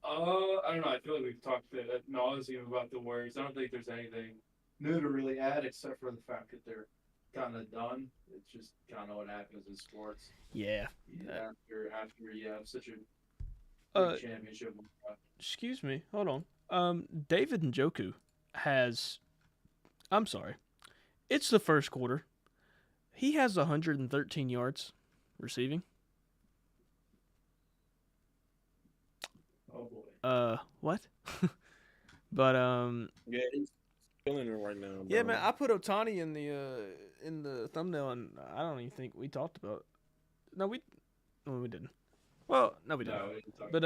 I don't know. I feel like we've talked ad nauseum about the Warriors. I don't think there's anything new to really add except for the fact that they're kind of done. It's just kind of what happens in sports. Yeah. After you have such a Uh, big championship. excuse me. Hold on. David Njoku has. I'm sorry. It's the first quarter. He has 113 yards receiving. Oh boy. What? But Yeah, he's killing it right now, bro. yeah, man. I put Otani in the thumbnail, and I don't even think we talked about. No, we didn't. Well, no, we didn't. No, we didn't talk But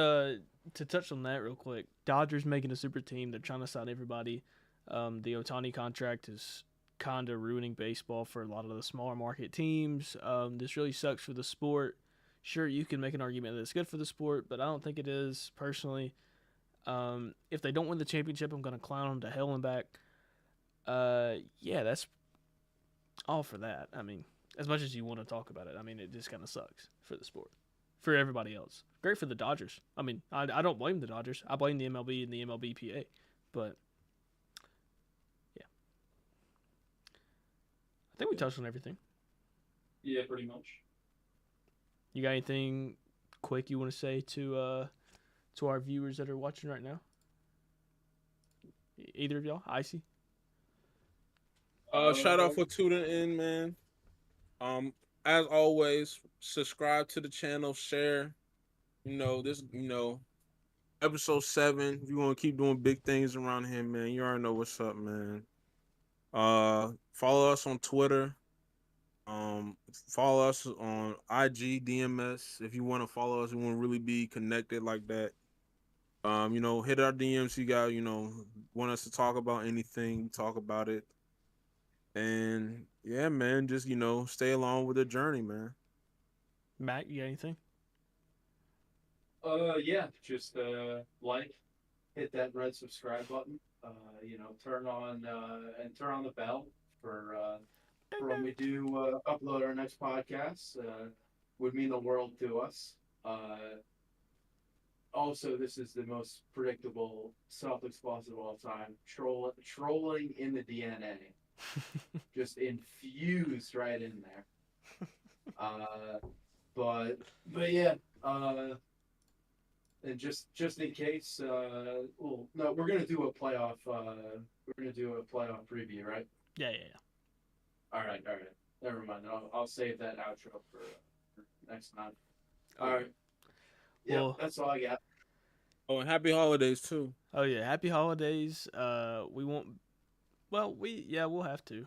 to touch on that real quick, Dodgers making a super team. They're trying to sign everybody. The Otani contract is kind of ruining baseball for a lot of the smaller market teams. This really sucks for the sport. Sure, you can make an argument that it's good for the sport, but I don't think it is personally. If they don't win the championship, I'm gonna clown them to hell and back. Yeah, that's all for that. I mean, as much as you want to talk about it, I mean, it just kind of sucks for the sport, for everybody else. Great for the Dodgers. I mean, I don't blame the Dodgers. I blame the MLB and the MLBPA, but yeah, I think we touched on everything. Yeah, pretty much. You got anything quick you want to say to our viewers that are watching right now? Either of y'all, Icy? Shout out for tuning in, man. As always, subscribe to the channel, share. Episode 7. We want to keep doing big things around here, man. You already know what's up, man. Follow us on Twitter. Follow us on IG, DMS. If you want to follow us, we want to really be connected like that. Hit our DMs. You got, want us to talk about anything, we talk about it. And yeah, man, just stay along with the journey, man. Matt, you got anything? Yeah, just hit that red subscribe button. Turn on the bell for when we do upload our next podcast. Would mean the world to us. Also, this is the most predictable Celtics boss of all time. Trolling in the DNA, just infused right in there. But yeah. And just in case, no, we're gonna do a playoff. We're gonna do a playoff preview, right? Yeah. All right. Never mind. I'll save that outro for next time. All right. Yeah, Well, that's all I got. Oh, and happy holidays too. Oh yeah, happy holidays. We won't. Well, we'll have to.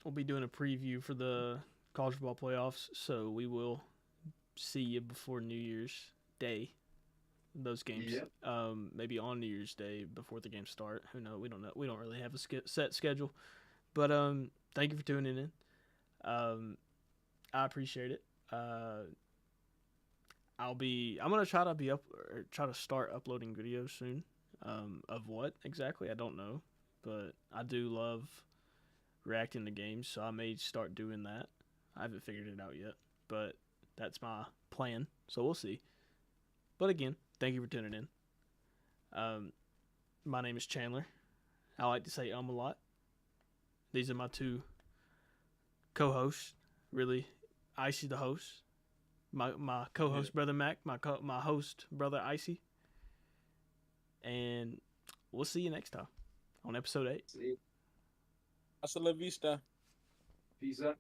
We'll be doing a preview for the college football playoffs, so we will see you before New Year's Day. Those games. Yep. Maybe on New Year's Day before the games start. Who knows? We don't know. We don't really have a set schedule. But thank you for tuning in. I appreciate it. I'm gonna try to start uploading videos soon. Of what exactly I don't know, but I do love reacting to games, so I may start doing that. I haven't figured it out yet, but that's my plan. So we'll see. But again, thank you for tuning in. My name is Chandler. I like to say a lot. These are my two co-hosts. Really, Icy the host. My co-host brother Mac. My host brother Icy. And we'll see you next time on episode 8. See you. Hasta la vista. Peace out.